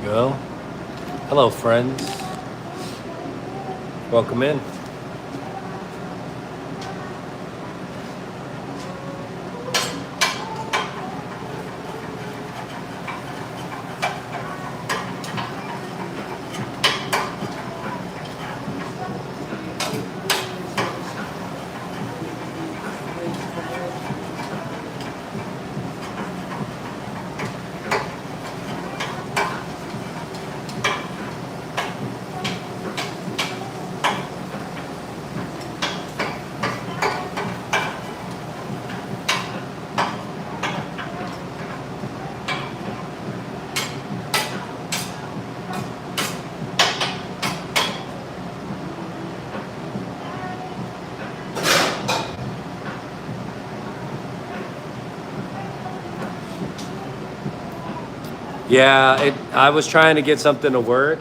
go. Hello, friends. Welcome in. Yeah, I was trying to get something to work.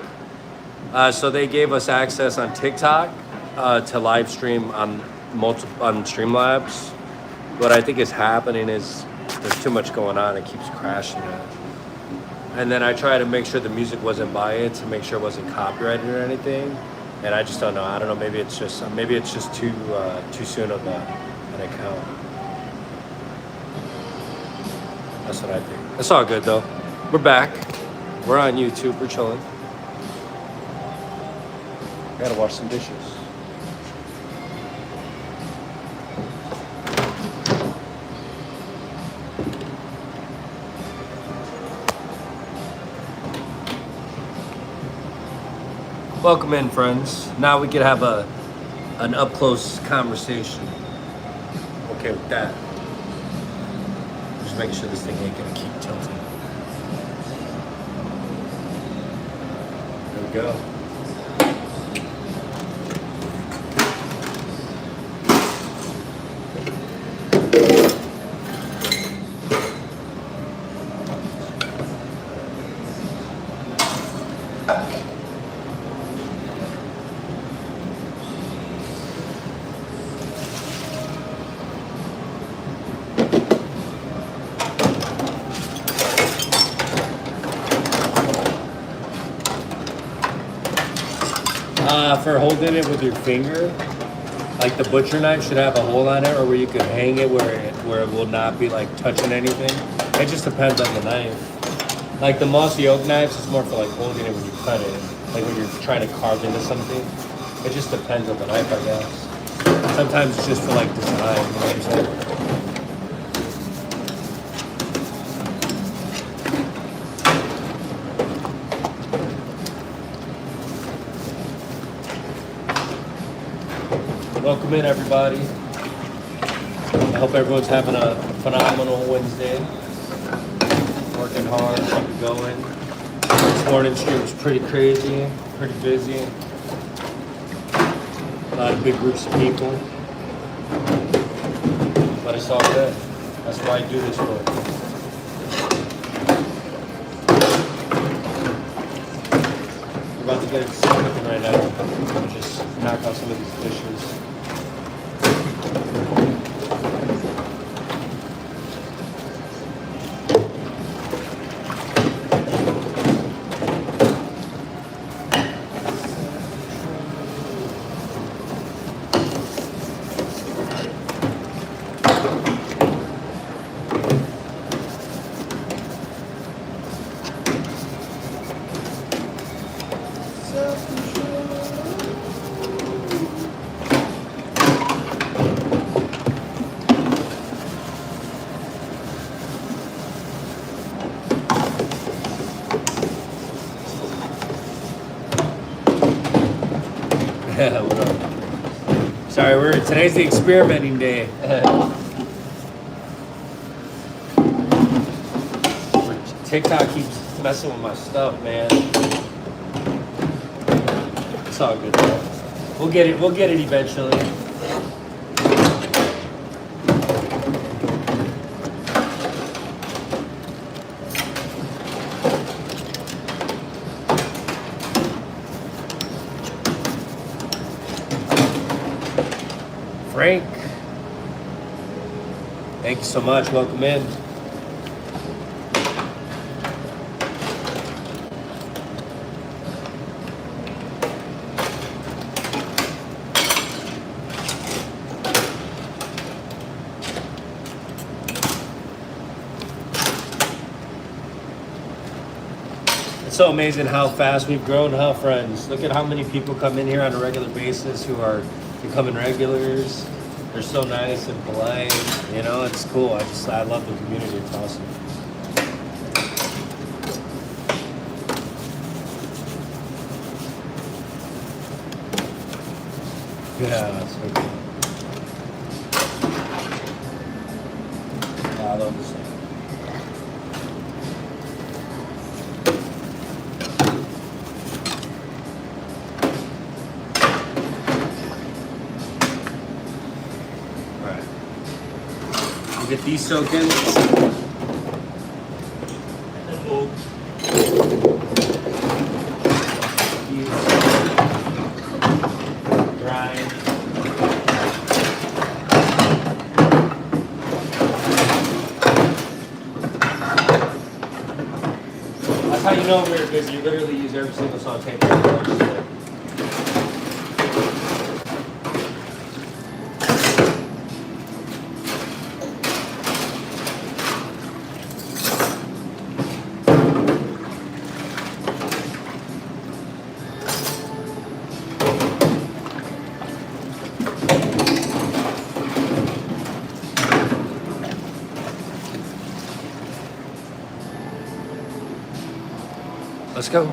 So they gave us access on TikTok to live stream on Streamlabs. What I think is happening is there's too much going on. It keeps crashing it. And then I try to make sure the music wasn't by it to make sure it wasn't copyrighted or anything. And I just don't know. I don't know. Maybe it's just too soon of an account. That's what I think. It's all good though. We're back. We're on YouTube. We're chilling. Gotta wash some dishes. Welcome in, friends. Now we can have an up close conversation. Okay with that. Just making sure this thing ain't gonna keep tilting. There we go. For holding it with your finger, like the butcher knife should have a hole on it, or where you could hang it where it will not be like touching anything. It just depends on the knife. Like the mossy oak knives, it's more for like holding it when you cut it, like when you're trying to carve into something. It just depends on the knife, I guess. Sometimes it's just for like design, you know what I'm saying? Welcome in, everybody. I hope everyone's having a phenomenal Wednesday. Working hard, keep going. This morning's stream was pretty crazy, pretty busy. A lot of big groups of people. But it's all good. That's why I do this for. We're about to get into something right now. I'm gonna just knock out some of these dishes. Sorry, today's the experimenting day. TikTok keeps messing with my stuff, man. It's all good though. We'll get it eventually. Frank, thank you so much. Welcome in. so amazing how fast we've grown, huh, friends? Look at how many people come in here on a regular basis who are becoming regulars. They're so nice and polite. You know, it's cool. I love the community. It's awesome. Yeah, that's so cool. Yeah, I love this thing. Get these soaking. And then we'll grind. That's how you know we're busy. You literally use every single saute. Let's go.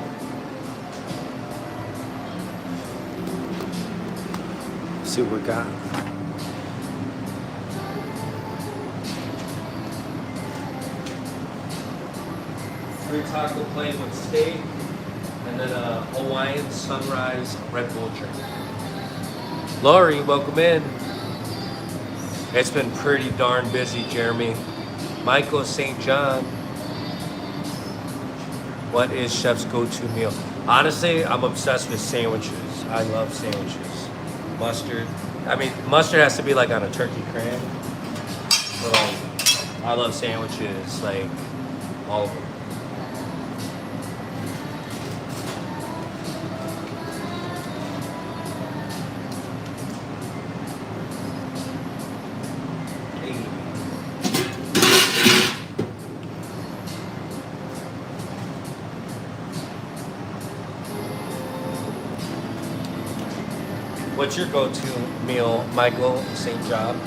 See what we got. Free taco plate with steak, and then a Hawaiian sunrise Red Bull drink. Lori, welcome in. It's been pretty darn busy, Jeremy. Michael St. John. What is chef's go-to meal? Honestly, I'm obsessed with sandwiches. I love sandwiches. Mustard. I mean, mustard has to be like on a turkey cram. But I love sandwiches, like all of them. What's your go-to meal, Michael St. John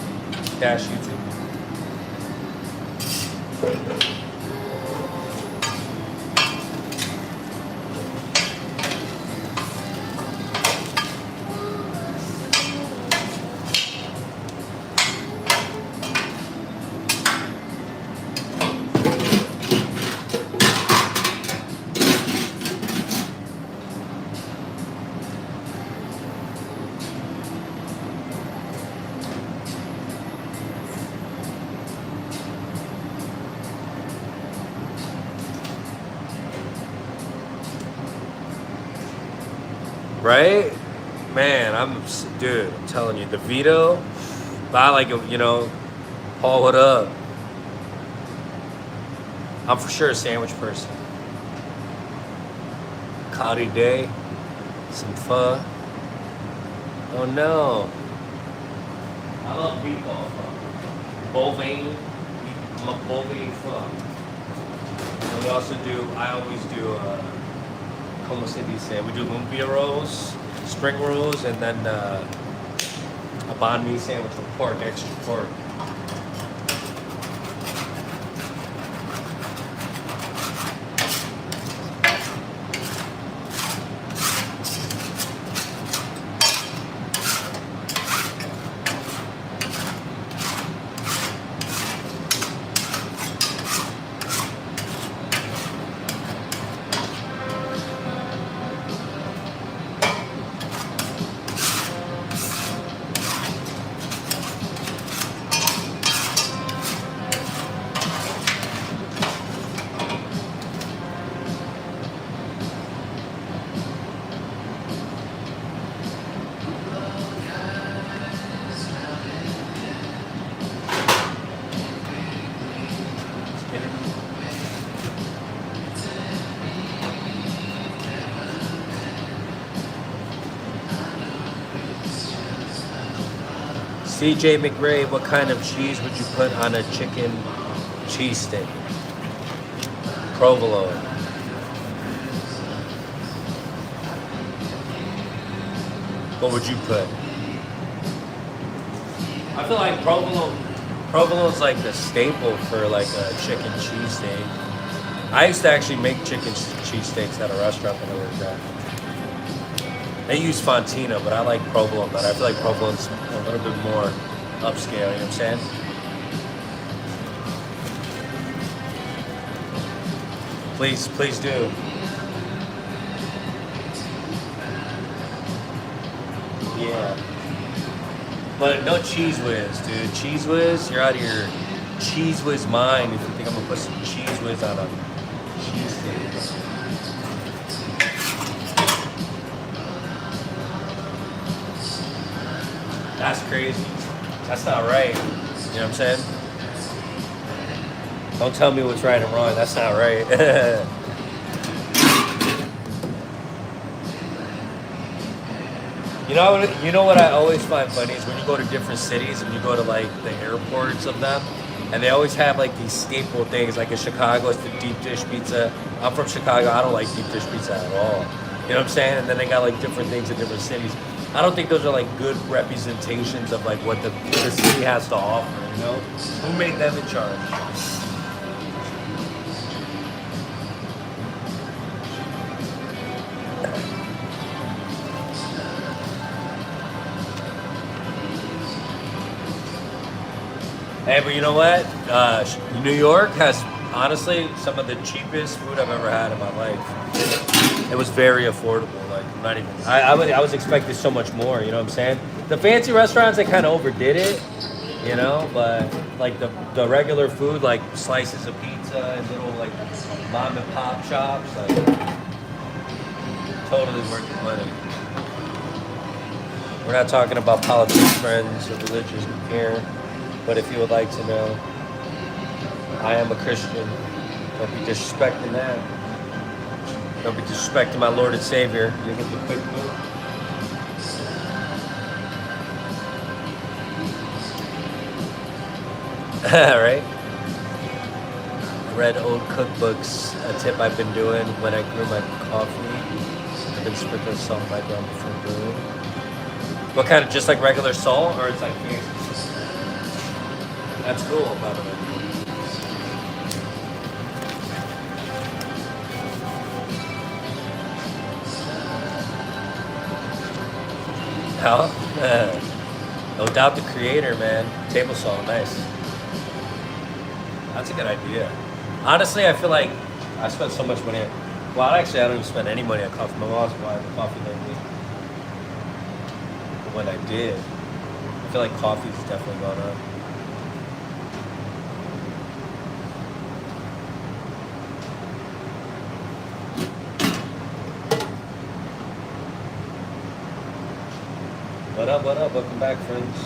dash YouTube? Right? Man, dude, I'm telling you, the Vito, I like it, you know, Paul, what up? I'm for sure a sandwich person. Cloudy day, some pho. Oh no. I love meatball pho. Boulevarine, I'm a Boulevarine pho. And we also I always do, como se dice, we do lumpia rolls, spring rolls, and then a banh mi sandwich with pork, extra pork. CJ McRae, what kind of cheese would you put on a chicken cheesesteak? Provolone. What would you put? I feel like provolone's like the staple for like a chicken cheesesteak. I used to actually make chicken cheesesteaks at a restaurant that I worked at. They use Fontina, but I like provolone better. I feel like provolone's a little bit more upscale, you know what I'm saying? Please do. Yeah. But no Cheese Whiz, dude. Cheese Whiz, you're out of your Cheese Whiz mind if you think I'm gonna put some Cheese Whiz on a cheesesteak. That's crazy. That's not right. You know what I'm saying? Don't tell me what's right and wrong. That's not right. You know what I always find funny is when you go to different cities and you go to like the airports of them, and they always have like these staple things. Like in Chicago, it's the deep dish pizza. I'm from Chicago. I don't like deep dish pizza at all. You know what I'm saying? And then they got like different things in different cities. I don't think those are like good representations of like what the city has to offer. You know, who made them in charge? Hey, but you know what? New York has honestly some of the cheapest food I've ever had in my life. It was very affordable. Like, not even. I was expecting so much more. You know what I'm saying? The fancy restaurants, they kind of overdid it. You know, but like the regular food, like slices of pizza and little like mom and pop shops, like totally worth the money. We're not talking about politics, friends, or religion here. But if you would like to know, I am a Christian. Don't be disrespecting that. Don't be disrespecting my Lord and Savior. You get the quick move. Right? Read old cookbooks. A tip I've been doing when I brew my coffee. I've been sprinkling salt in my ground before brewing. What kind of, just like regular salt, or it's like fancy? That's cool, by the way. How? No doubt the creator, man. Table salt, nice. That's a good idea. Honestly, I feel like I spent so much money. Well, actually, I don't even spend any money on coffee. My mom's buying coffee lately. But when I did, I feel like coffee's definitely gone up. What up, what up? Welcome back, friends.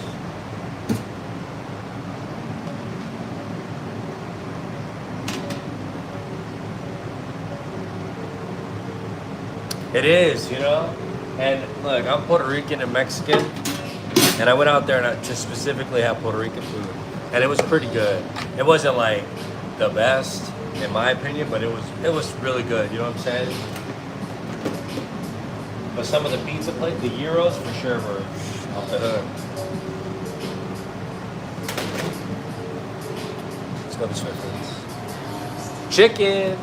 It is, you know? And look, I'm Puerto Rican and Mexican, and I went out there and I just specifically had Puerto Rican food, and it was pretty good. It wasn't like the best, in my opinion, but it was really good, you know what I'm saying? But some of the pizza plates, the gyros for sure were off the hook. Let's go this way, friends. Chicken!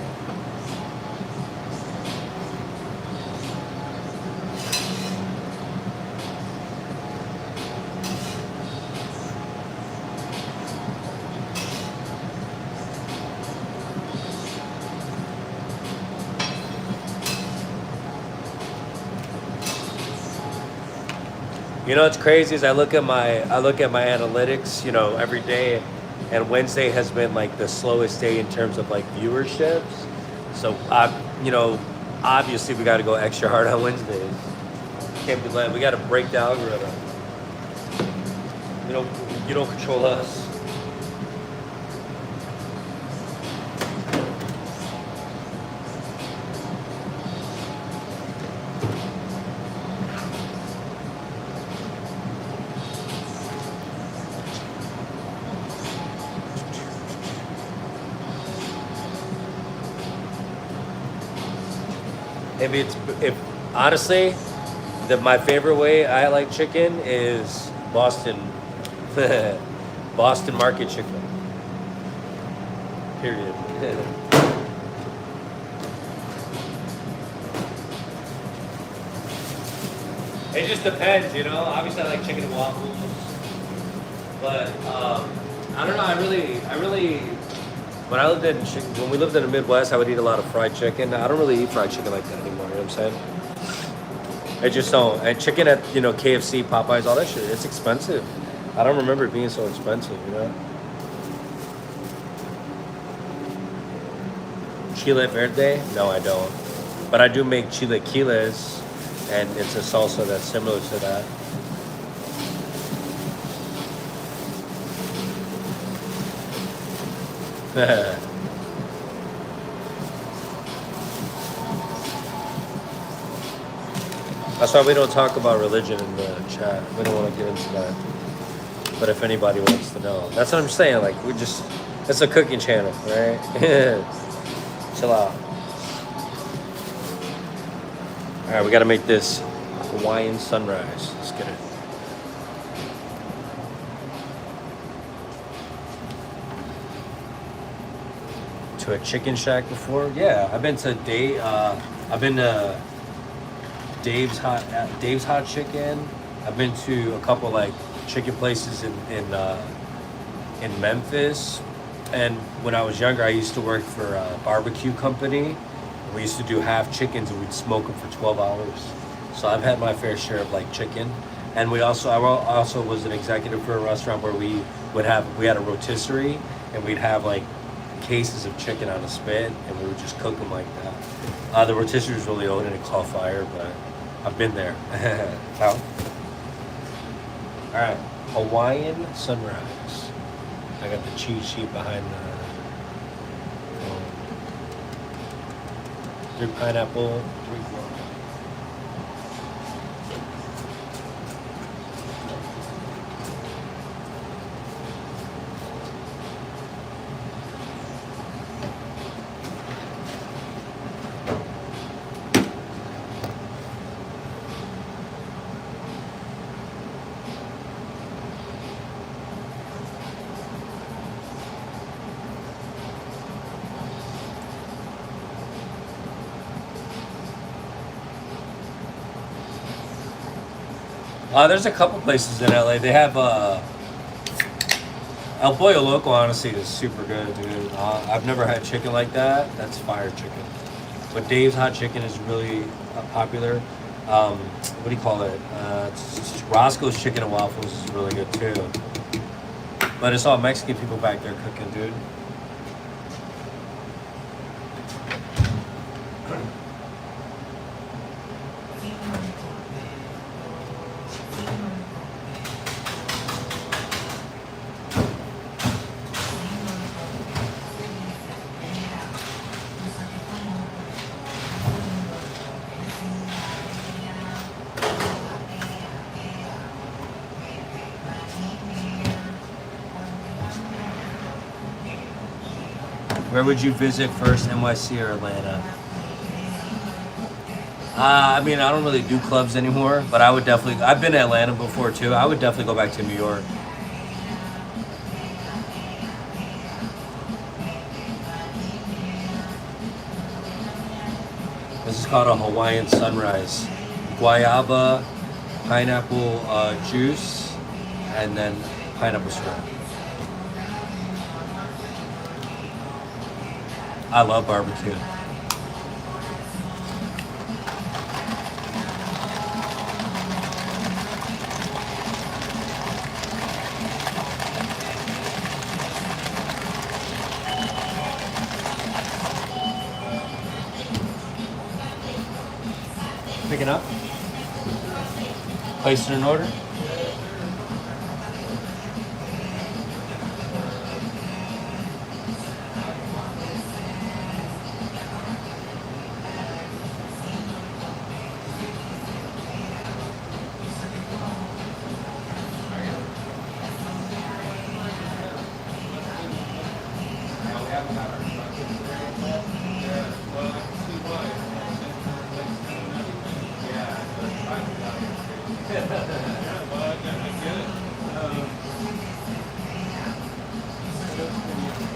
You know what's crazy is I look at my analytics, you know, every day, and Wednesday has been like the slowest day in terms of like viewerships. So you know, obviously we got to go extra hard on Wednesdays. Can't be letting. We got to break the algorithm. You don't control us. If honestly, My favorite way I like chicken is Boston, Boston market chicken. Period. It just depends, you know. Obviously, I like chicken and waffles, but I don't know. I really, when we lived in the Midwest, I would eat a lot of fried chicken. I don't really eat fried chicken like that anymore. You know what I'm saying? I just don't. And chicken at KFC, Popeyes, all that shit. It's expensive. I don't remember it being so expensive. You know. Chile verde? No, I don't. But I do make chilaquiles, and it's a salsa that's similar to that. That's why we don't talk about religion in the chat. We don't want to get into that. But if anybody wants to know, that's what I'm saying. Like, it's a cooking channel, right? Chill out. All right, we got to make this Hawaiian sunrise. Let's get it. To a chicken shack before? Yeah, I've been to Dave's Hot Chicken. I've been to a couple like chicken places in Memphis. And when I was younger, I used to work for a barbecue company. We used to do half chickens and we'd smoke them for 12 hours. So I've had my fair share of like chicken. And I also was an executive for a restaurant where we had a rotisserie and we'd have like cases of chicken on a spit and we would just cook them like that. The rotisserie was really old and it caught fire, but I've been there. All right, Hawaiian sunrise. I got the cheat sheet behind the 3 pineapple, 3 guava. There's a couple places in LA. They have El Pollo Loco. Honestly, is super good, dude. I've never had chicken like that. That's fire chicken. But Dave's Hot Chicken is really popular. What do you call it? Roscoe's Chicken and Waffles is really good too. But it's all Mexican people back there cooking, dude. Where would you visit first, NYC or Atlanta? I mean, I don't really do clubs anymore, but I would definitely, I've been to Atlanta before too. I would definitely go back to New York. This is called a Hawaiian sunrise. Guayaba, pineapple juice, and then pineapple syrup. I love barbecue. Picking up? Placing an order?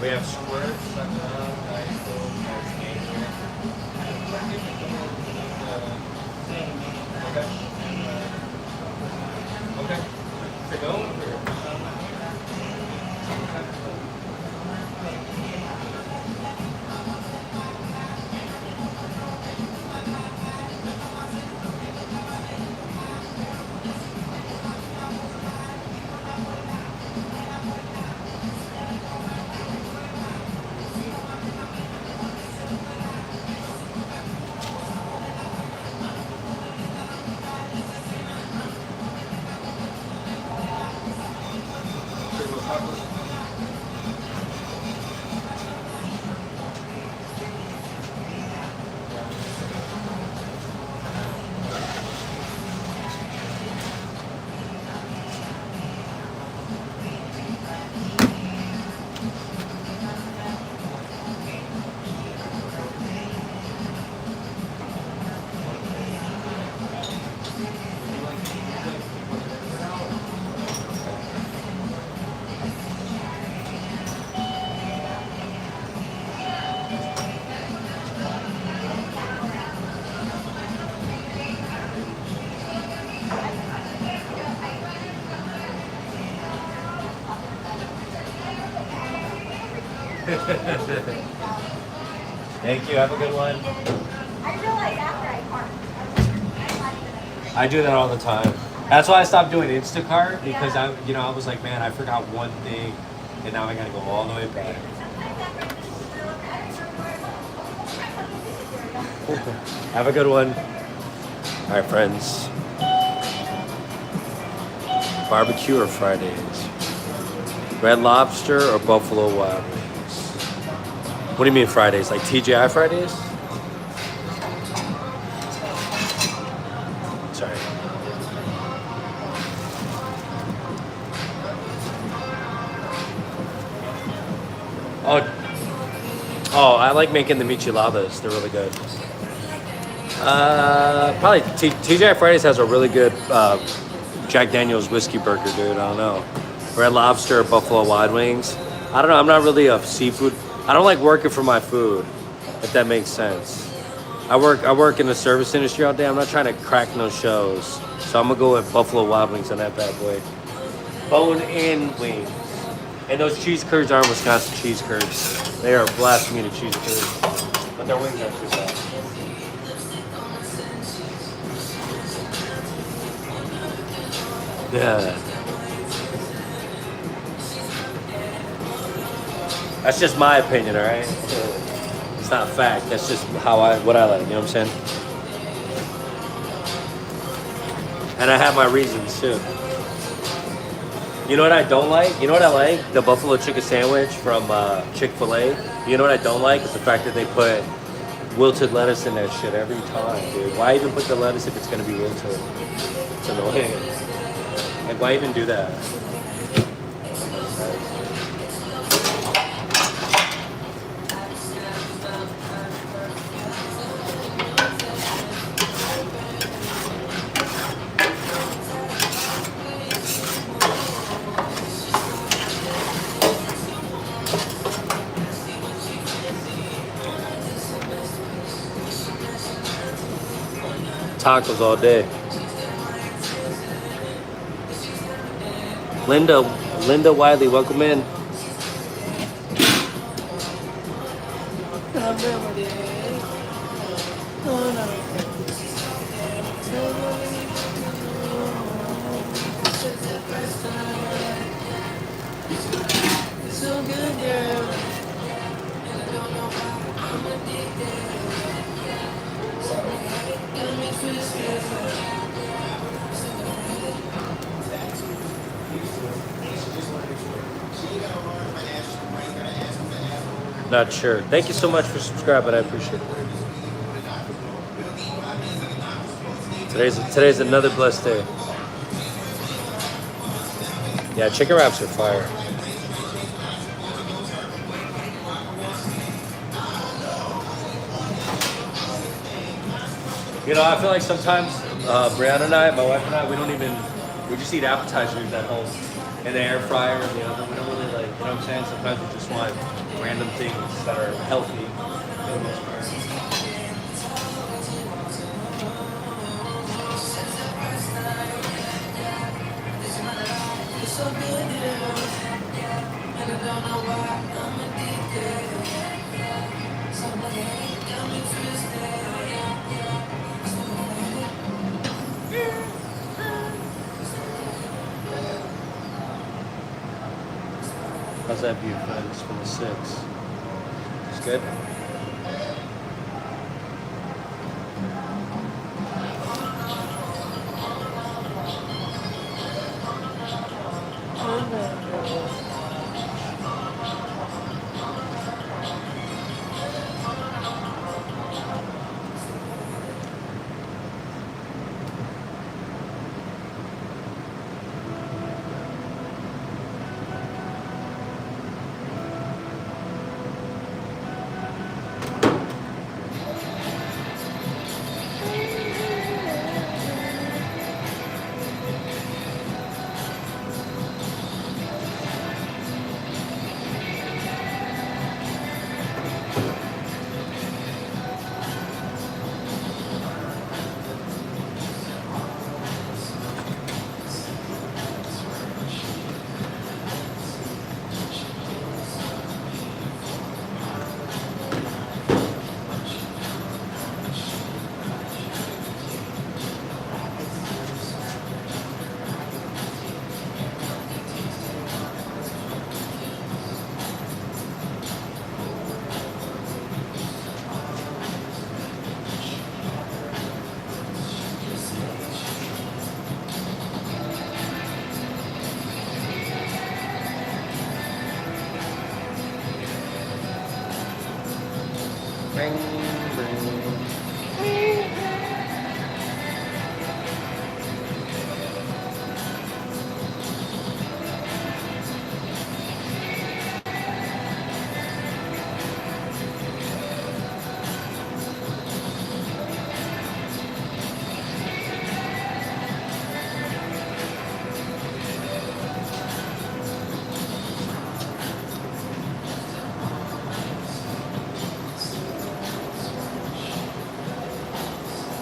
We have squirts. Okay. To go? Thank you. Have a good one. I realized after I parked. I do that all the time. That's why I stopped doing Instacart because I was like, man, I forgot one thing, and now I gotta go all the way back. Have a good one. All right, friends. Barbecue or Fridays? Red Lobster or Buffalo Wild Wings? What do you mean Fridays? Like TGI Fridays? Sorry. Oh, I like making the micheladas. They're really good. Probably TGI Fridays has a really good Jack Daniel's whiskey burger, dude. I don't know. Red Lobster or Buffalo Wild Wings. I don't know. I'm not really a seafood. I don't like working for my food, if that makes sense. I work in the service industry all day. I'm not trying to crack no shows. So I'm gonna go with Buffalo Wild Wings on that bad boy. Bone-in wings. And those cheese curds aren't Wisconsin cheese curds. They are blasphemy to cheese curds. But their wings aren't too bad. Yeah. That's just my opinion, all right? It's not fact. That's just what I like. You know what I'm saying? And I have my reasons too. You know what I don't like? You know what I like? The buffalo chicken sandwich from Chick-fil-A. You know what I don't like? Is the fact that they put wilted lettuce in that shit every time, dude. Why even put the lettuce if it's gonna be wilted? It's annoying. Like, why even do that? Tacos all day. Linda Wiley, welcome in. So good, girl. Not sure. Thank you so much for subscribing. I appreciate it. Today's another blessed day. Yeah, chicken wraps are fire. You know, I feel like sometimes Brianna and I, my wife and I, we don't even We just eat appetizers at home in the air fryer and the oven. We don't really like, you know what I'm saying? Sometimes we just want random things that are healthy. For the most part. It's so good, girl. And I don't know why I'm addicted. Somebody got me twisted. How's that view, friends, from the 6? It's good?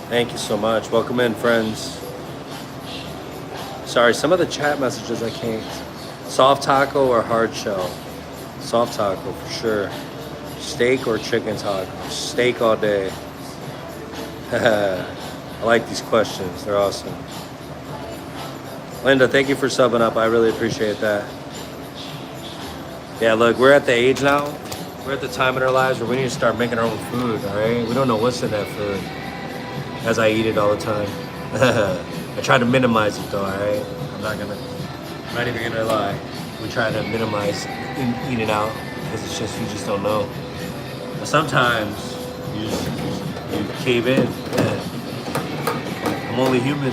Thank you so much. Welcome in, friends. Sorry, some of the chat messages I can't. Soft taco or hard shell? Soft taco for sure. Steak or chicken taco? Steak all day. I like these questions. They're awesome. Linda, thank you for subbing up. I really appreciate that. Yeah, look, we're at the age now. We're at the time in our lives where we need to start making our own food, all right? We don't know what's in that food as I eat it all the time. I try to minimize it though, all right? I'm not even gonna lie. We try to minimize eating out because it's just, you just don't know. But sometimes you cave in. I'm only human.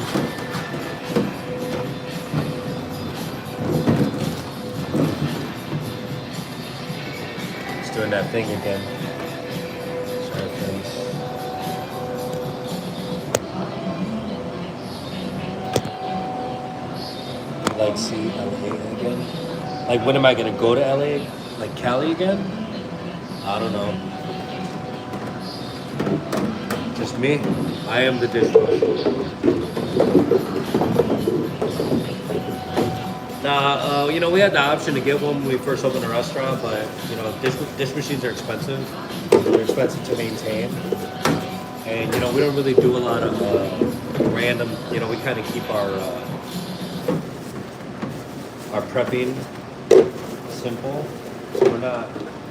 It's doing that thing again. Sorry, friends. Like, see LA again? Like, when am I gonna go to LA? Like Cali again? I don't know. Just me. I am the dishwasher. Nah, you know, we had the option to get one when we first opened the restaurant, but you know, dish machines are expensive. They're expensive to maintain, and you know, we don't really do a lot of random. You know, we kind of keep our prepping simple, so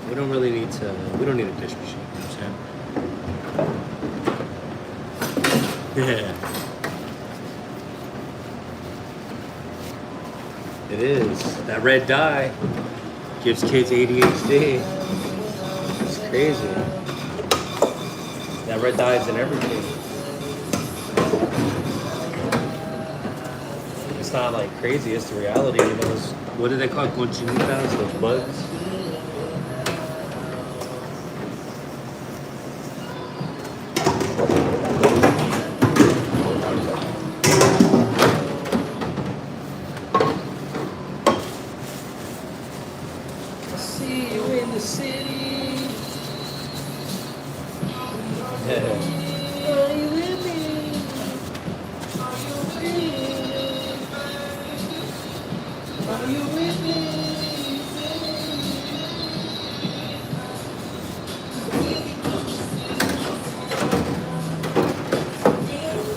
we don't really need to. We don't need a dish machine. You know what I'm saying? Yeah. It is. That red dye gives kids ADHD. It's crazy. That red dye is in everything. It's not like crazy, it's the reality. You know, those, what do they call cochinitas? Those bugs?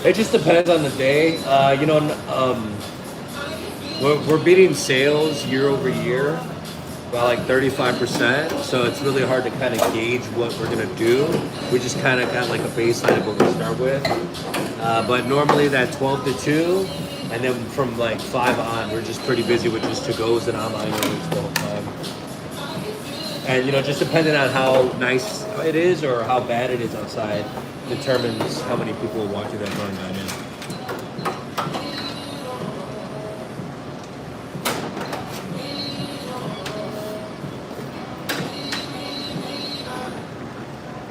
It just depends on the day. You know, we're beating sales year over year by like 35%. So it's really hard to kind of gauge what we're gonna do. We just kind of got like a baseline of what we start with. But normally that 12 to 2, and then from like 5 on, we're just pretty busy with just to-goes and online orders the whole time. And you know, just depending on how nice it is or how bad it is outside, determines how many people will walk through that door and dine in.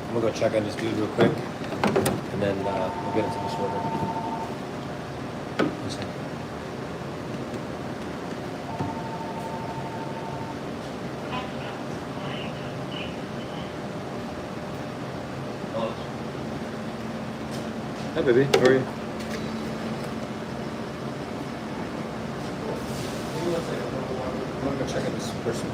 I'm gonna go check on this dude real quick, and then we'll get into this order. One second. Hi, baby. How are you? I'm gonna go check on this person.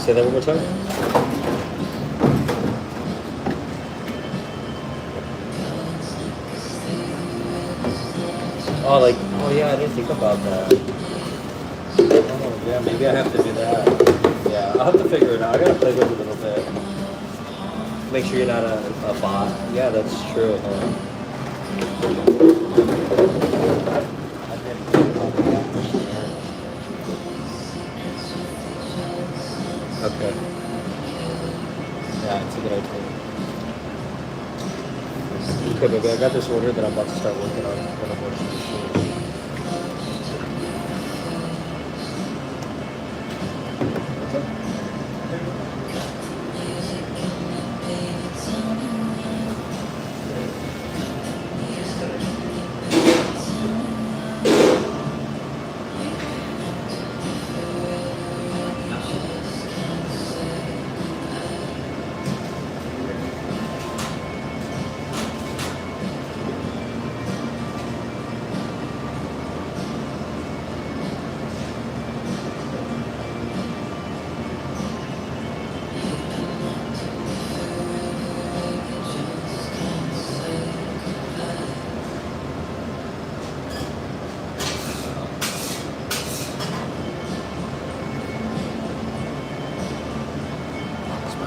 Say that one more time. Oh, like, oh yeah, I didn't think about that. Oh, yeah, maybe I have to do that. Yeah, I'll have to figure it out. I gotta play with it a little bit. Make sure you're not a bot. Yeah, that's true. Okay. Yeah, it's a good idea. Okay, baby, I got this order that I'm about to start working on when I'm working the machine.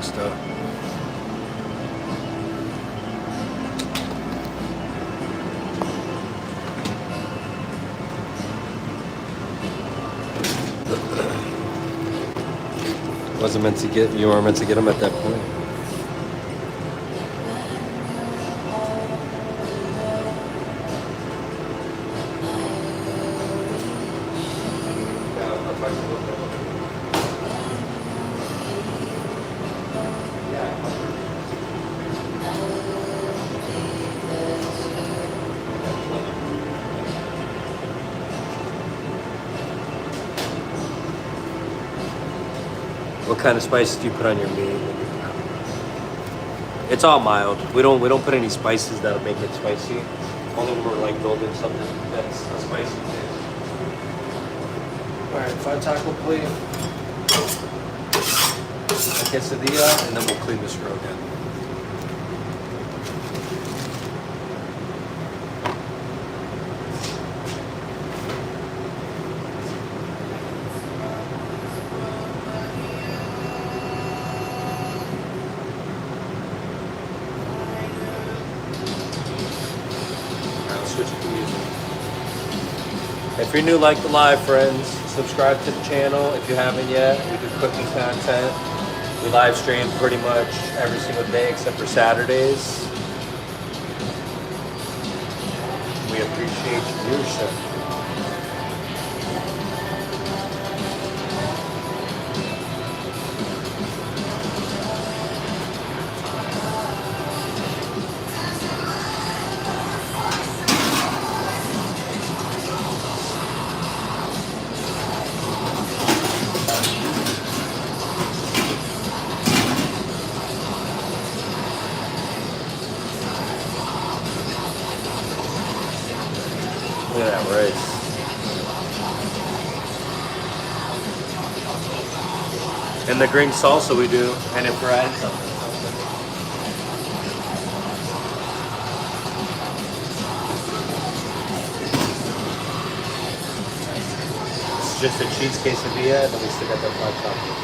Stuff. Wasn't meant to get. You weren't meant to get them at that point. What kind of spices do you put on your meat? It's all mild. We don't put any spices that'll make it spicy. Only when we're like building something that's a spicy dish. All right, 5 taco plate, a quesadilla, and then we'll clean this road again. Switch to music. If you're new, like the live, friends, subscribe to the channel if you haven't yet. We do cooking content. We live stream pretty much every single day except for Saturdays. We appreciate your viewership. Look at that rice. And the green salsa we do, and if we're adding something. It's just a cheese quesadilla, and then we still got that fried chocolate.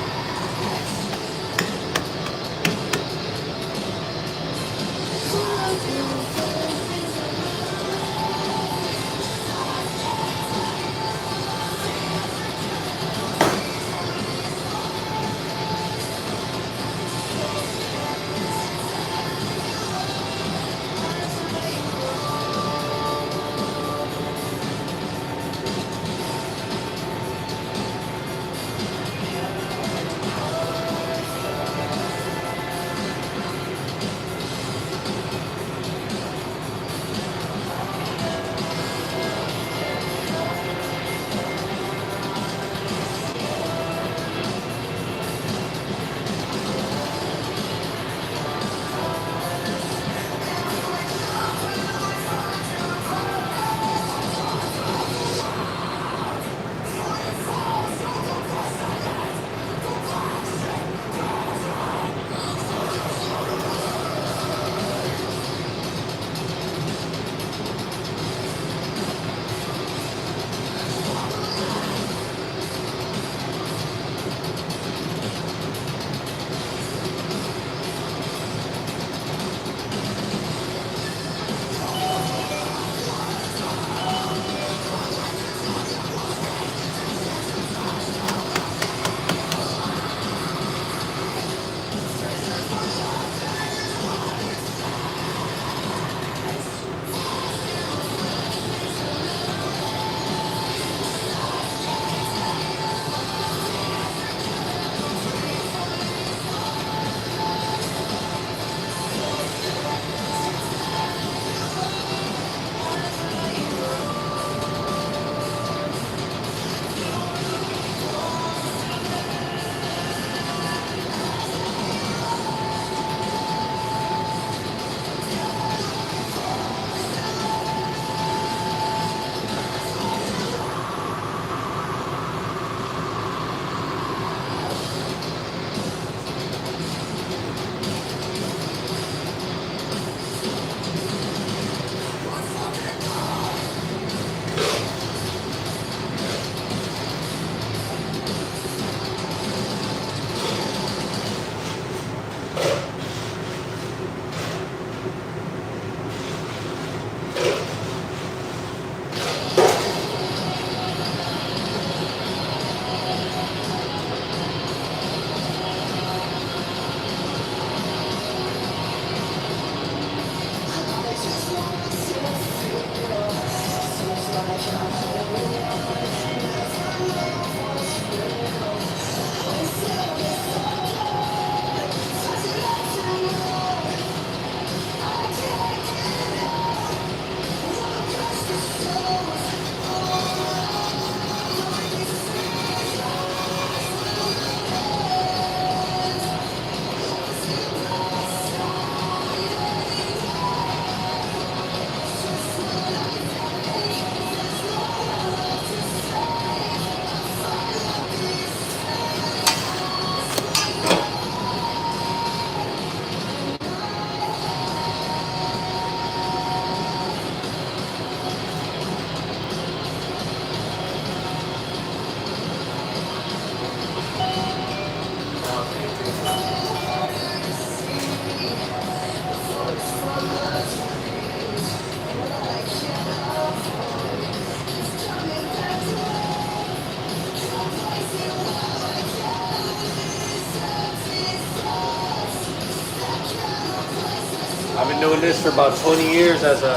doing this for about 20 years as a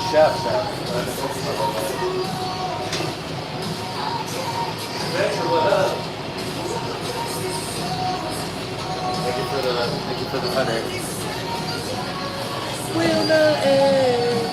chef. What up? Thank you for the 100. Will not end.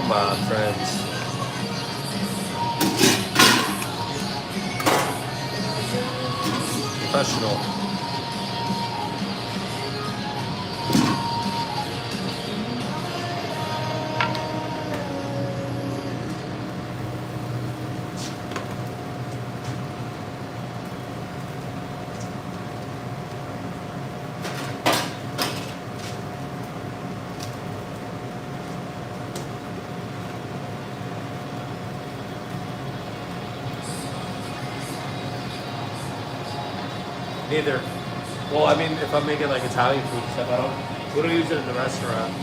Come on, friends. Professional. Neither. Well, I mean, if I'm making like Italian food and stuff, we don't use it in the restaurant.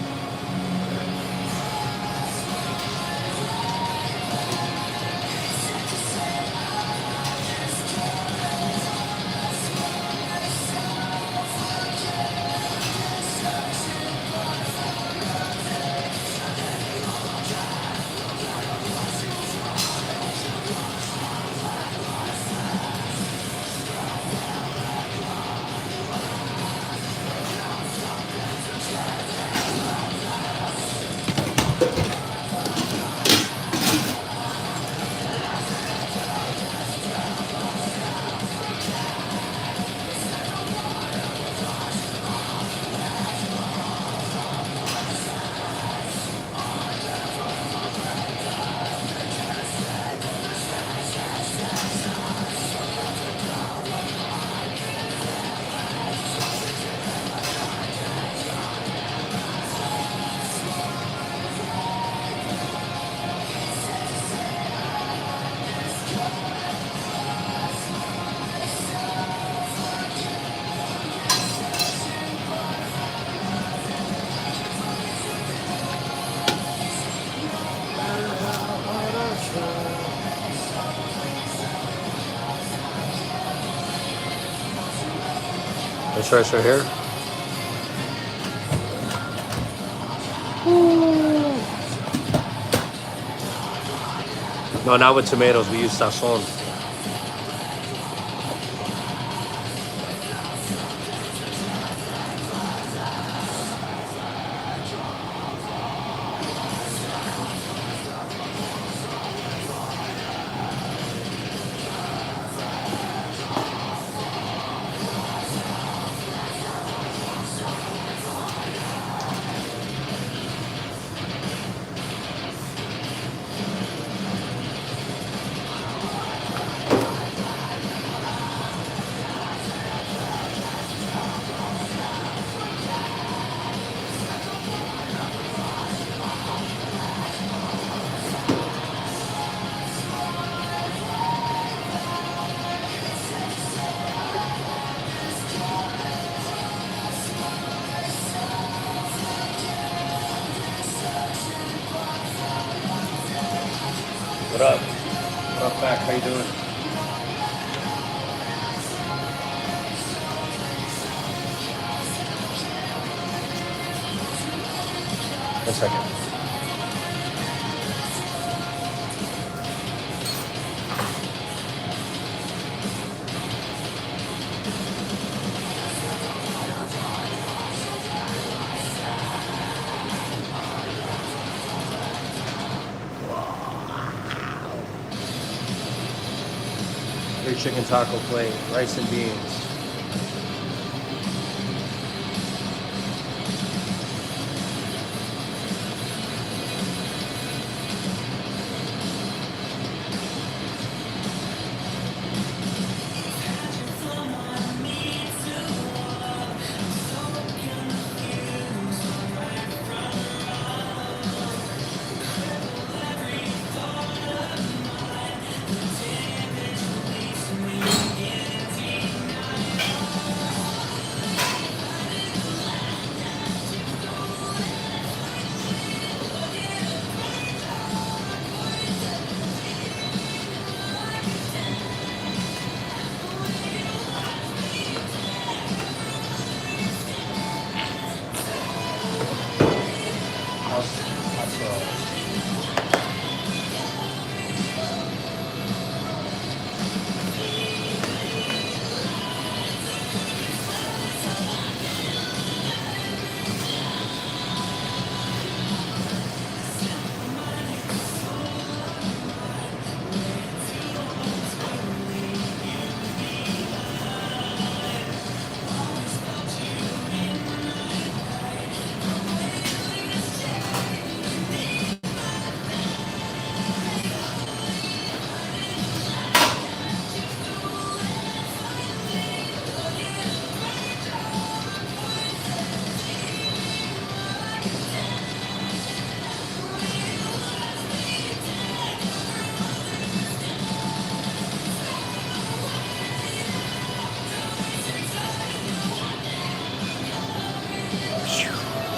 Let's try this right here. No, not with tomatoes. We use sazon. What up? What up, Mac? How you doing? One second. Your chicken taco plate, rice and beans.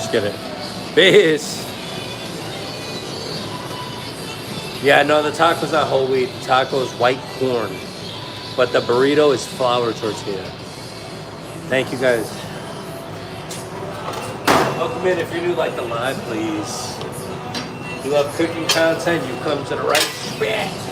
Let's get it. Biz. Yeah, no, the taco's not whole wheat. The taco is white corn. But the burrito is flour tortilla. Thank you guys. Welcome in. If you're new, like the live, please. If you love cooking content, you come to the right spot.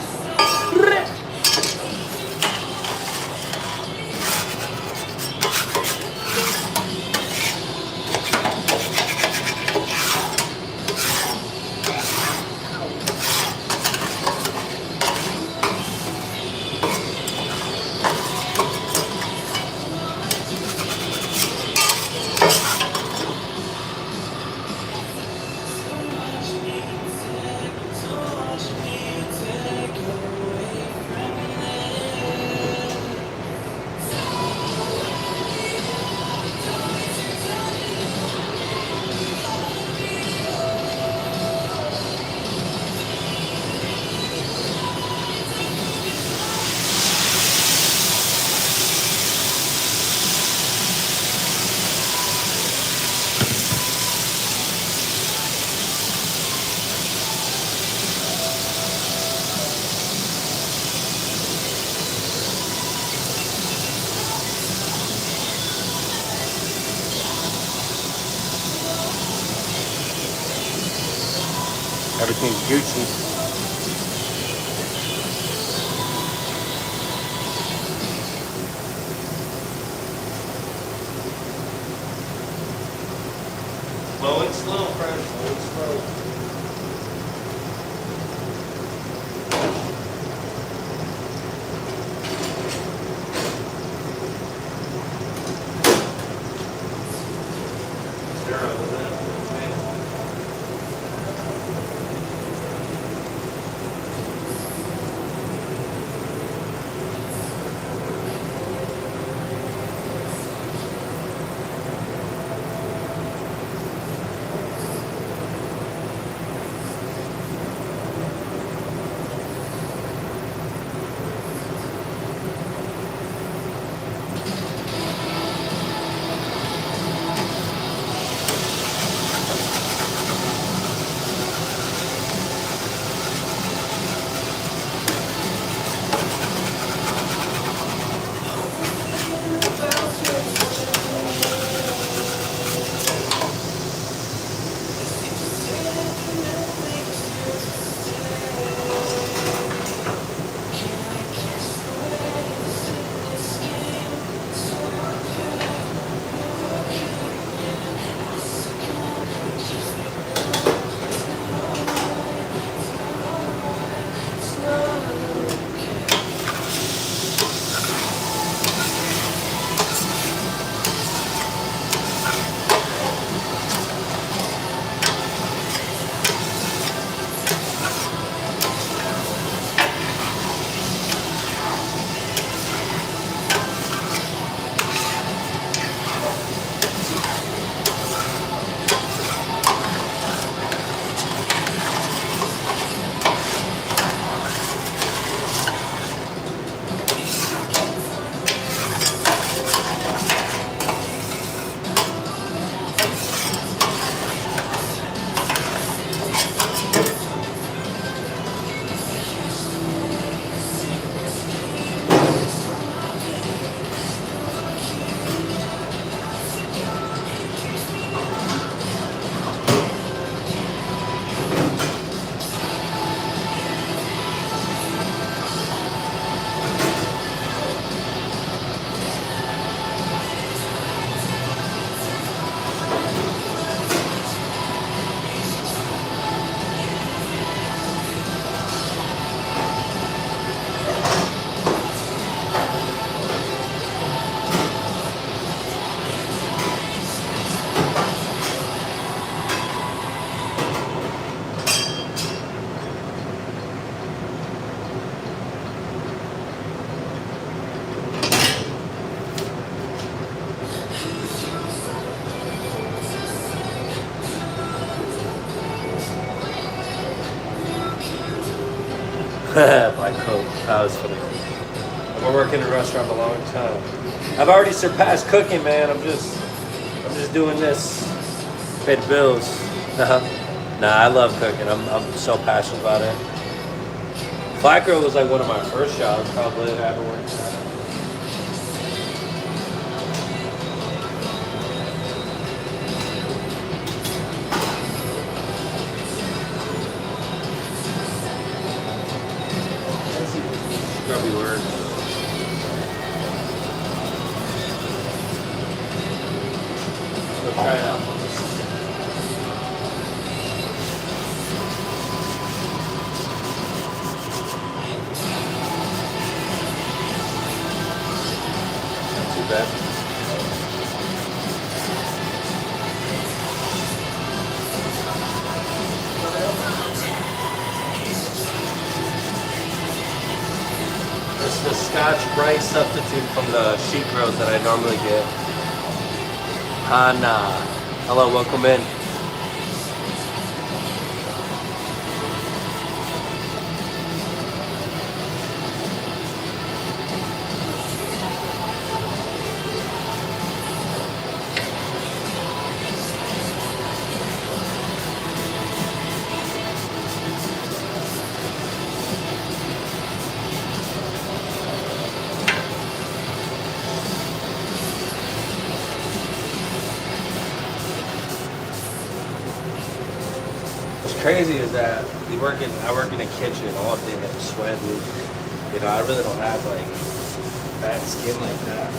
Everything's Gucci. Slow and slow, friends. Slow and slow. By Coke. That was funny. I've been working in a restaurant a long time. I've already surpassed cooking, man. I'm just doing this. Pay the bills. Nah, I love cooking. I'm so passionate about it. Flat Grill was like one of my first jobs, probably, that I ever worked at. Scrubby word. Let's try it out. Not too bad. It's the Scotch Brite substitute from the sheet grills that I normally get. Hana. Hello, welcome in. Crazy is that I work in a kitchen all day, like sweating. You know, I really don't have like bad skin like that. I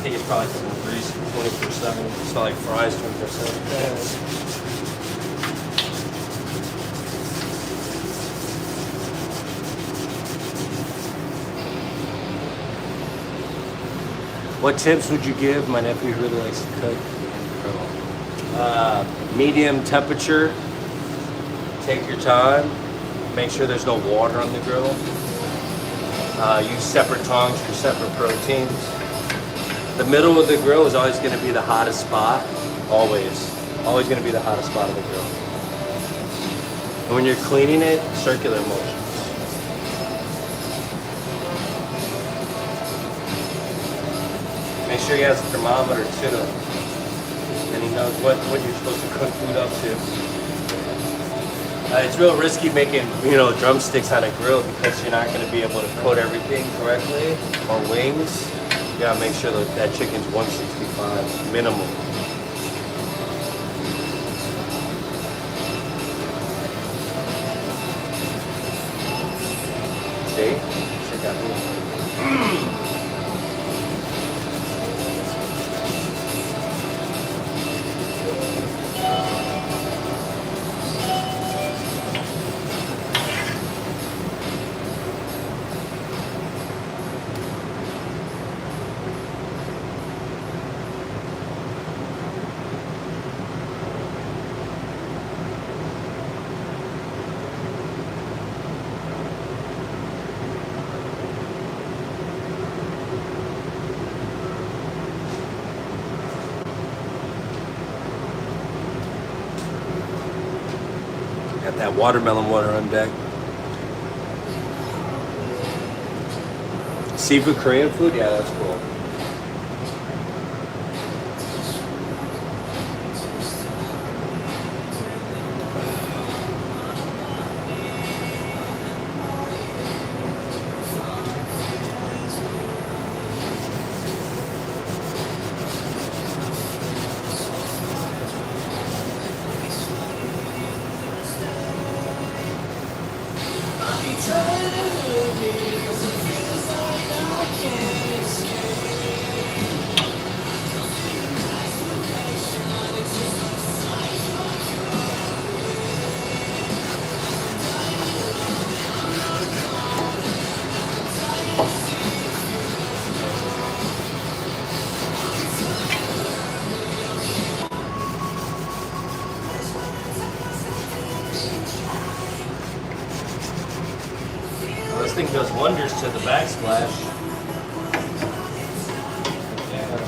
think it's probably because I'm greasy 24/7. It's not like fries 24/7. What tips would you give my nephew who really likes to cook? Medium temperature. Take your time. Make sure there's no water on the grill. Use separate tongs for separate proteins. The middle of the grill is always going to be the hottest spot. Always. Always going to be the hottest spot of the grill. And when you're cleaning it, circular motions. Make sure he has a thermometer too. And he knows what you're supposed to cook food up to. It's real risky making, drumsticks on a grill because you're not going to be able to coat everything correctly, or wings. You gotta make sure that chicken's 165 minimum. See? Check out this. Got that watermelon water on deck. Seafood Korean food? Yeah, that's cool. This thing does wonders to the backsplash. Yeah.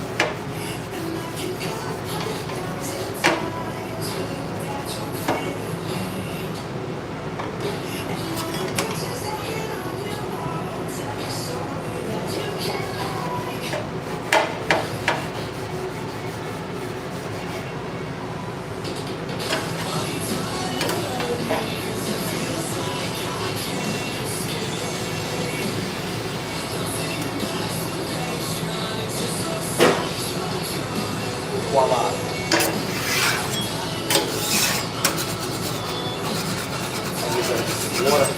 Water.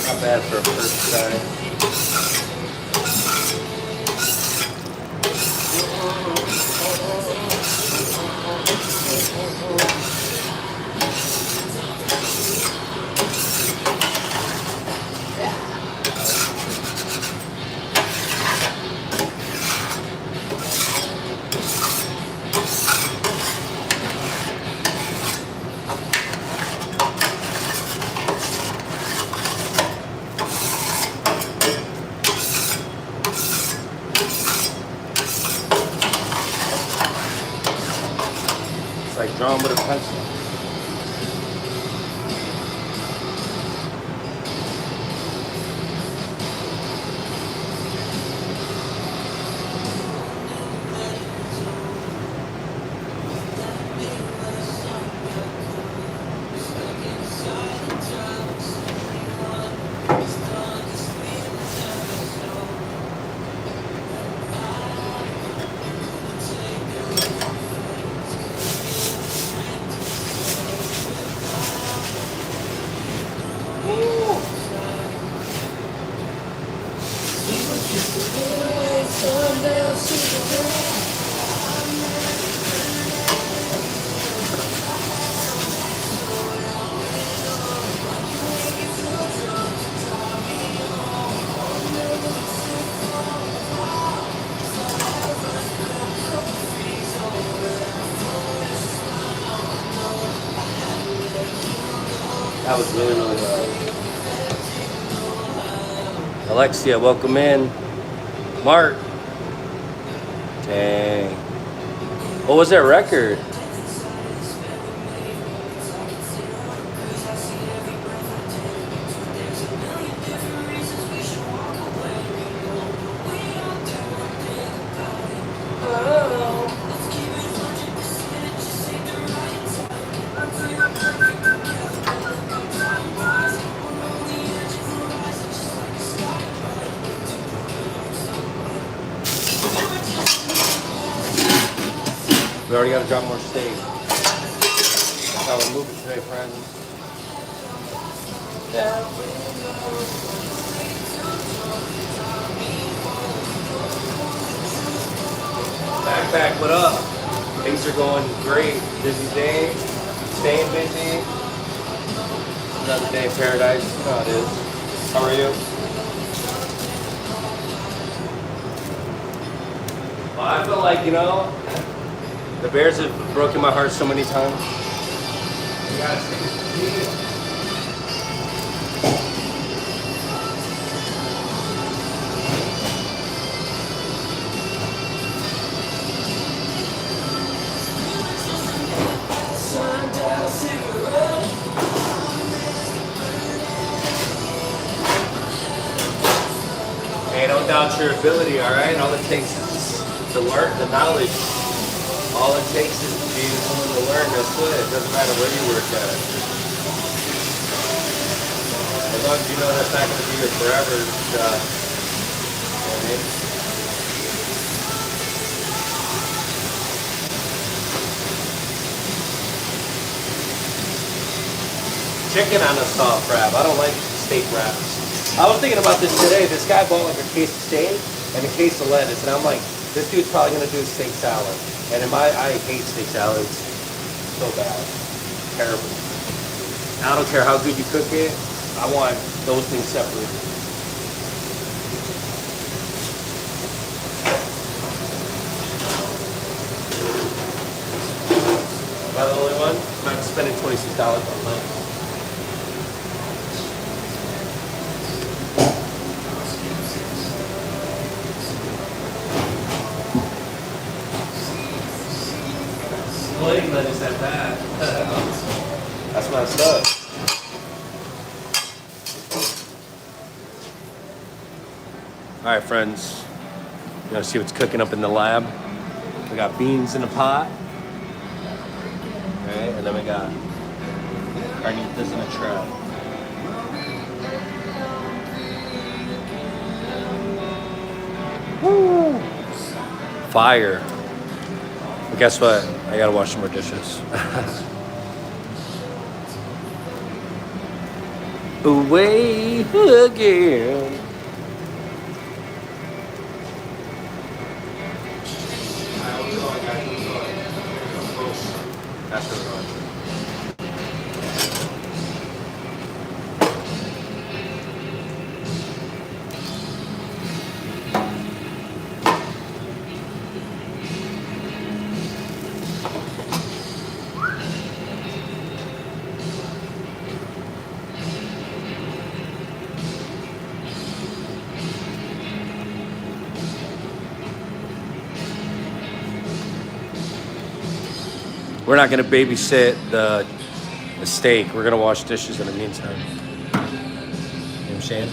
Not bad for a first try. It's like drawing with a pencil. That was really, really good. Alexia, welcome in. Mark. Dang. What was that record? We already got to drop more steak. That's how we're moving today, friends. Backpack, what up? Things are going great. Busy day. Staying busy. Another day in paradise. You know how it is. How are you? Well, I feel like, the Bears have broken my heart so many times. You gotta stick with the team. Hey, don't doubt your ability, all right? All it takes is to learn, the knowledge. All it takes is being someone to learn. That's it. It doesn't matter where you work at. As long as you know that's not going to be your forever job. You know what I mean? Chicken on a soft wrap. I don't like steak wraps. I was thinking about this today. This guy bought like a case of steak and a case of lettuce, and I'm like, this dude's probably going to do a steak salad. And I hate steak salads. So bad. Terrible. I don't care how good you cook it. I want those things separate. Am I the only one? I'm not spending $26 on lunch. Lettuce at that. That's my stuff. All right, friends. You want to see what's cooking up in the lab? We got beans in a pot. All right, and then we got carnitas in a trap. Woo! Fire. We guess what? I gotta wash some more dishes. Away again. That's what we're going. We're not gonna babysit the steak. We're gonna wash dishes in the meantime. You know what I'm saying?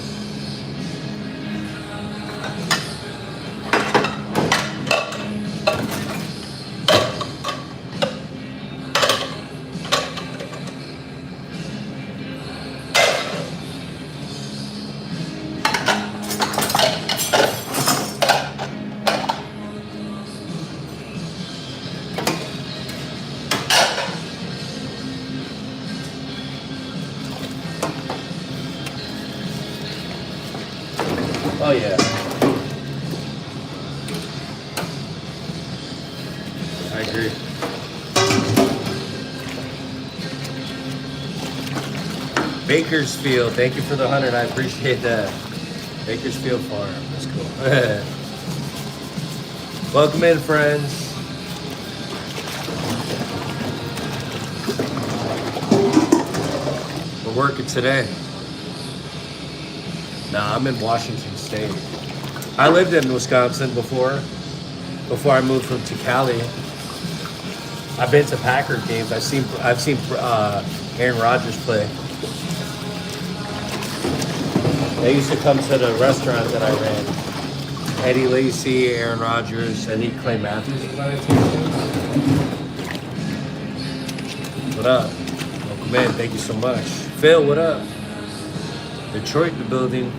Oh yeah. I agree. Bakersfield, thank you for the 100. I appreciate that. Bakersfield Farm, that's cool. Welcome in, friends. We're working today. Nah, I'm in Washington State. I lived in Wisconsin before I moved to Cali. I've been to Packer games. I've seen Aaron Rodgers play. They used to come to the restaurant that I ran. Eddie Lacy, Aaron Rodgers, and Clay Matthews was on it too. What up? Welcome in. Thank you so much. Phil, what up? Detroit in the building.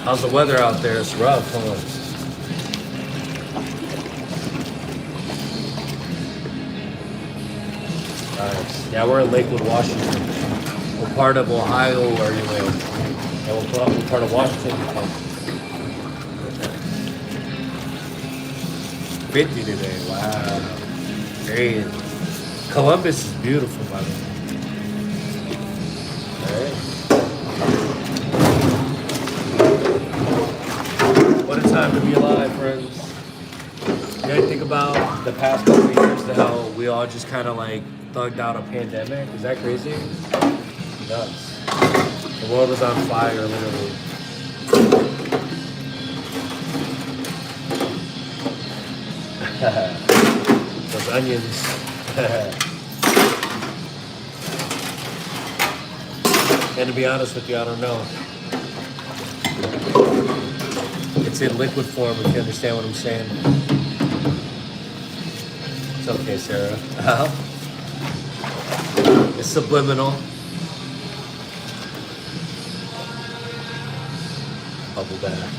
How's the weather out there? It's rough, huh? Nice. Yeah, we're in Lakewood, Washington. What part of Ohio are you in? And what part of Washington you from? 50 today. Wow. Great. Columbus is beautiful, by the way. All right. What a time to be alive, friends. You guys think about the past couple of years, to how we all just kind of like thugged out a pandemic? Is that crazy? Nuts. The world was on fire, literally. Those onions. And to be honest with you, I don't know. It's in liquid form, if you understand what I'm saying. It's okay, Sarah. It's subliminal. Bubble bath.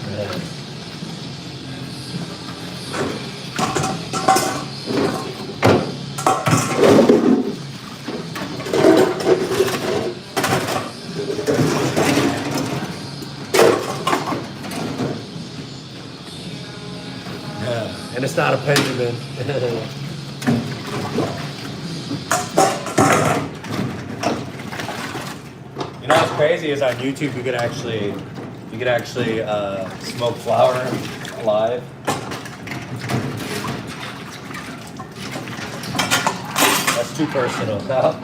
And it's not a Benjamin. You know what's crazy is on YouTube you could actually smoke flour live. That's too personal. No?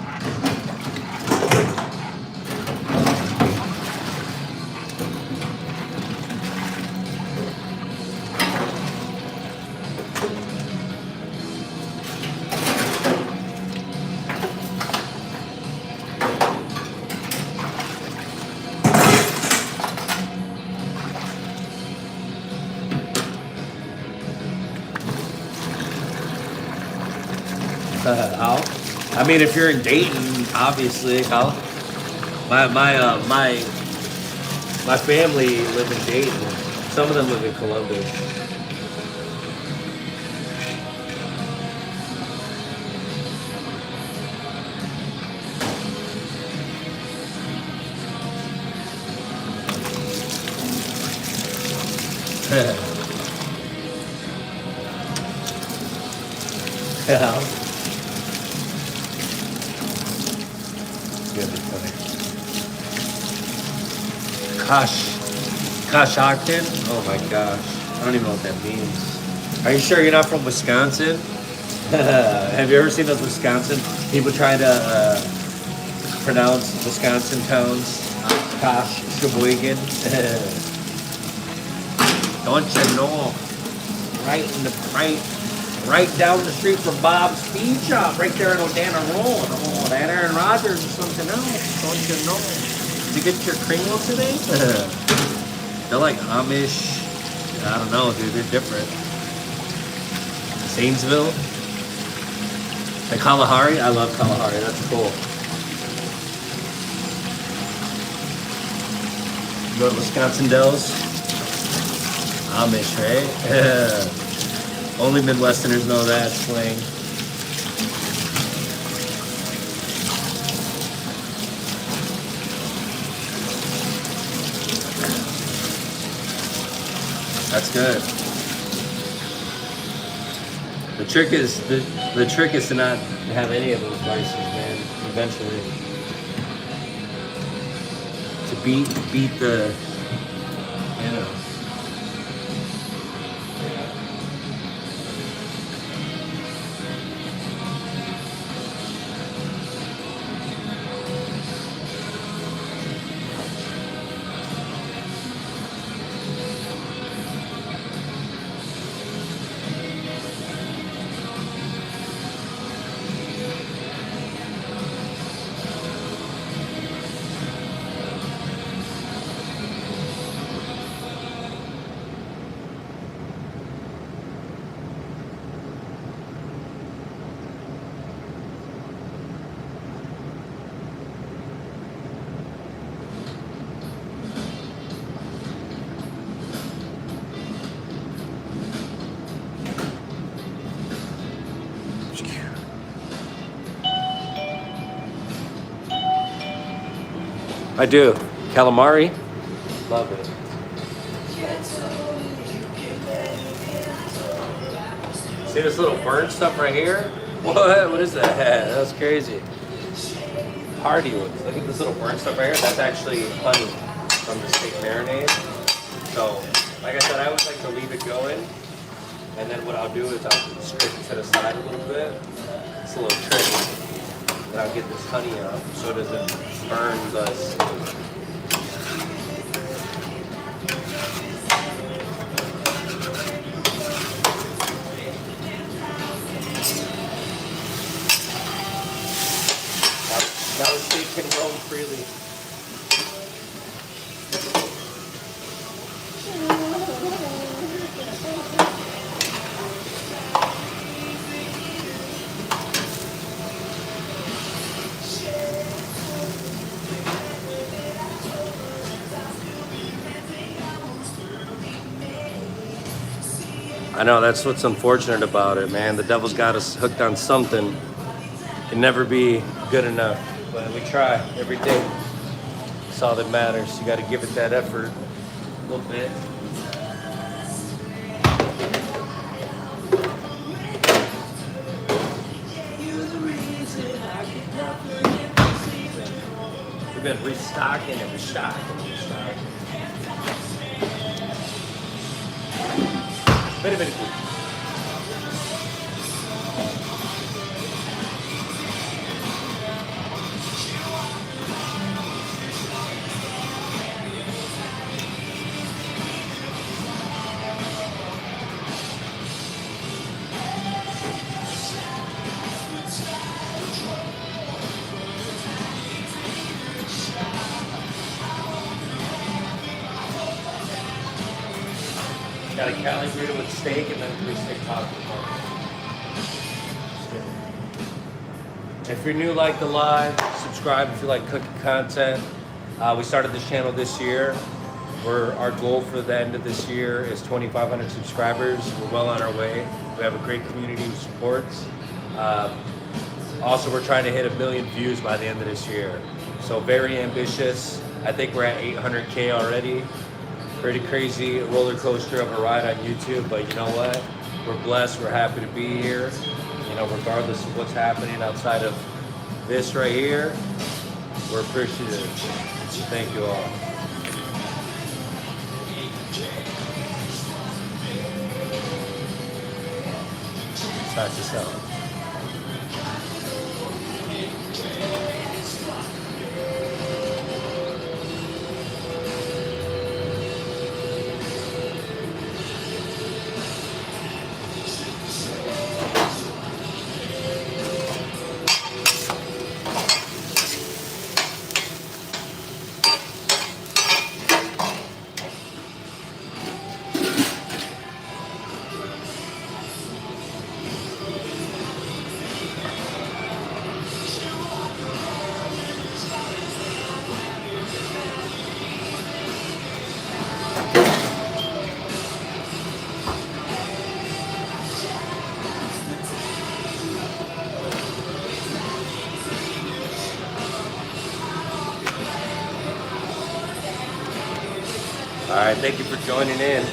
How? I mean, if you're in Dayton, obviously, how? My family live in Dayton, Some of them live in Columbus. Yeah. Good, it's funny. Kosh Ogden? Oh my gosh. I don't even know what that means. Are you sure you're not from Wisconsin? Have you ever seen those Wisconsin people try to pronounce Wisconsin towns? Kosh Sheboygan. Don't you know? Right down the street from Bob's Speed Shop, right there in O'Dana Road. Oh, that Aaron Rodgers is something else. Don't you know? Did you get your Kringle today? They're like Amish. I don't know, dude. They're different. Zanesville. And Kalahari. I love Kalahari. That's cool. Go to Wisconsin Dells. Amish, right? Only Midwesterners know that slang. That's good. The trick is to not have any of those vices, man. Eventually, to beat the, you know. I do. Calamari. Love it. See this little burnt stuff right here? What? What is that? That was crazy. Party ones. Look at this little burnt stuff right here. That's actually honey from the steak marinade. So, like I said, I always like to leave it going. And then what I'll do is I'll strip it to the side a little bit. It's a little trick. And I'll get this honey out so it doesn't burn the steak. Now the steak can roam freely. I know, that's what's unfortunate about it, man. The devil's got us hooked on something. Can never be good enough, but we try every day. That's all that matters. You got to give it that effort a little bit. We've been restocking and restocking. Very, very good. Got a Cali burrito with steak and then 3 steak tacos. If you're new, like the live, subscribe if you like cooking content. We started this channel this year. Our goal for the end of this year is 2,500 subscribers. We're well on our way. We have a great community who supports. Also, we're trying to hit 1 million views by the end of this year. So very ambitious. I think we're at 800K already. Pretty crazy roller coaster of a ride on YouTube, but you know what? We're blessed. We're happy to be here. You know, regardless of what's happening outside of this right here, we're appreciative. Thank you all. Start to sell. All right, thank you for joining in.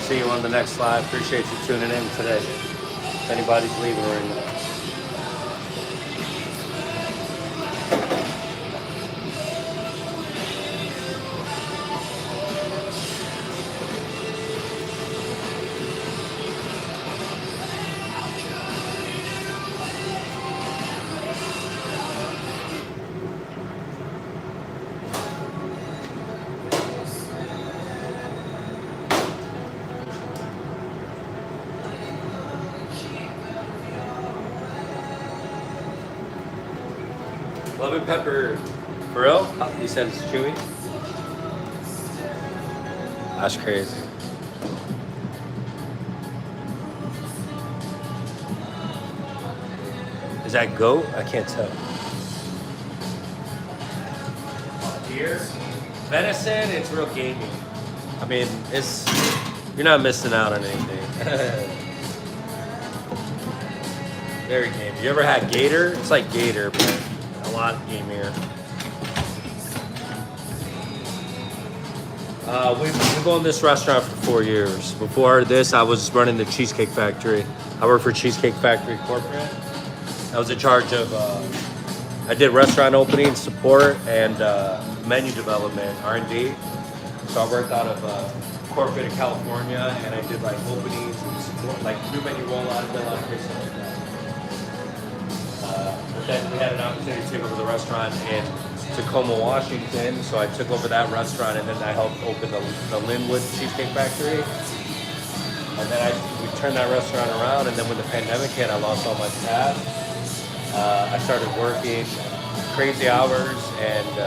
See you on the next live. Appreciate you tuning in today. If anybody's leaving right now. Lemon pepper, for real? You said it's chewy? That's crazy. Is that goat? I can't tell. Deer? Venison, it's real gamey. I mean, you're not missing out on anything. Very gamey. You ever had gator? It's like gator, but a lot gamier. We've owned this restaurant for 4 years. Before this, I was running the Cheesecake Factory. I worked for Cheesecake Factory corporate. I was in charge of, I did restaurant opening, support, and menu development, R&D. So I worked out of corporate in California, and I did like openings and support, like new menu rollout, and a lot of great stuff like that. But then we had an opportunity to take over the restaurant in Tacoma, Washington. So I took over that restaurant, and then I helped open the Linwood Cheesecake Factory. And then we turned that restaurant around, and then when the pandemic hit, I lost all my staff. I started working crazy hours, and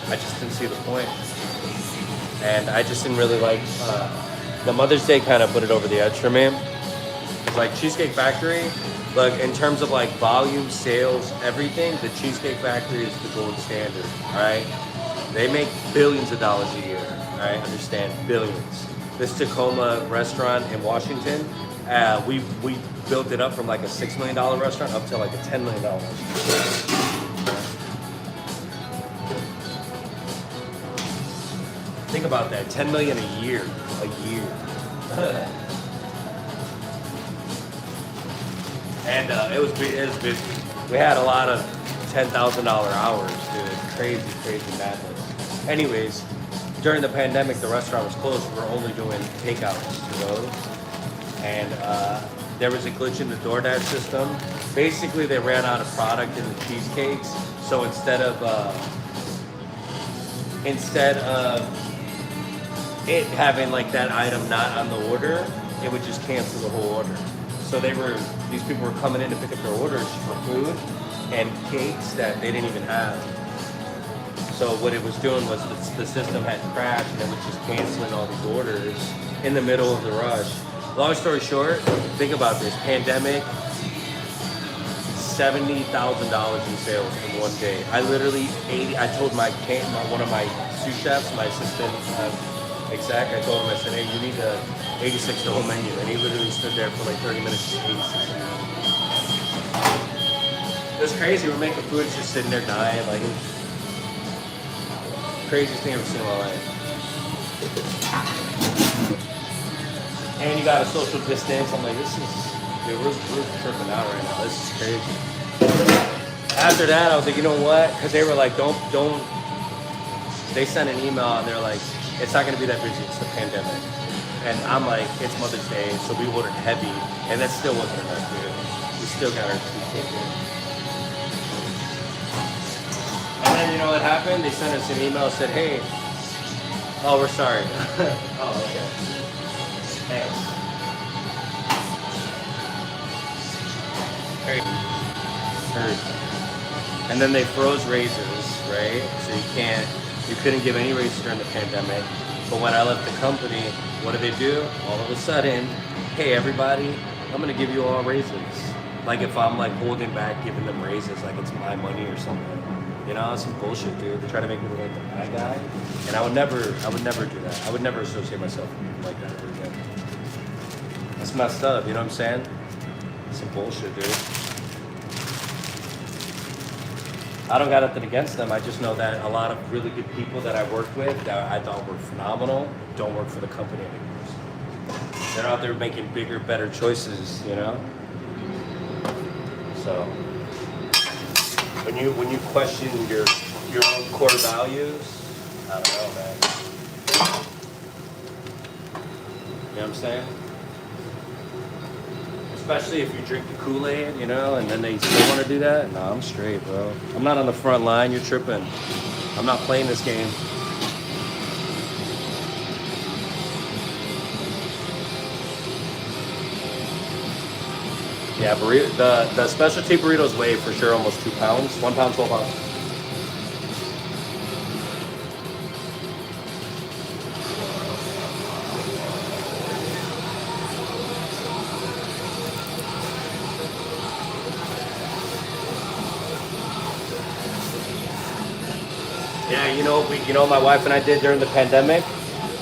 I just didn't see the point. And I just didn't really like, the Mother's Day kind of put it over the edge for me. It's like Cheesecake Factory, look, in terms of like volume, sales, everything, the Cheesecake Factory is the gold standard, all right? They make billions of dollars a year, all right? Understand, billions. This Tacoma restaurant in Washington, we built it up from like a $6 million restaurant up to like a $10 million restaurant. Think about that, 10 million a year. And it was busy. We had a lot of $10,000 hours, dude. Crazy madness. Anyways, during the pandemic, the restaurant was closed. We were only doing takeouts to go. And there was a glitch in the DoorDash system. Basically, they ran out of product in the cheesecakes. So instead of it having like that item not on the order, it would just cancel the whole order. So these people were coming in to pick up their orders for food and cakes that they didn't even have. So what it was doing was the system had crashed, and it was just canceling all these orders in the middle of the rush. Long story short, think about this, pandemic, $70,000 in sales in one day. I literally I told one of my sous chefs, my assistant exec, I told him, I said, hey, you need a 86 the whole menu. And he literally stood there for like 30 minutes, just 86 the whole menu. It was crazy. We're making food, it's just sitting there dying. Like, it was the craziest thing I've ever seen in my life. And you got a social distance. I'm like, this is, dude, we're tripping out right now. This is crazy. After that, I was like, you know what? Because they were like, don't. They sent an email and they're like, it's not going to be that busy. It's the pandemic. And I'm like, it's Mother's Day, so we ordered heavy, and that still wasn't enough, dude. We still got our cheesecake. And then you know what happened? They sent us an email and said, hey, oh, we're sorry. Oh, okay. Thanks. Heard. And then they froze raises, right? So you couldn't give any raises during the pandemic. But when I left the company, what did they do? All of a sudden, hey everybody, I'm gonna give you all raises. Like if I'm like holding back giving them raises, like it's my money or something. You know, some bullshit, dude. They try to make me look like the bad guy. And I would never do that. I would never associate myself like that ever again. That's messed up, you know what I'm saying? Some bullshit, dude. I don't got nothing against them. I just know that a lot of really good people that I work with that I thought were phenomenal don't work for the company anymore. They're out there making bigger, better choices, you know? So when you question your own core values, I don't know, man. You know what I'm saying? Especially if you drink the Kool-Aid, you know, and then they still want to do that. No, I'm straight, bro. I'm not on the front line. You're tripping. I'm not playing this game. Yeah, the specialty burritos weigh for sure almost 2 pounds. 1 pound, 12 ounces. Yeah, you know, my wife and I did during the pandemic.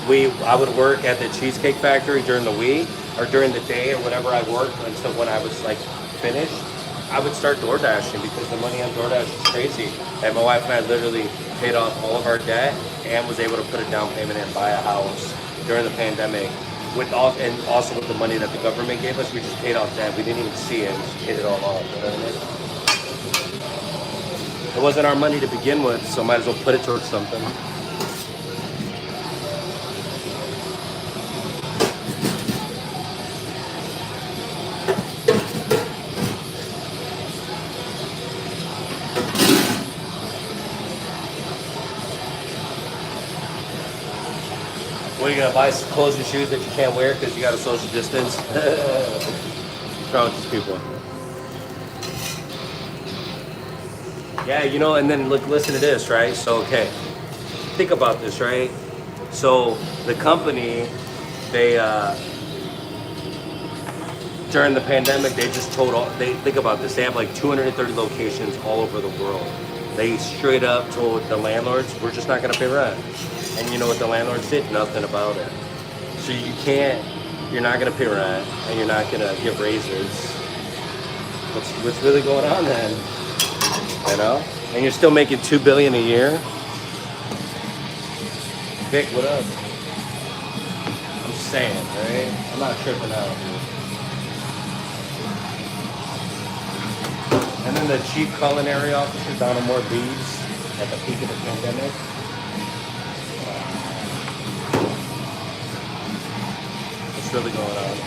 I would work at the Cheesecake Factory during the week or during the day or whatever I worked until when I was like finished. I would start door dashing because the money on DoorDash is crazy. And my wife and I literally paid off all of our debt and was able to put a down payment and buy a house during the pandemic. And also with the money that the government gave us, we just paid off debt. We didn't even see it. We just paid it all off. You know what I mean? It wasn't our money to begin with, so might as well put it towards something. What are you gonna buy? Some clothes and shoes that you can't wear because you got a social distance? What's wrong with these people? Yeah, you know, and then look, listen to this, right? So, okay, think about this, right? So the company, they during the pandemic, they just think about this. They have like 230 locations all over the world. They straight up told the landlords, we're just not gonna pay rent. And you know what the landlords did? Nothing about it. So you're not gonna pay rent, and you're not gonna give raises. What's really going on then? You know? And you're still making $2 billion a year. Vic, what up? I'm just saying, right? I'm not tripping out, dude. And then the chief culinary officer down in more leaves at the peak of the pandemic. What's really going on?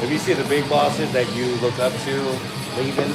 If you see the big bosses that you look up to leaving,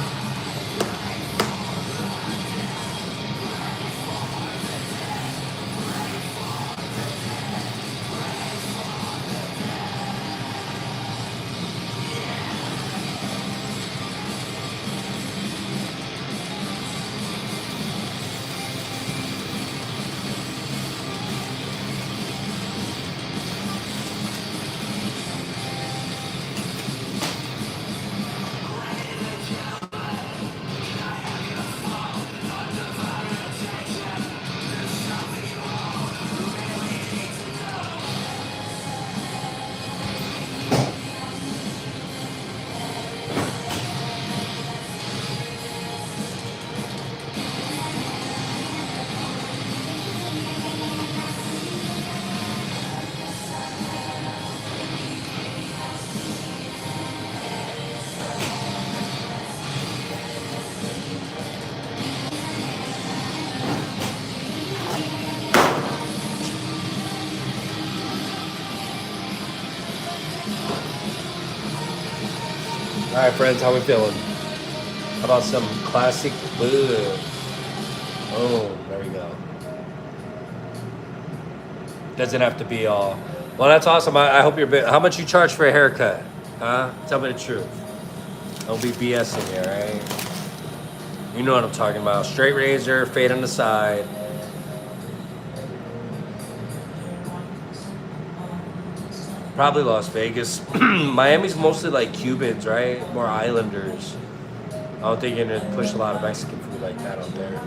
All right, friends, how we feeling? How about some classic food? Oh, there we go. Doesn't have to be all. Well, that's awesome. I hope you're. How much you charge for a haircut? Huh? Tell me the truth. Don't be BSing here, right? You know what I'm talking about. Straight razor, fade on the side. Probably Las Vegas. Miami's mostly like Cubans, right? More islanders. I don't think you're gonna push a lot of Mexican food like that out there.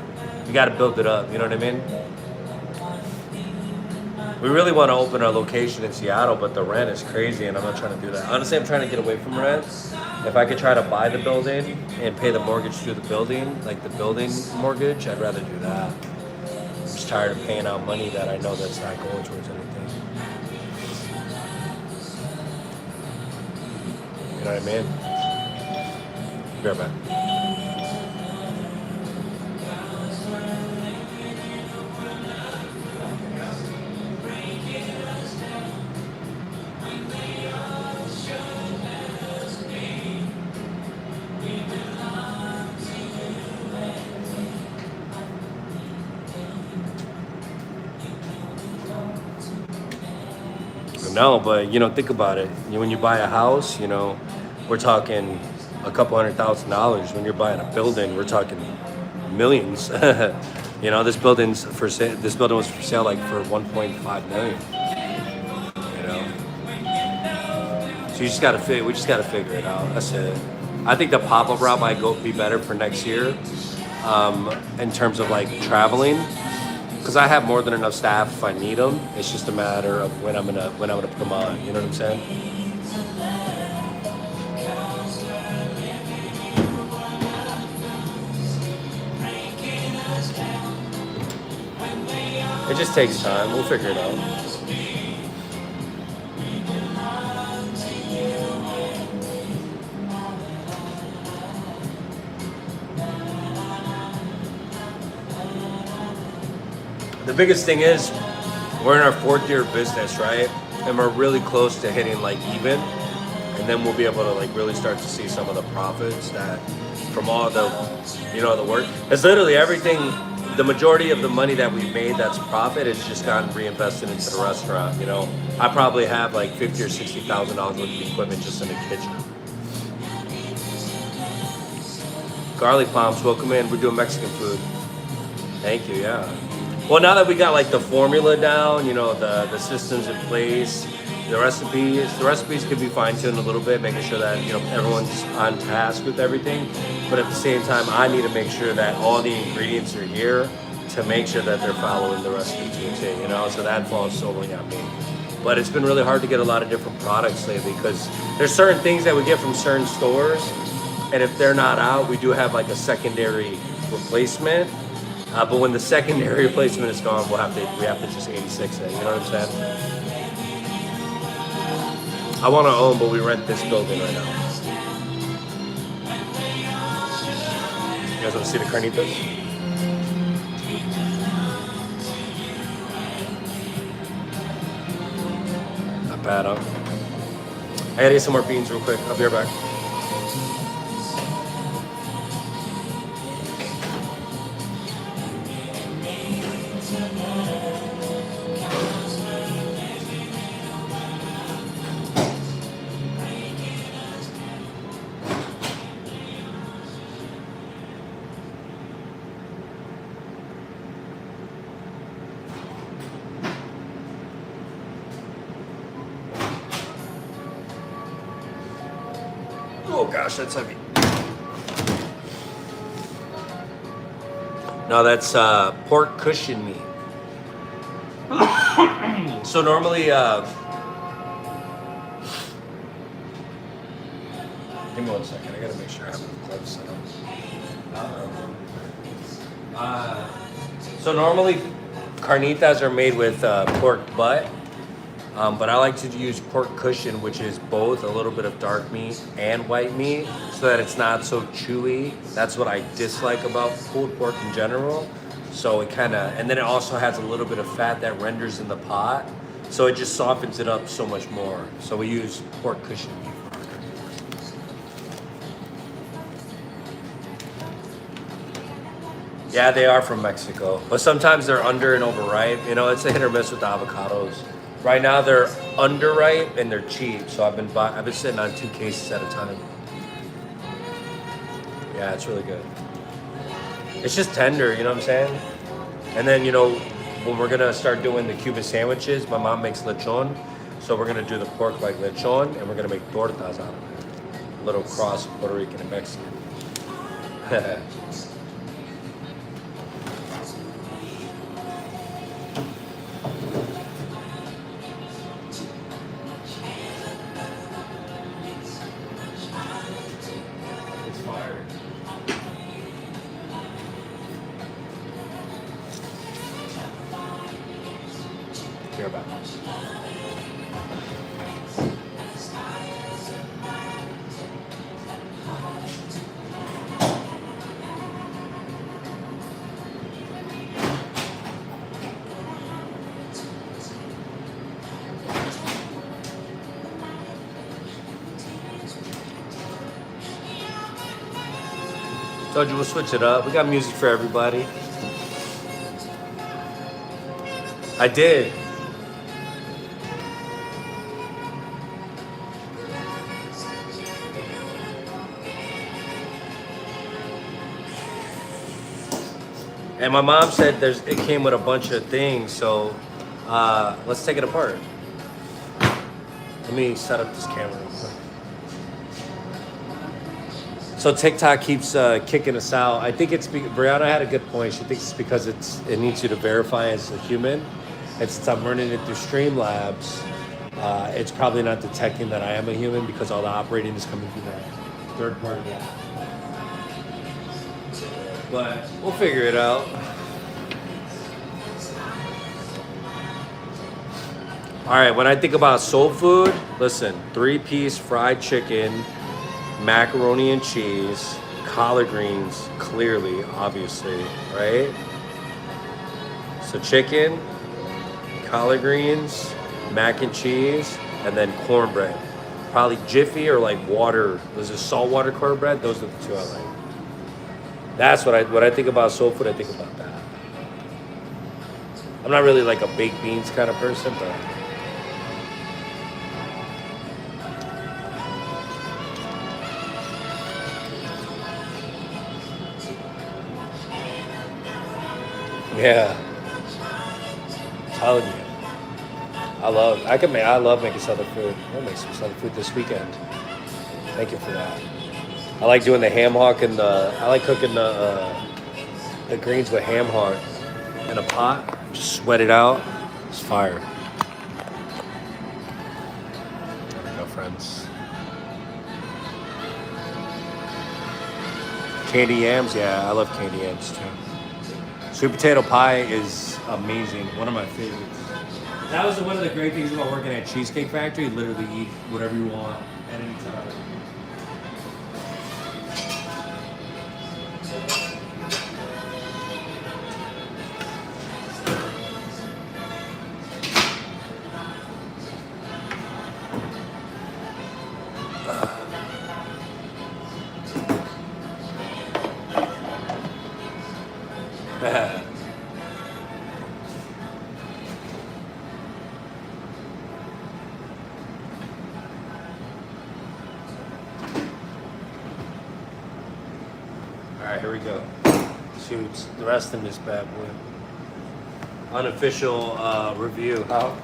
You gotta build it up, you know what I mean? We really want to open our location in Seattle, but the rent is crazy and I'm not trying to do that. Honestly, I'm trying to get away from rent. If I could try to buy the building and pay the mortgage through the building, like the building mortgage, I'd rather do that. I'm just tired of paying out money that I know that's not going towards anything. You know what I mean? Be right back. No, but think about it. When you buy a house, we're talking a couple $100,000. When you're buying a building, we're talking millions. This building's for sale. This building was for sale like for 1.5 million. So we just gotta figure it out. That's it. I think the pop-up route might be better for next year, in terms of like traveling. Because I have more than enough staff if I need them. It's just a matter of when I'm gonna put them on. You know what I'm saying? It just takes time. We'll figure it out. The biggest thing is we're in our 4th year of business, right? And we're really close to hitting like even, and then we'll be able to like really start to see some of the profits that from all the the work. It's literally everything. The majority of the money that we've made that's profit has just gotten reinvested into the restaurant. I probably have like $50,000 or $60,000 worth of equipment just in the kitchen. Garlic Palms, welcome in. We're doing Mexican food. Thank you. Yeah. Well, now that we got like the formula down, the systems in place, the recipes could be fine-tuned a little bit, making sure that everyone's on task with everything. But at the same time, I need to make sure that all the ingredients are here to make sure that they're following the recipe to a T, So that falls solely on me. But it's been really hard to get a lot of different products lately because there's certain things that we get from certain stores, and if they're not out, we do have like a secondary replacement. But when the secondary replacement is gone, we have to just 86 it. You know what I'm saying? I want to own, but we rent this building right now. You guys want to see the carnitas? Not bad, huh? I gotta get some more beans real quick. I'll be right back. Oh gosh, that's heavy. No, that's pork cushion meat. So normally, give me 1 second. I gotta make sure I have the gloves set up. So normally, carnitas are made with pork butt. But I like to use pork cushion, which is both a little bit of dark meat and white meat, so that it's not so chewy. That's what I dislike about pulled pork in general. So it and then it also has a little bit of fat that renders in the pot, so it just softens it up so much more. So we use pork cushion meat. Yeah, they are from Mexico, but sometimes they're under and overripe. You know, it's a hit or miss with the avocados. Right now they're underripe and they're cheap, so I've been sitting on 2 cases at a time. Yeah, it's really good. It's just tender, you know what I'm saying? And then, you know, when we're gonna start doing the Cuban sandwiches, my mom makes lechon, so we're gonna do the pork like lechon, and we're gonna make tortas out of it. A little cross Puerto Rican and Mexican. It's fire. Care about. Told you we'll switch it up. We got music for everybody. I did. And my mom said it came with a bunch of things, so let's take it apart. Let me set up this camera real quick. So TikTok keeps kicking us out. I think Brianna had a good point. She thinks it's because it needs you to verify as a human. And since I'm running it through Streamlabs, it's probably not detecting that I am a human because all the operating is coming through that third party app. But we'll figure it out. All right, when I think about soul food, listen, 3-piece fried chicken, macaroni and cheese, collard greens, clearly, obviously, right? So chicken, collard greens, mac and cheese, and then cornbread. Probably Jiffy or like water. There's a saltwater cornbread. Those are the two I like. That's what I think about soul food. I think about that. I'm not really like a baked beans kind of person, but. Yeah, I'm telling you, I love making Southern food. I'll make some Southern food this weekend. Thank you for that. I like doing the ham hock and I like cooking the greens with ham hock in a pot. Just sweat it out. It's fire. There we go, friends. Candy yams, yeah, I love candy yams too. Sweet potato pie is amazing. One of my favorites. That was one of the great things about working at Cheesecake Factory. You literally eat whatever you want at any time. Alright, here we go. Shoots the rest in this bad boy. Unofficial review. How?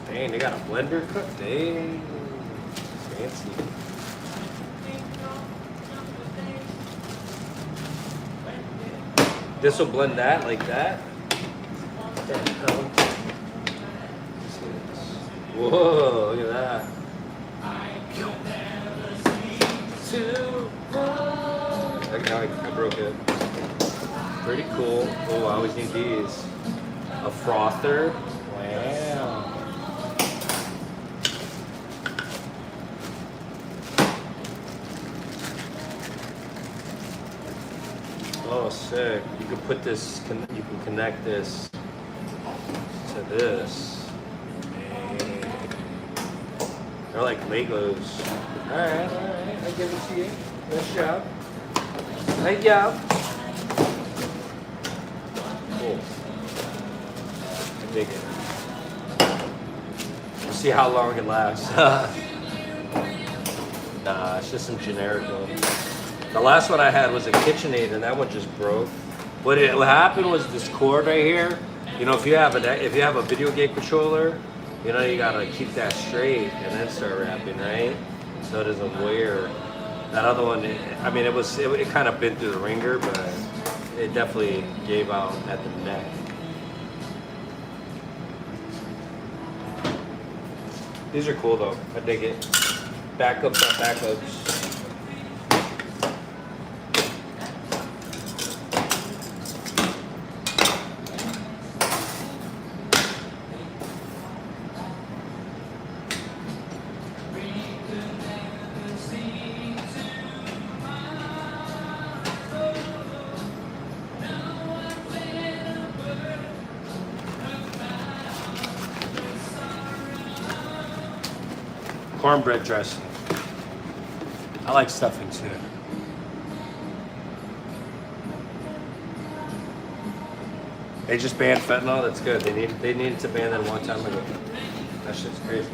Dang, they got a blender cook? Dang. Fancy. This will blend that like that? What the hell? Whoa, look at that. I broke it. Pretty cool. Oh, I always need these. A frother. Wow. Oh, sick. You can put this, you can connect this to this. They're like Legos. All right. I give it to you. Nice job. Nice job. Cool. I dig it. We'll see how long it lasts. Nah, it's just some generic one. The last one I had was a KitchenAid, and that one just broke. What happened was this cord right here. You know, if you have a video game controller, you know, you gotta keep that straight and then start wrapping, right? So it doesn't wear. That other one, it kind of bent through the ringer, but it definitely gave out at the neck. These are cool though. I dig it. Backups on backups. Cornbread dressing. I like stuffing too. They just banned fentanyl. That's good. They needed to ban that a long time ago. That shit's crazy.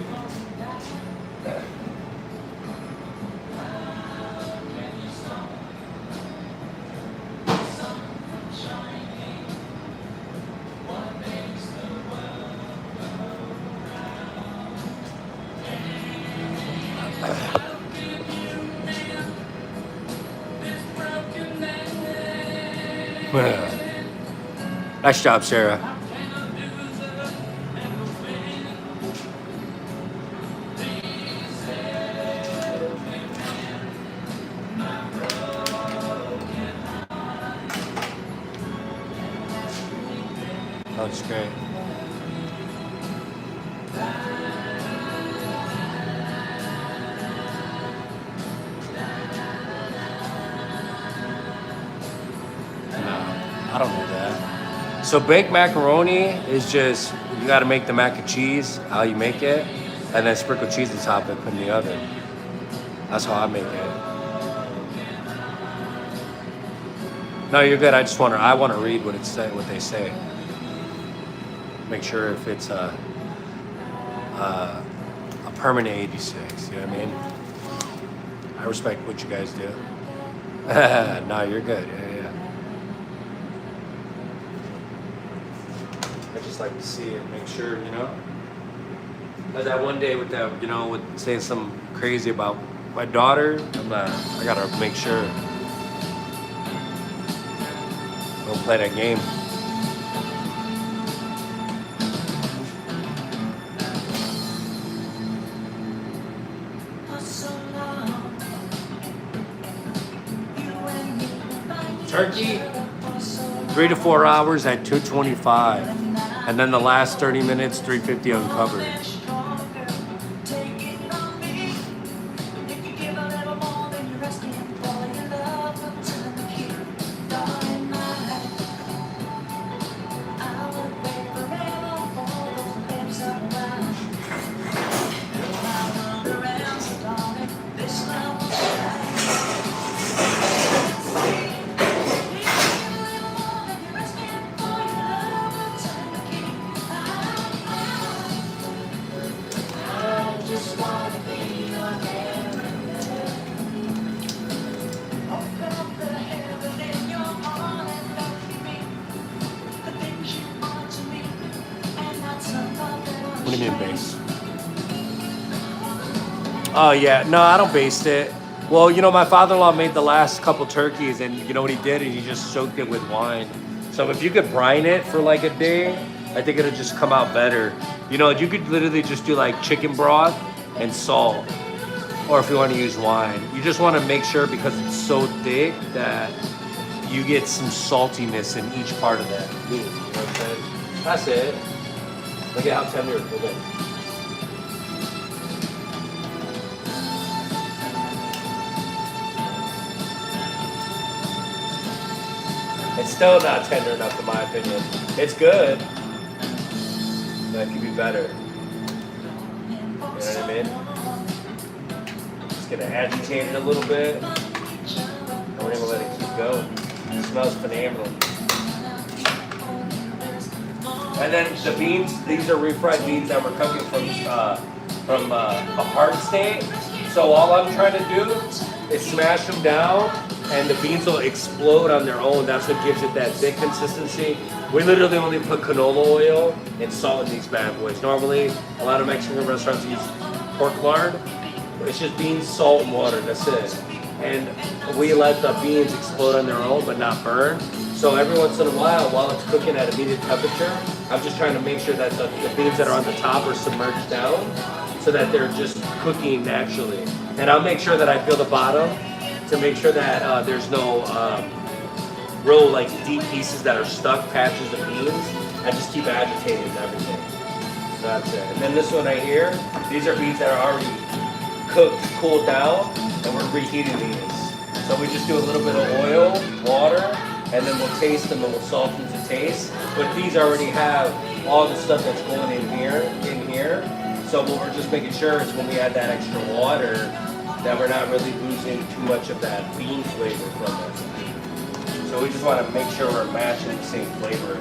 Nice job, Sarah. Looks great. I don't know that. So baked macaroni is just, you gotta make the mac and cheese, how you make it, and then sprinkle cheese on top and put in the oven. That's how I make it. No, you're good. I want to read what they say. Make sure if it's a permanent 86, you know what I mean? I respect what you guys do. No, you're good. Yeah. I just like to see it, make sure, you know. Like that one day with that, you know, with saying something crazy about my daughter, I gotta make sure. Don't play that game. Turkey, 3 to 4 hours at 225, and then the last 30 minutes, 350 uncovered. What do you mean base? Oh yeah, no, I don't baste it. Well, you know, my father-in-law made the last couple turkeys, and you know what he did? He just soaked it with wine. So if you could brine it for like a day, I think it'll just come out better. You know, you could literally just do like chicken broth and salt, or if you want to use wine. You just want to make sure, because it's so thick, that you get some saltiness in each part of that meat. You know what I'm saying? That's it. Look at how tender it is. It's still not tender enough in my opinion. It's good, but it could be better. You know what I mean? gonna agitate it a little bit. And we're gonna let it keep going. It smells phenomenal. And then the beans, these are refried beans that we're cooking from a hard state. So all I'm trying to do is smash them down and the beans will explode on their own. That's what gives it that thick consistency. We literally only put canola oil and salt in these bad boys. Normally, a lot of Mexican restaurants use pork lard. It's just beans, salt, and water, that's it. And we let the beans explode on their own but not burn. So every once in a while it's cooking at a medium temperature, I'm just trying to make sure that the beans that are on the top are submerged down so that they're just cooking naturally. And I'll make sure that I feel the bottom to make sure that there's no real like deep pieces that are stuck, patches of beans. I just keep agitating everything. So that's it. And then this one right here, these are beans that are already cooked, cooled down, and we're reheating these. So we just do a little bit of oil, water, and then we'll taste them and we'll salt them to taste. But these already have all the stuff that's going in here. So what we're just making sure is when we add that extra water, that we're not really losing too much of that bean flavor from it. So we just want to make sure we're matching the same flavor.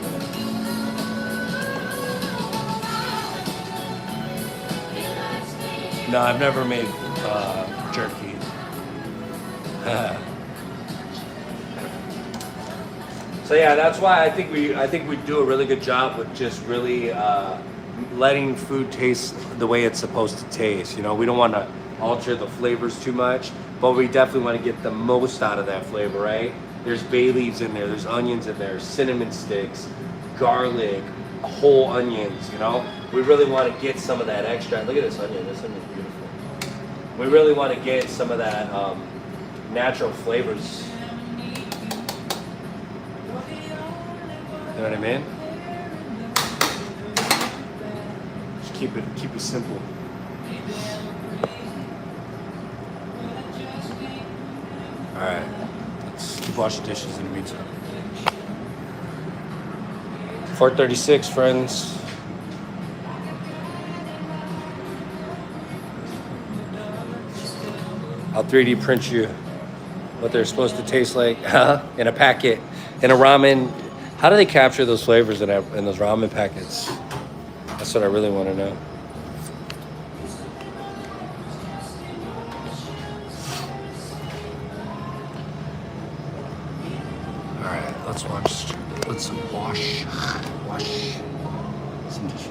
No, I've never made jerky. So yeah, that's why I think we do a really good job with just really letting food taste the way it's supposed to taste. You know, we don't want to alter the flavors too much, but we definitely want to get the most out of that flavor, right? There's bay leaves in there, there's onions in there, cinnamon sticks, garlic, whole onions, you know? We really want to get some of that extra. Look at this onion's beautiful. We really want to get some of that natural flavors. You know what I mean? Just keep it simple. All right, let's wash the dishes in the meantime. 4:36, friends. I'll 3D print you what they're supposed to taste like in a packet, in a ramen. How do they capture those flavors in those ramen packets? That's what I really want to know. All right, let's wash some dishes.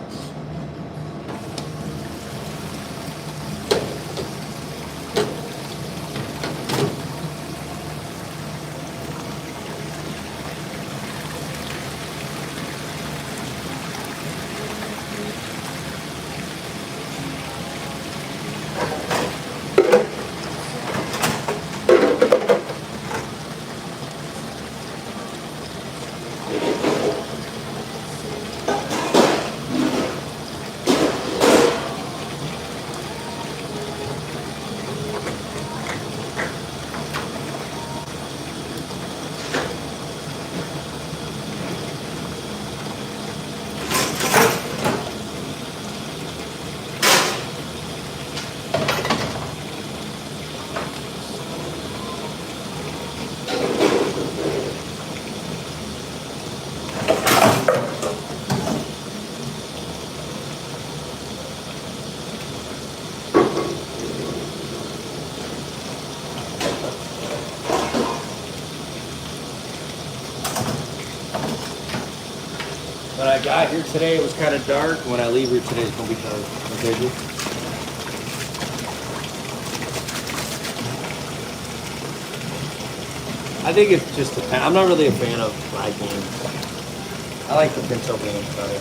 When I got here today, it was kind of dark. When I leave here today, it's gonna be dark. Okay, dude? I think it's just a pan. I'm not really a fan of fried beans. I like the pinto beans better.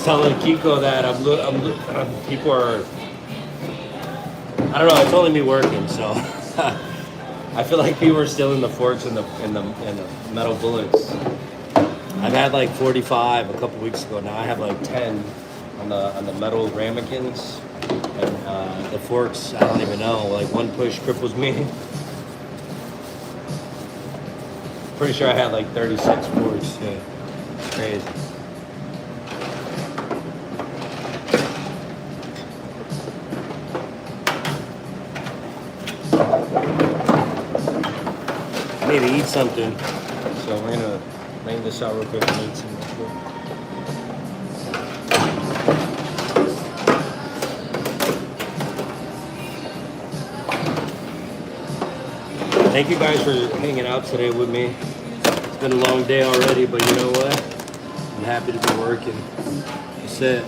telling Kiko that people are. I don't know. It's only me working, so I feel like people are still in the forks and the metal bullets. I've had like 45 a couple weeks ago. Now I have like 10 on the metal ramekins, and the forks. I don't even know. Like one push cripples me. Pretty sure I had like 36 forks. Yeah, it's crazy. I need to eat something, so we're gonna bang this out real quick and eat some real quick. Thank you guys for hanging out today with me. It's been a long day already, but you know what? I'm happy to be working. That's it.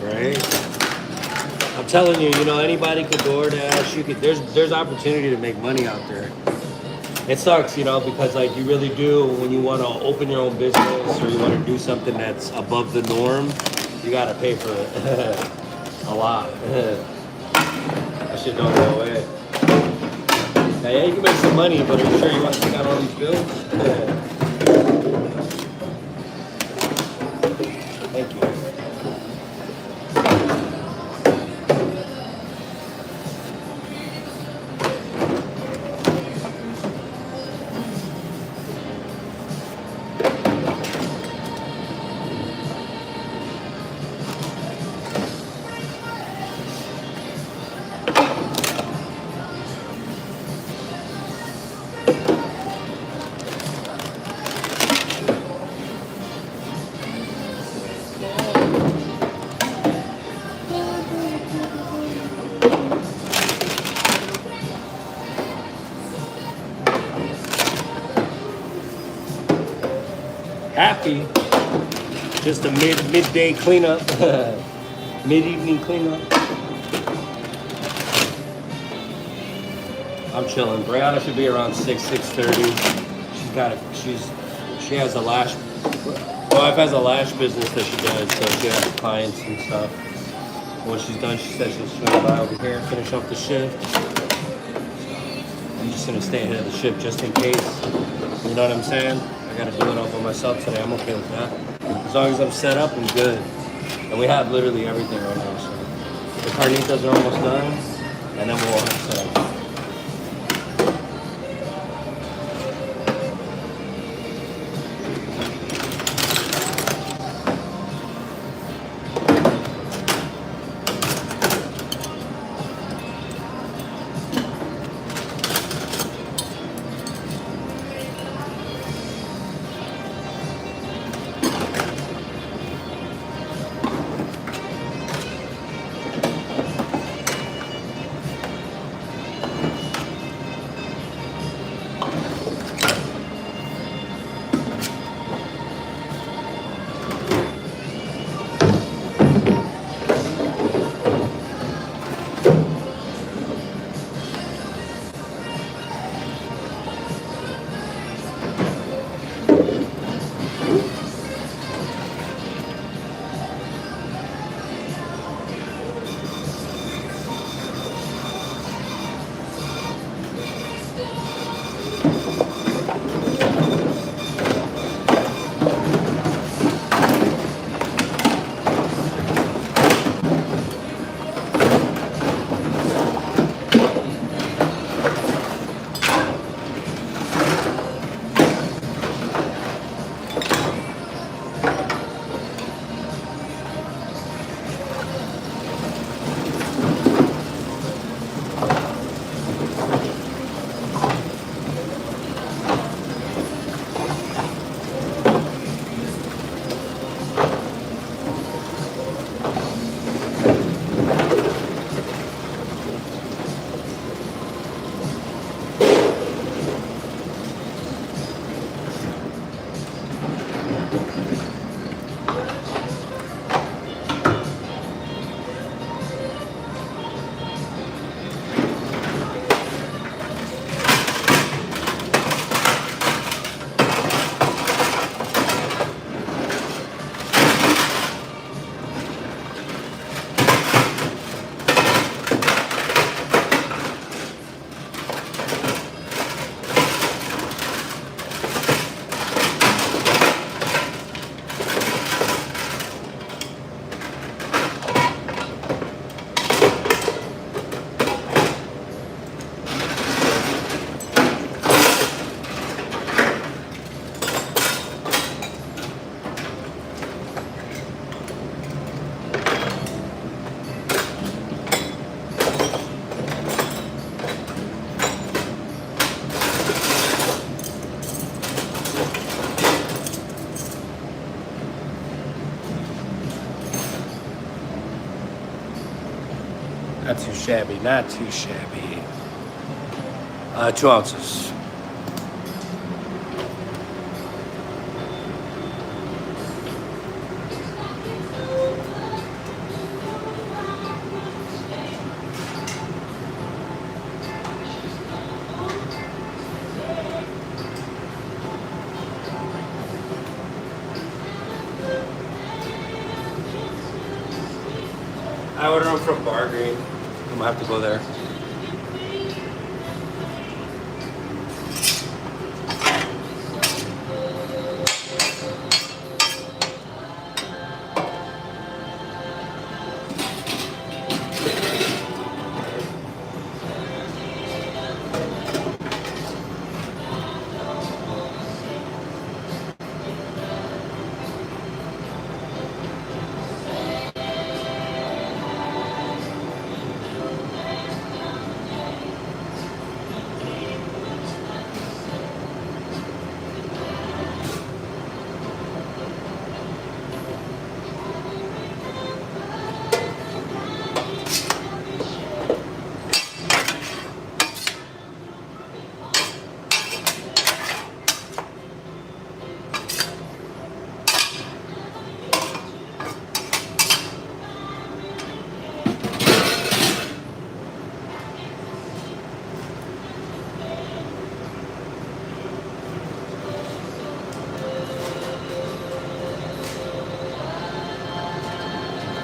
Right? I'm telling you, anybody could DoorDash. There's opportunity to make money out there. It sucks, because like you really do when you want to open your own business or you want to do something that's above the norm, you gotta pay for it a lot. That shit don't go away. Now, yeah, you can make some money, but are you sure you want to take out all these bills? Thank you. Happy. Just a midday cleanup. Mid-evening cleanup. I'm chilling. Brianna should be around 6:30. She has a lash. My wife has a lash business that she does, so she has clients and stuff. When she's done, she says she'll swing by over here and finish off the shift. I'm just gonna stay ahead of the shift just in case. You know what I'm saying? I gotta do it all by myself today. I'm okay with that. As long as I'm set up, I'm good. And we have literally everything right now. So the carnitas are almost done, and then we'll have set up. Not too shabby, not too shabby. 2 ounces. I ordered them from Bar Green. I'm gonna have to go there.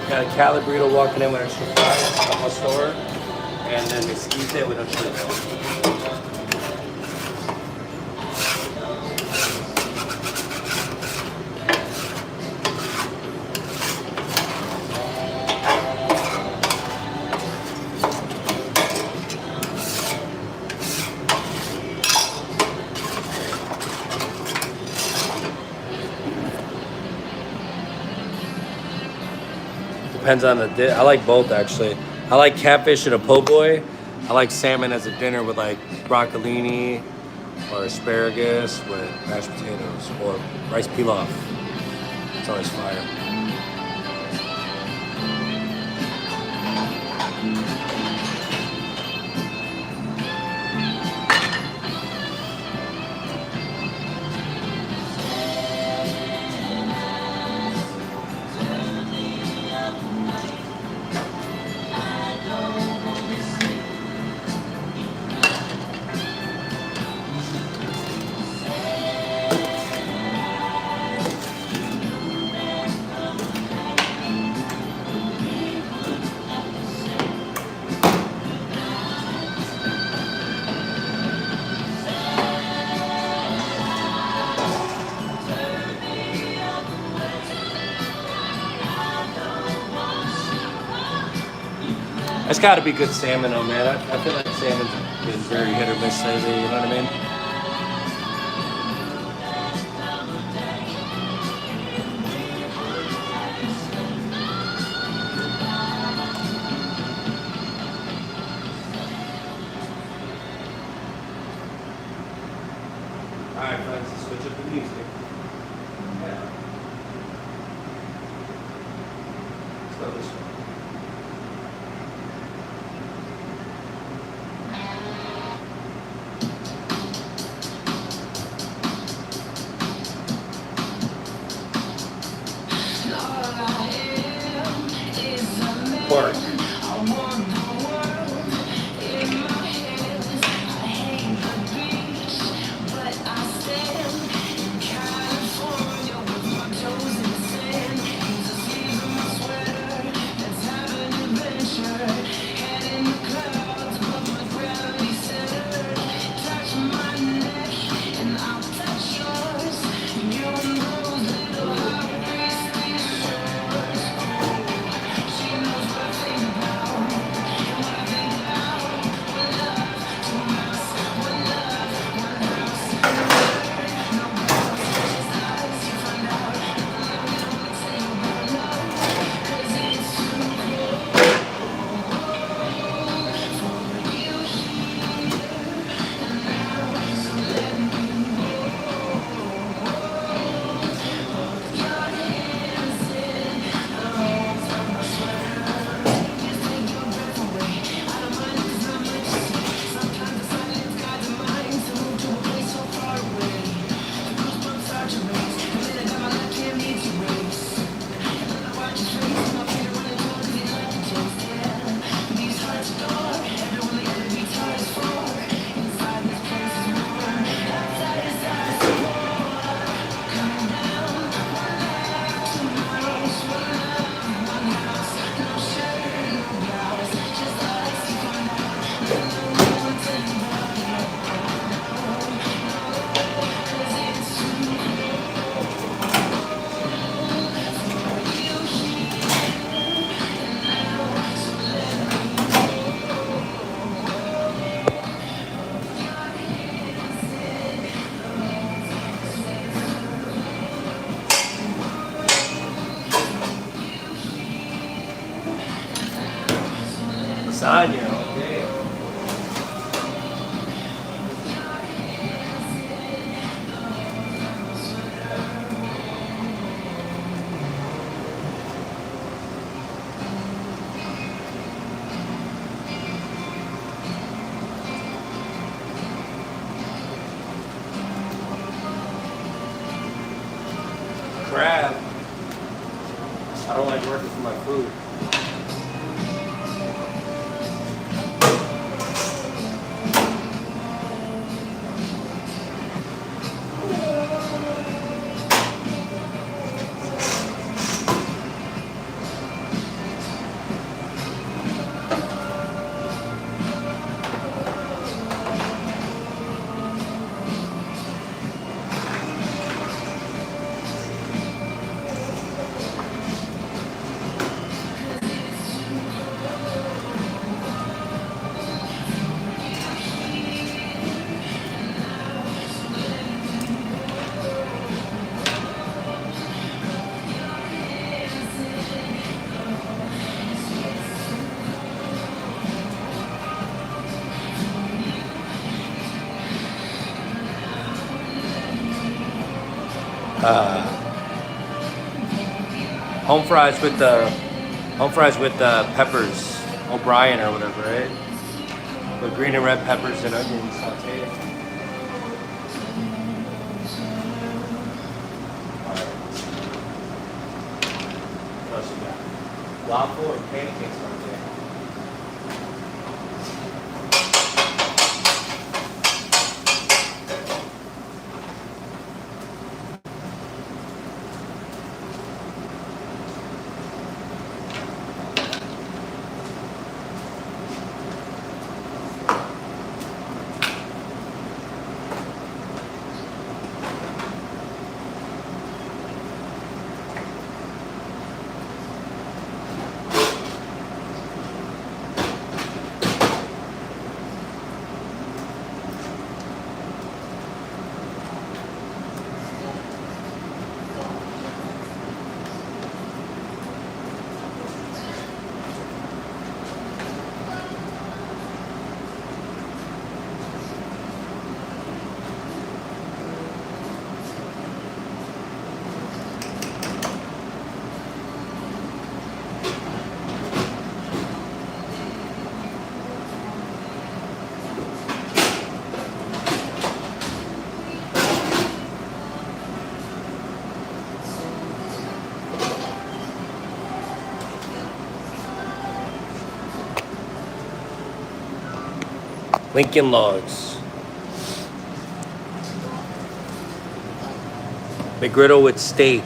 Got a Cali burrito walking in with extra fries from my store, and then mesquite with a chili. Depends on the dish. I like both actually. I like catfish and a po' boy. I like salmon as a dinner with like broccolini or asparagus with mashed potatoes or rice pilaf. It's always fire. It's got to be good salmon though, man. I feel like salmon's been very hit or miss lately, you know what I mean? Alright friends, let's switch up the music. Yeah. Let's go this way. Pork. lasagna. Okay. Crab. I don't like working for my food. Home fries with the peppers, O'Brien or whatever, right? With green and red peppers and onions sauteed. What else you got? Waffle or pancakes right there. Lincoln Logs. McGriddle with steak.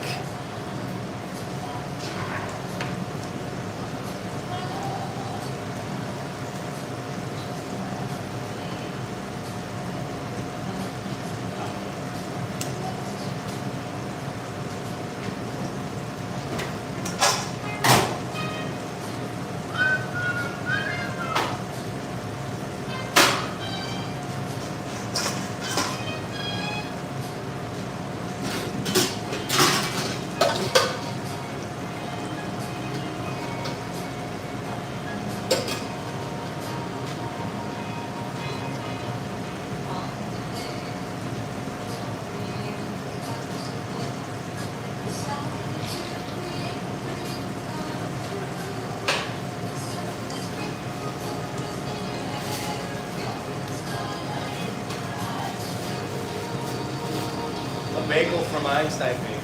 A bagel from Einstein Bagels.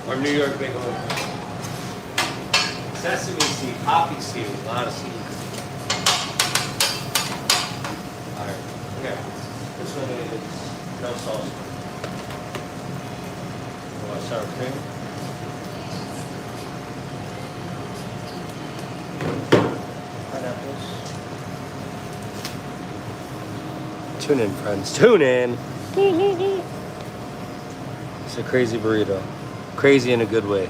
Or New York Bagel. Sesame seed, poppy seed, a lot of seeds. Alright, okay. This one is no sauce. You want sour cream? Pineapples. Tune in, friends. Tune in. It's a crazy burrito. Crazy in a good way.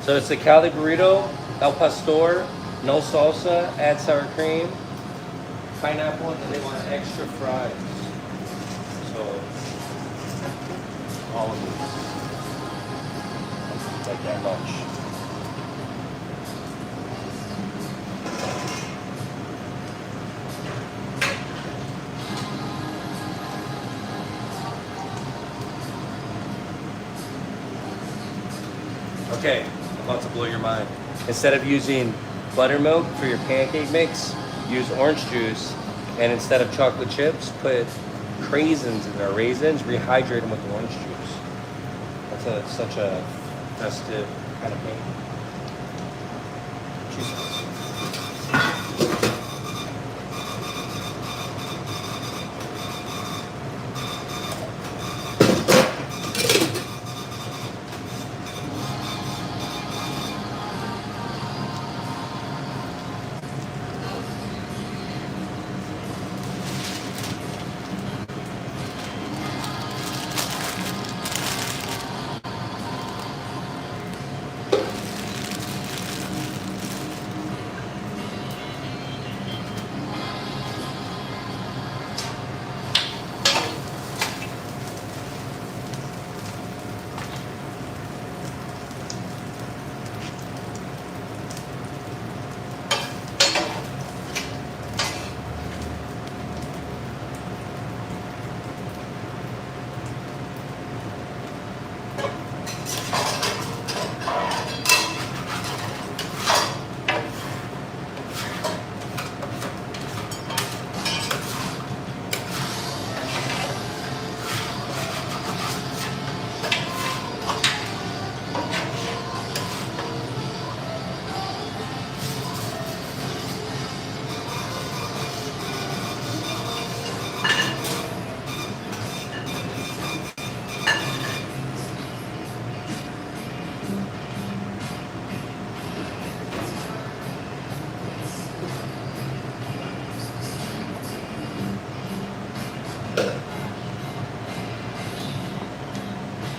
So it's the Cali burrito, El Pastor, no salsa, add sour cream, pineapple, and they want extra fries. So All of these. Like that much. Okay, I'm about to blow your mind. Instead of using buttermilk for your pancake mix, use orange juice, and instead of chocolate chips, put craisins in there, raisins, rehydrate them with orange juice. That's such a festive kind of thing.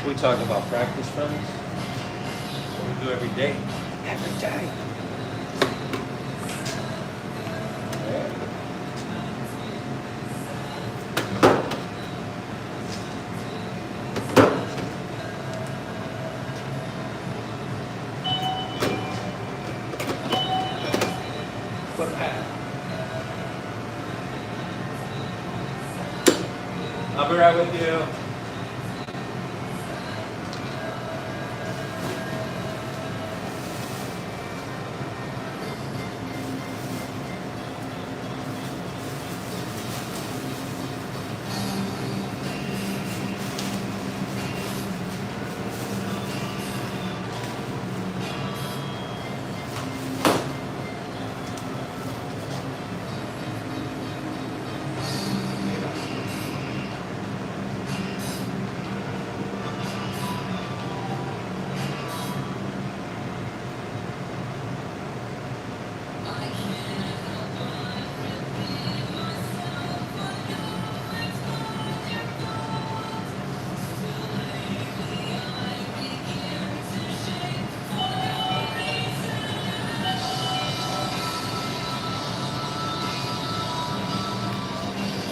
We talk about practice friends. What we do every day. Every day. I'll be right with you.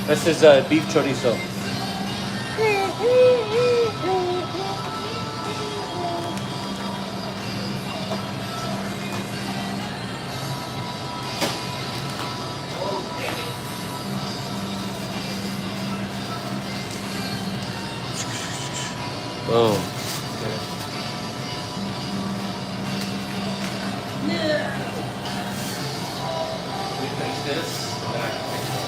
This is beef chorizo. Boom. We fix this, and then I can fix it.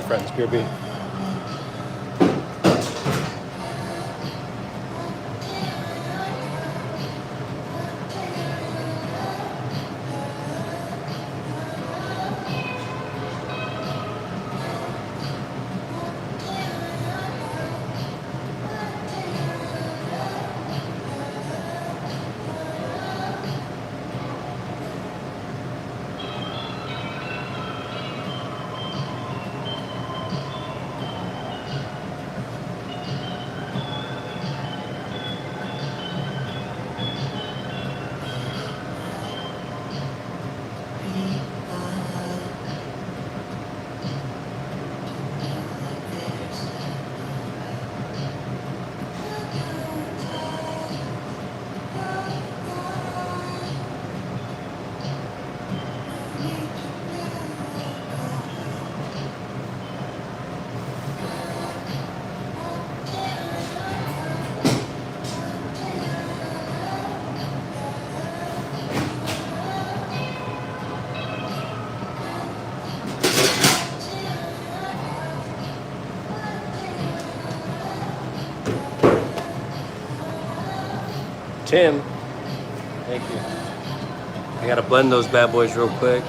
friends, BRB. Tim, thank you. I gotta blend those bad boys real quick.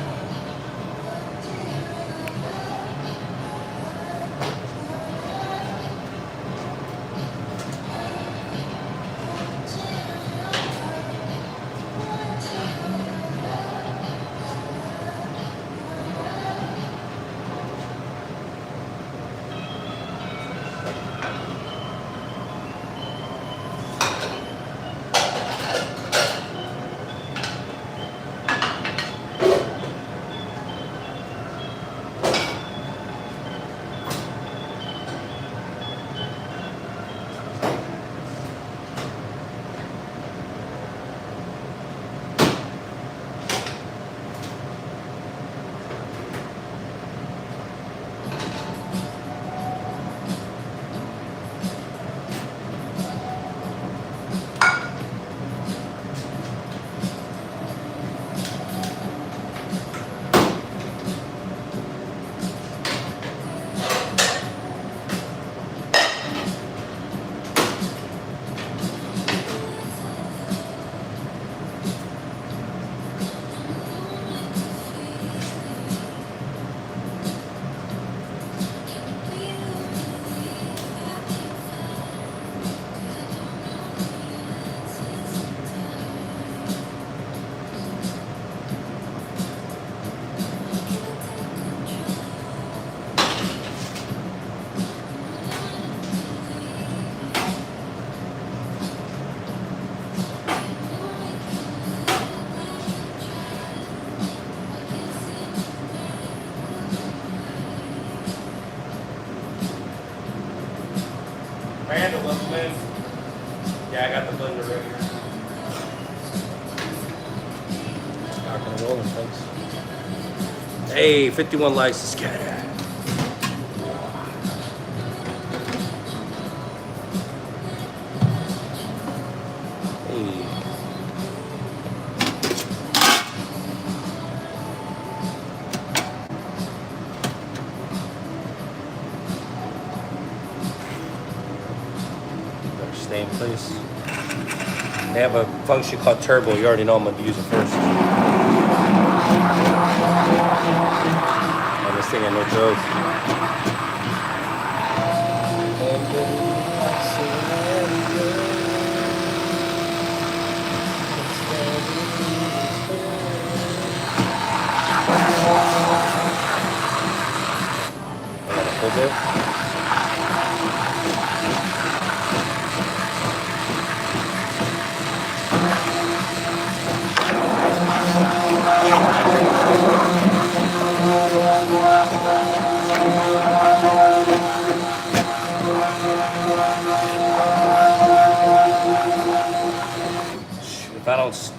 Randall, let's blend. Yeah, I got the blender ready. Rocking and rolling, folks. Hey, 51 likes to scatter. Stay in place. They have a function called turbo. You already know I'm going to use it first. And this thing ain't no joke. I got a full bit.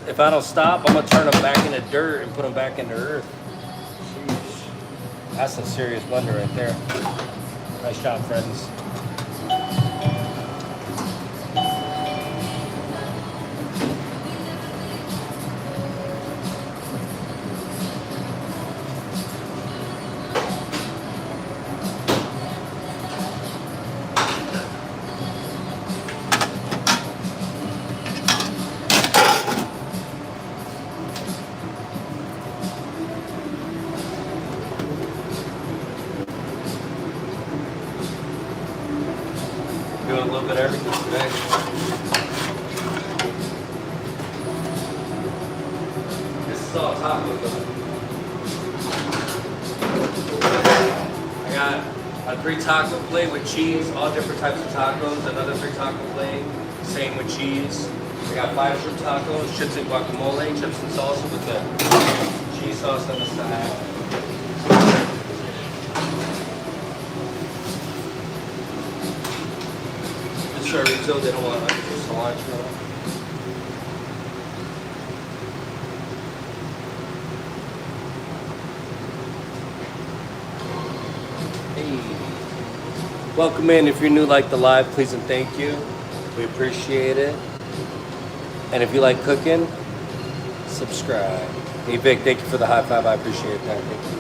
If I don't stop, I'm gonna turn them back into dirt and put them back into earth. Sheesh. That's a serious blender right there. Nice job, friends. Doing a little bit of everything today. This is all tacos though. I got a 3 taco plate with cheese, all different types of tacos. Another 3 taco plate, same with cheese. I got 5 shrimp tacos, chips and guacamole, chips and salsa with the cheese sauce on the side. The chorizo, they don't want extra cilantro. Hey. Welcome in. If you're new, like the live, please and thank you. We appreciate it. And if you like cooking, subscribe. Hey Vic, thank you for the high five. I appreciate that. Thank you.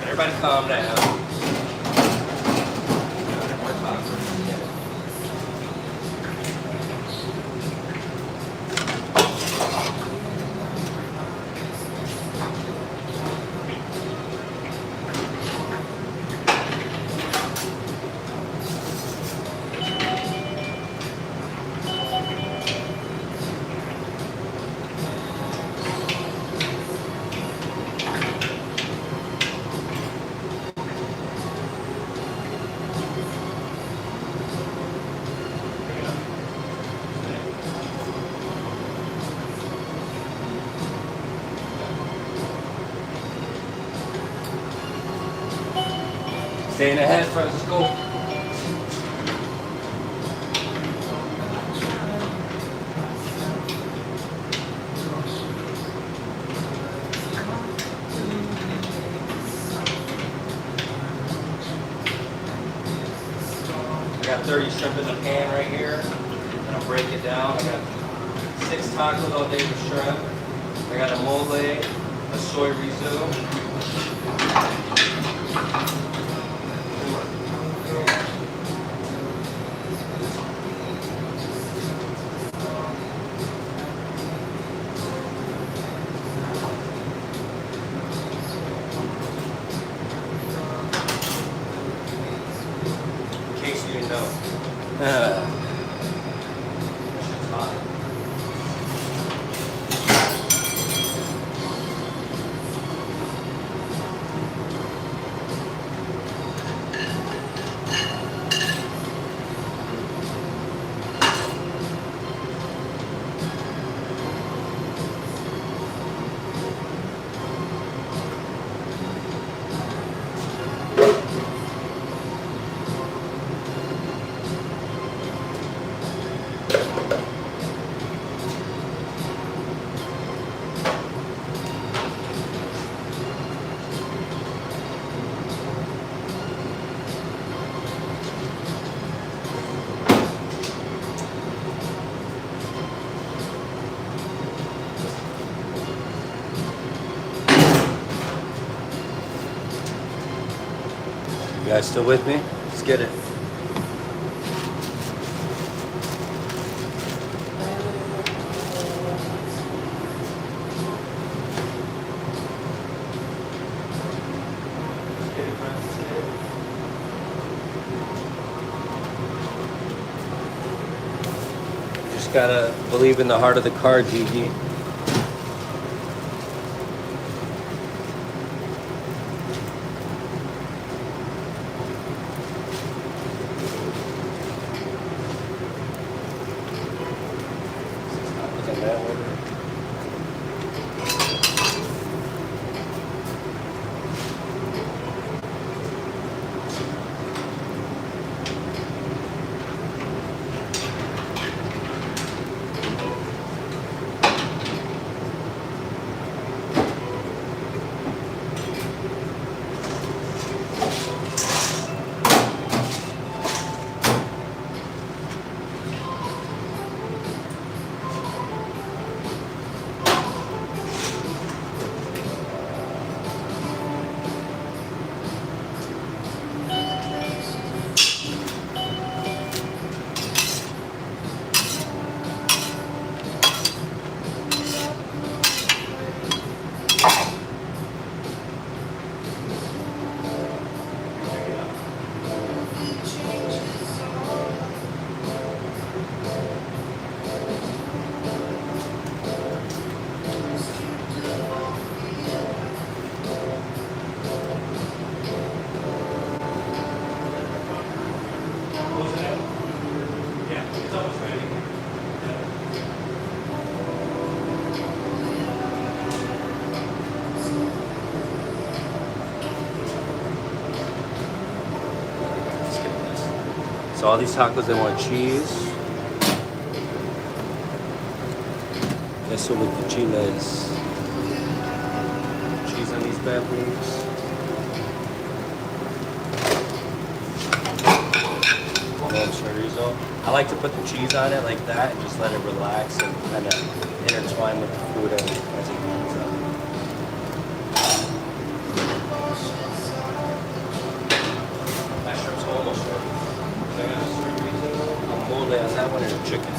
Everybody calm down. Staying ahead, Francisco. I got 30 shrimp in the pan right here. I'm gonna break it down. I got 6 tacos all day with shrimp. I got a mole, a soy risotto. In case you didn't know. You guys still with me? Let's get it. Just gotta believe in the heart of the card, Gigi. So all these tacos, they want cheese. Eso with the chiles. Cheese on these bad boys. Chorizo. I like to put the cheese on it like that and just let it relax and kind of intertwine with the food as it heats up. That shrimp's almost ready. So I got a chorizo, a mole on that one, and chicken.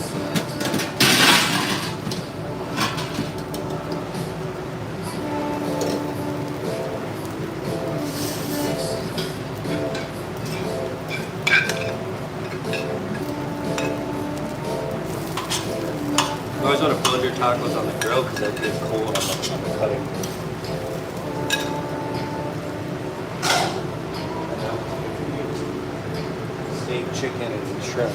You always want to build your tacos on the grill because it gets cold on the cutting. Steak, chicken, and shrimp.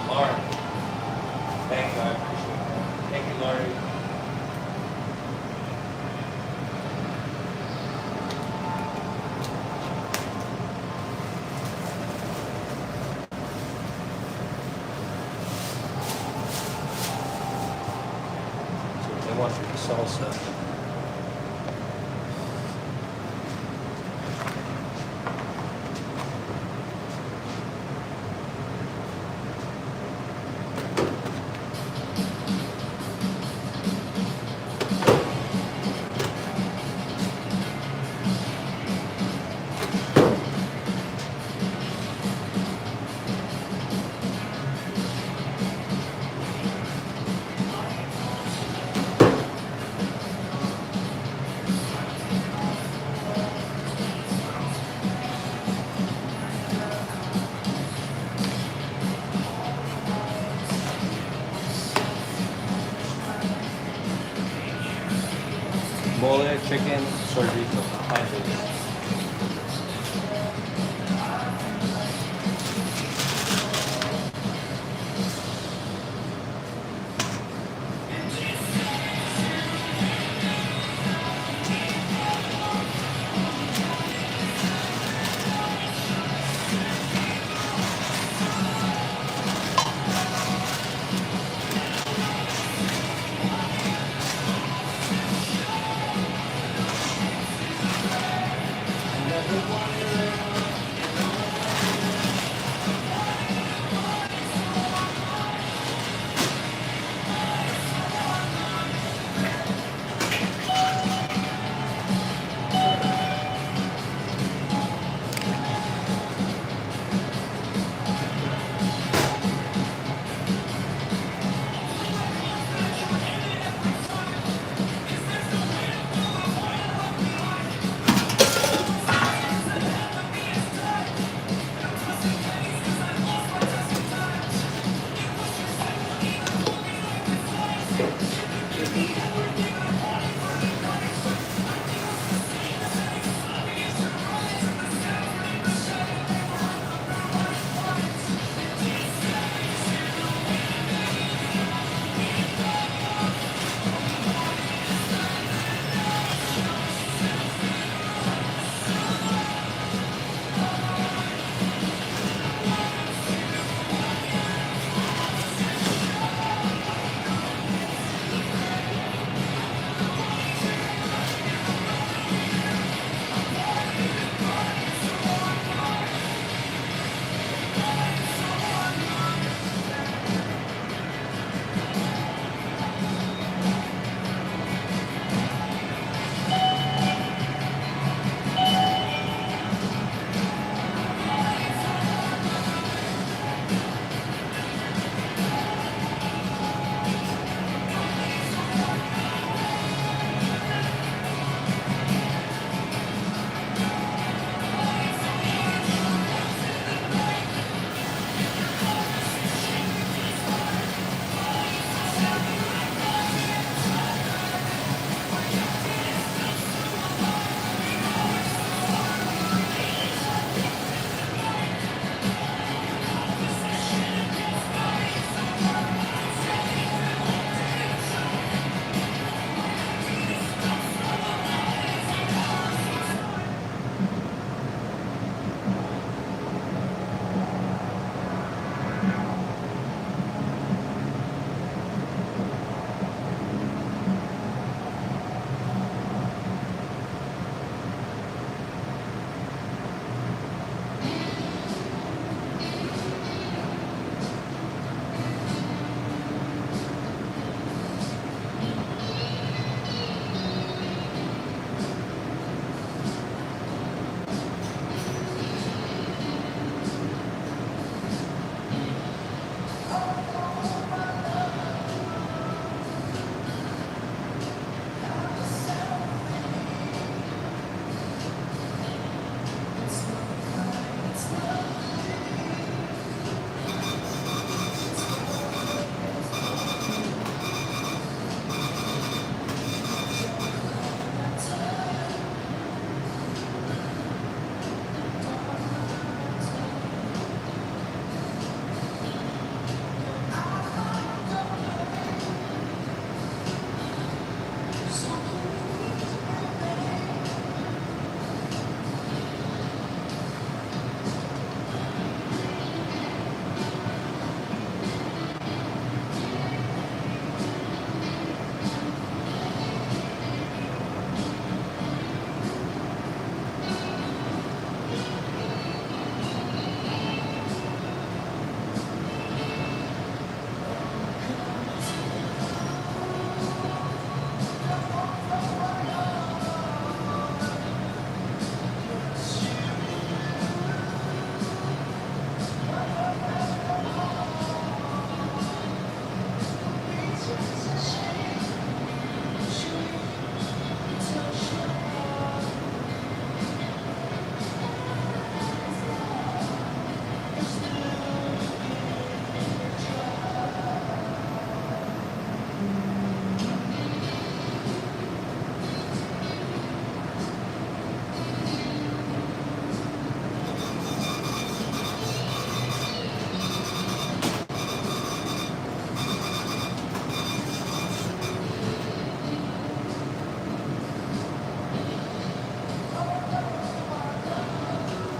Lauren. Thank you, I appreciate it. Thank you, Lauren. So they want the salsa. Mole, chicken, chorizo, pie.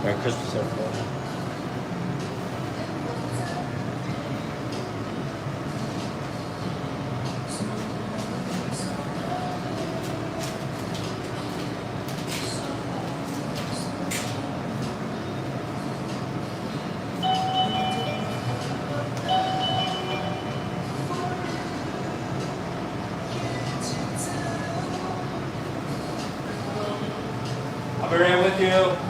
Merry Christmas, everyone. I'll be right with you.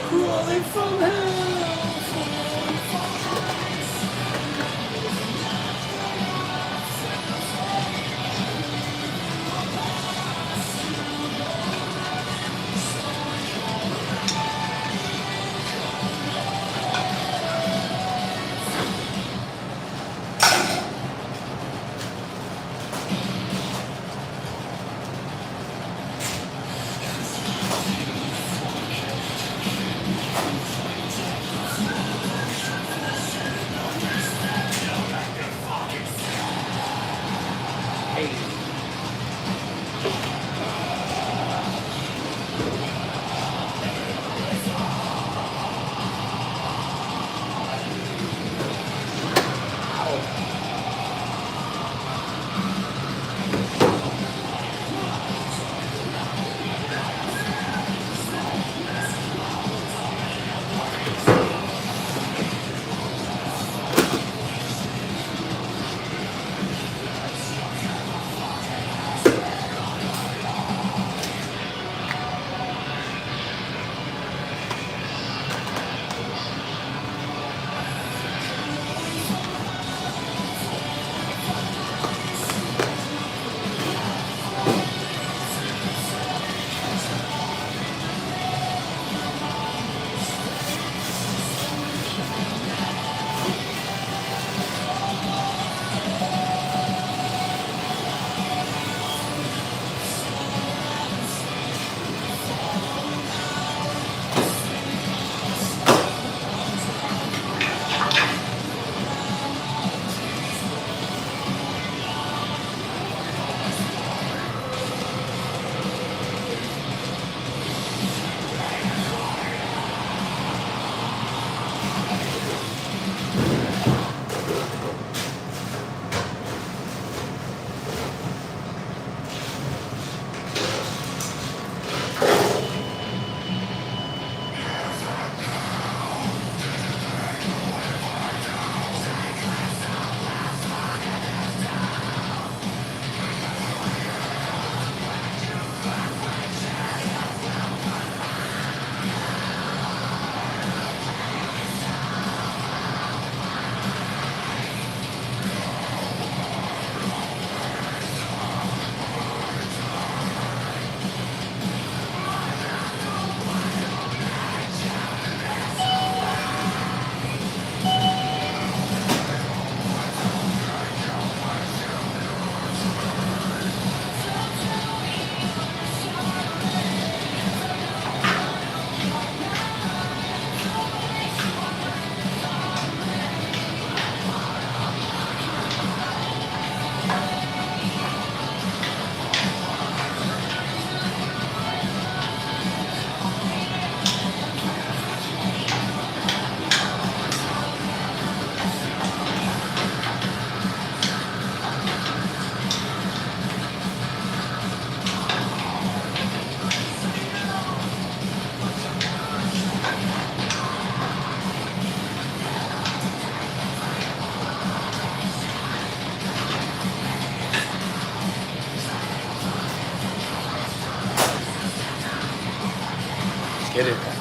Crawling from hell. Get it.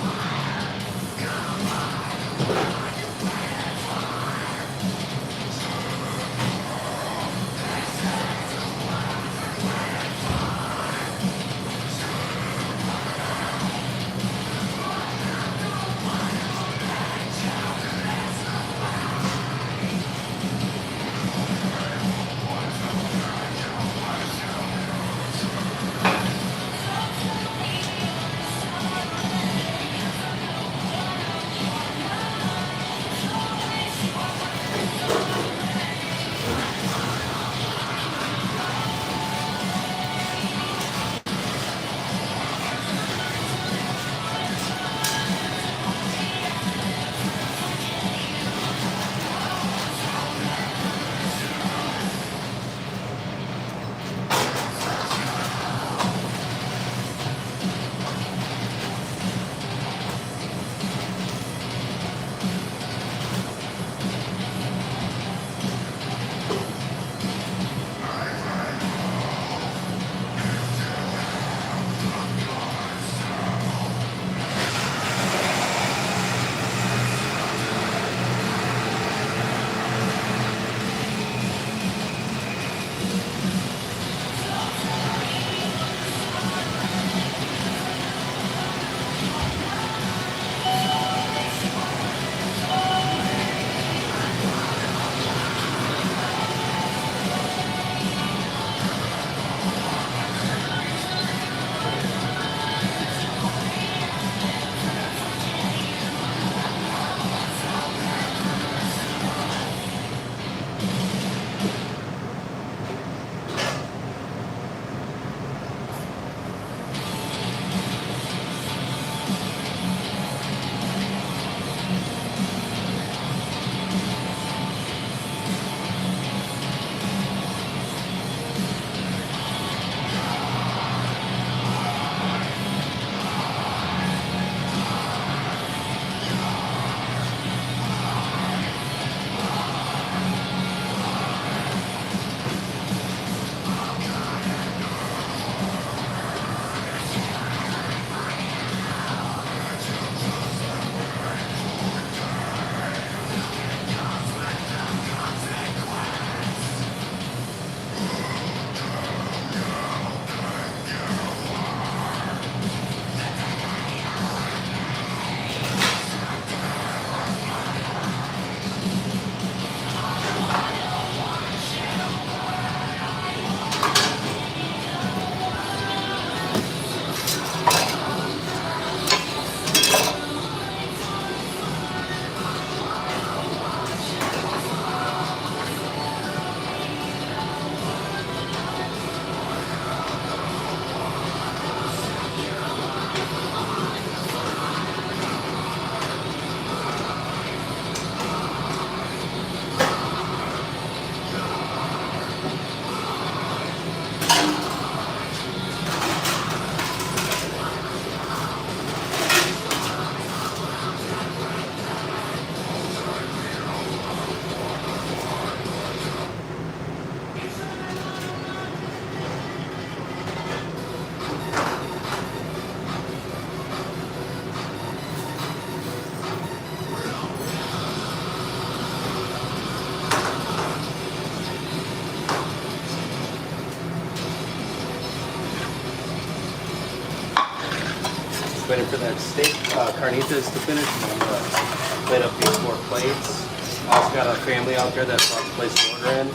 Just waiting for that steak carnitas to finish. And I'm gonna plate up these 4 plates. I also got a family out there that's about to place an order in.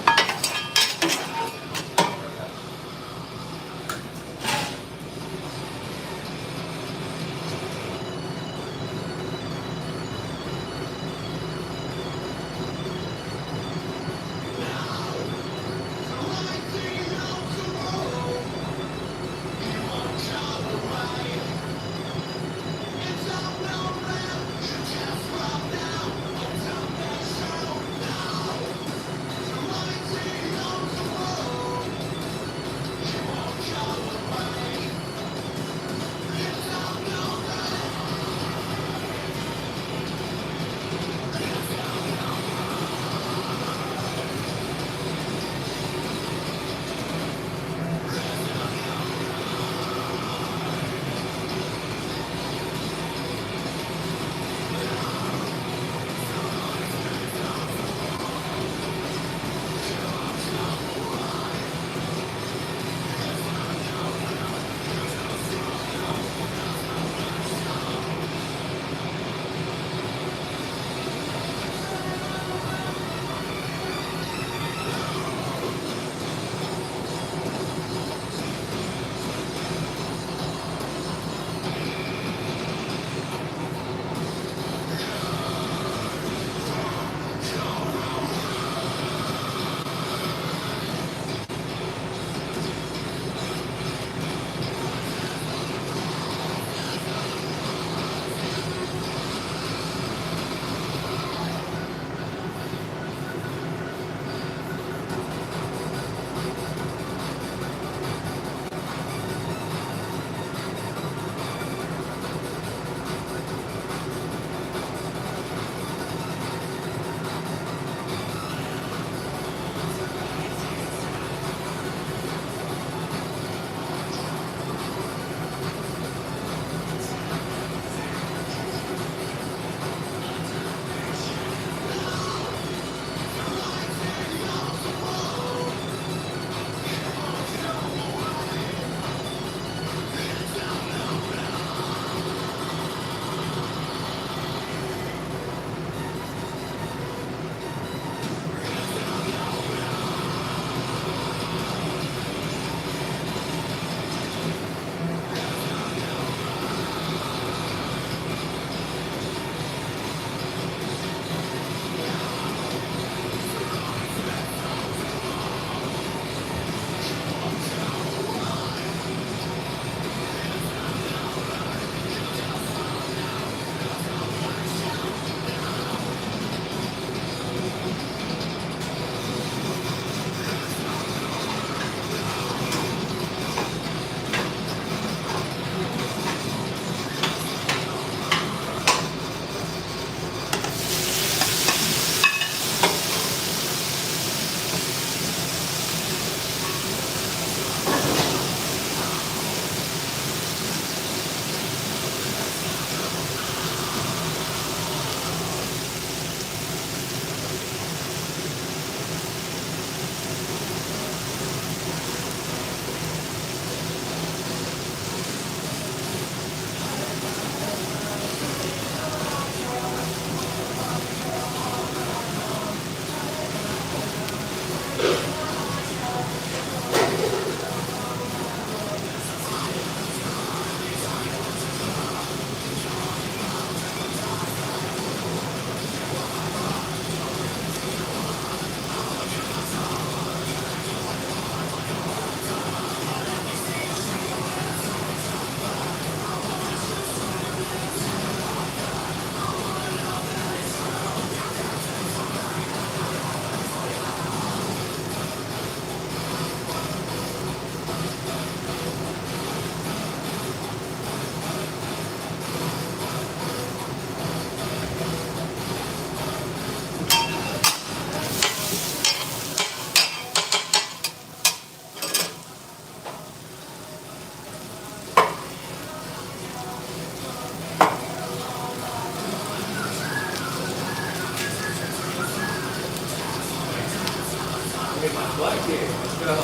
Get my butt here. Let's go.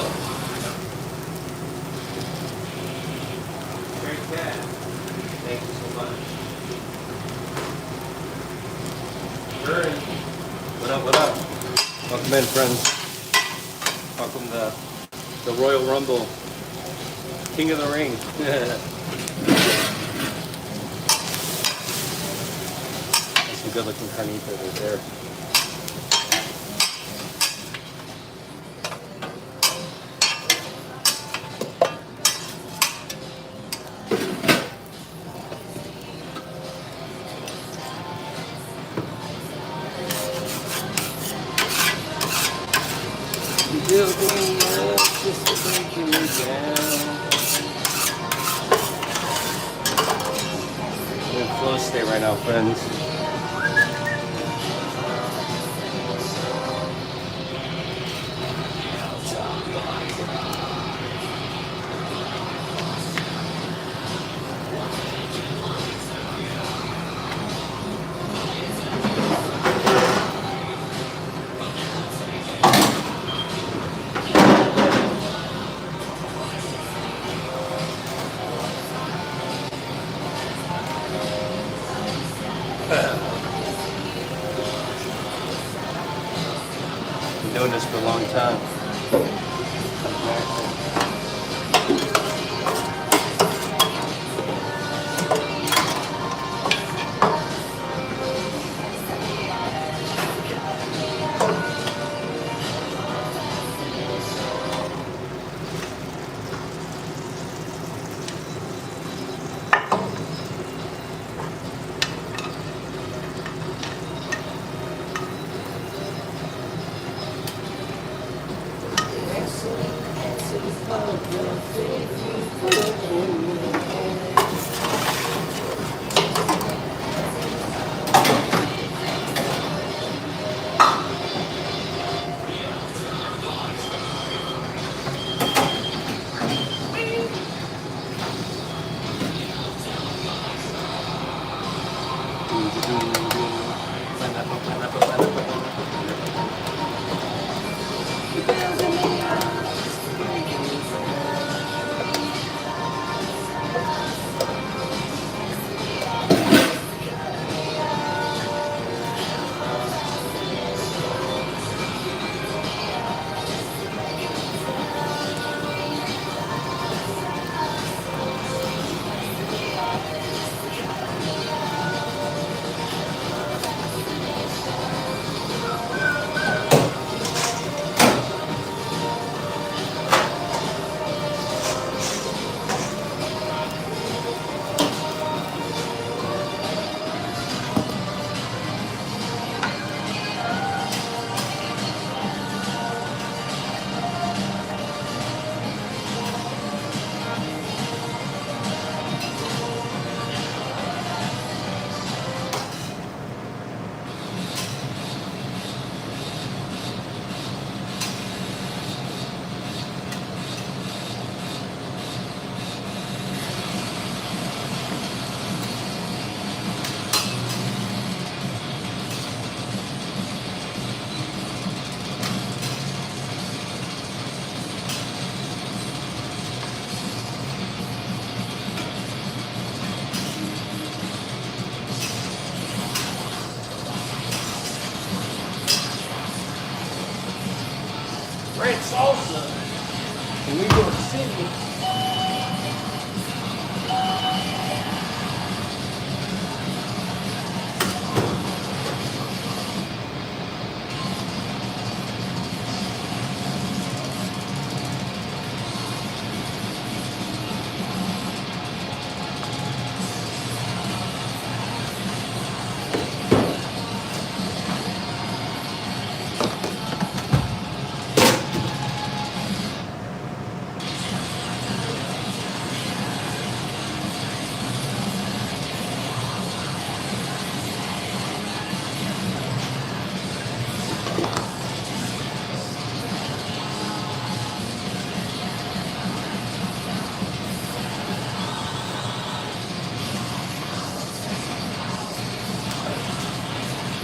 Great cat. Thank you so much. Sure. What up, what up? Welcome in, friends. Welcome to the Royal Rumble. King of the Ring. That's some good looking carnitas right there. Building up just to break you down. We're in flow state right now, friends. Been doing this for a long time. Red salsa. And we go to Sydney.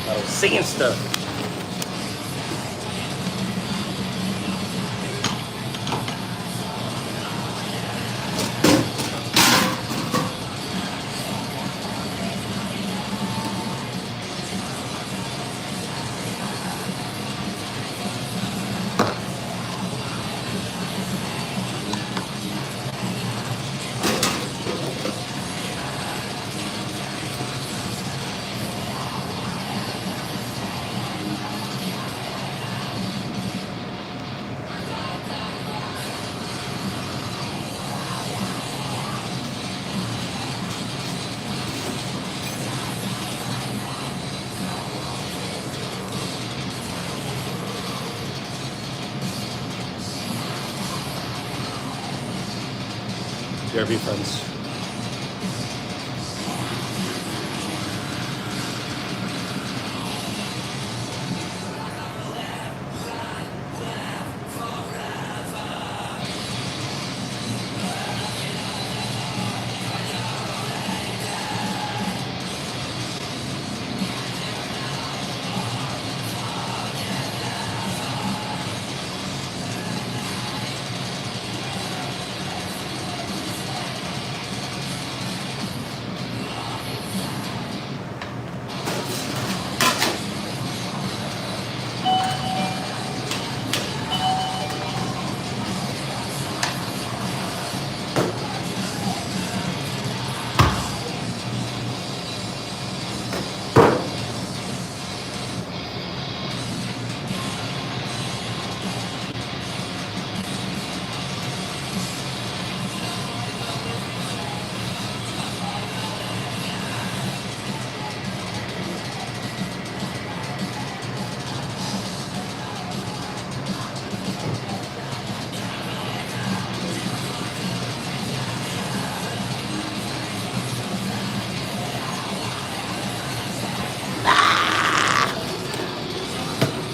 I was seeing stuff. curvy fronts.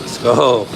Let's go.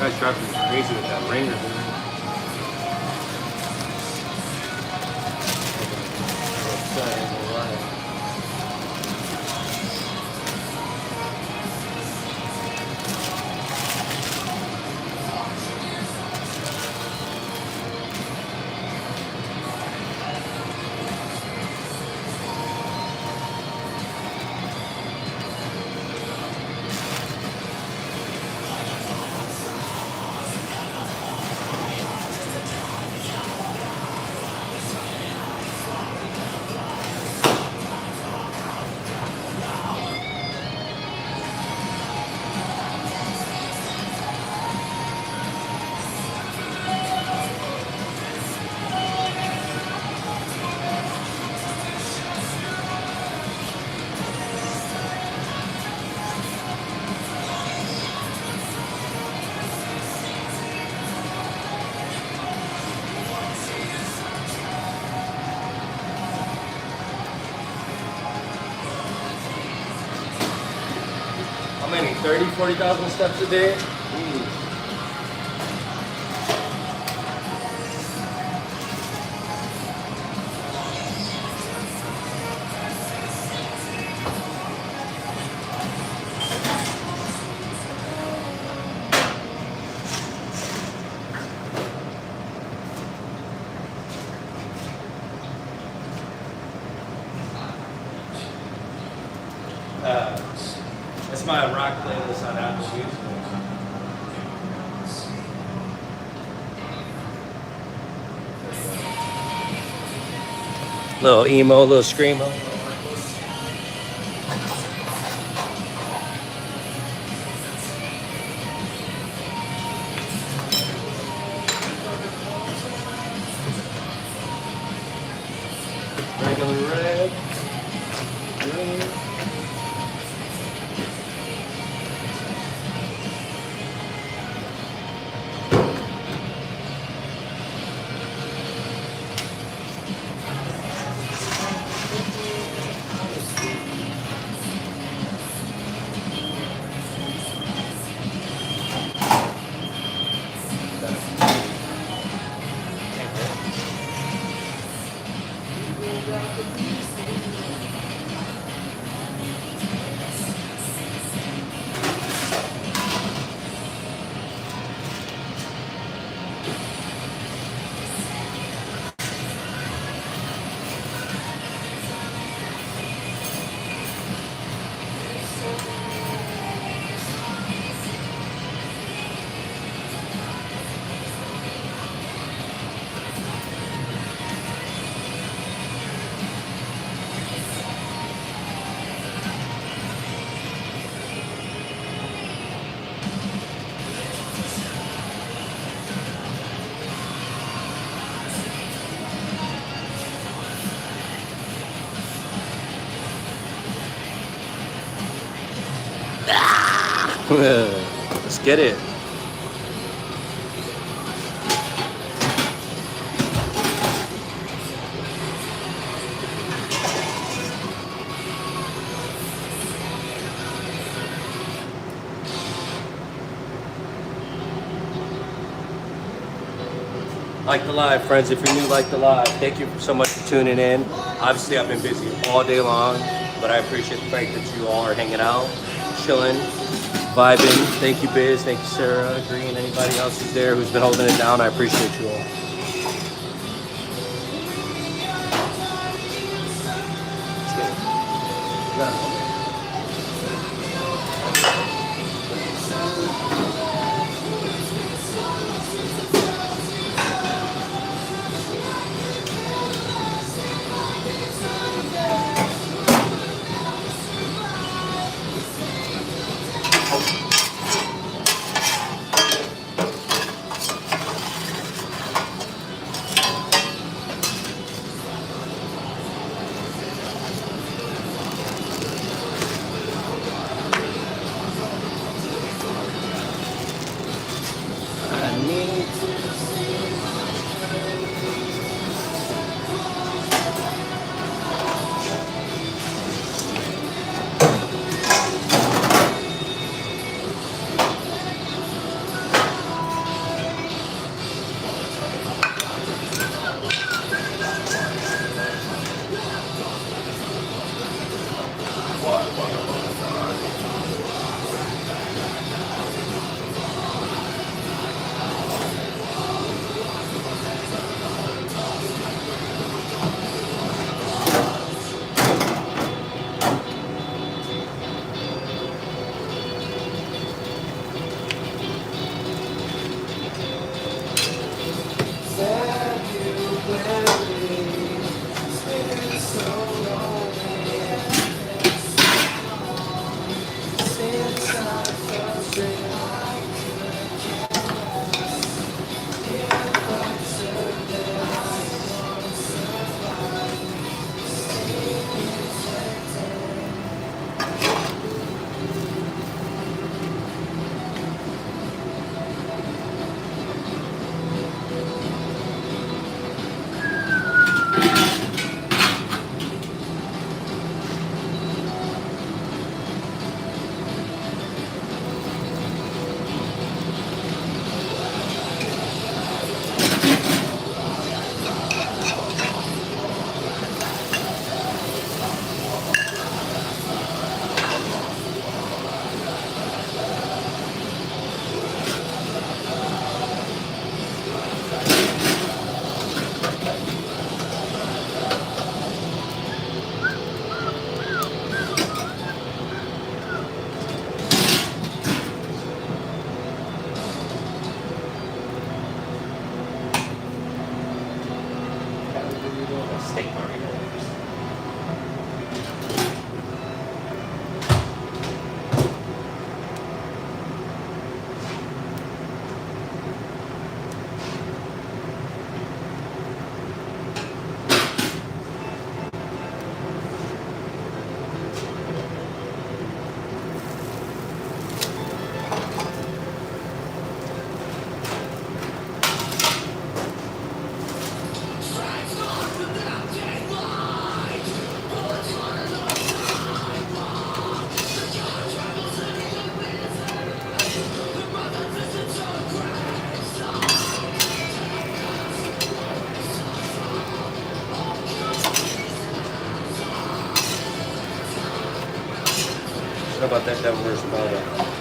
Guy's driving me crazy with that ringer, dude. How many? 30, 40,000 steps a day? It's my rock playlist on Apple Music. Little emo, little screamo. Regular red. Green. Let's get it. Like the live, friends. If you're new, like the live. Thank you so much for tuning in. Obviously, I've been busy all day long, but I appreciate the fact that you all are hanging out, chilling, vibing. Thank you, Biz. Thank you, Sarah, Green, anybody else who's there who's been holding it down. I appreciate you all. steak burrito. How about that Denver Spada?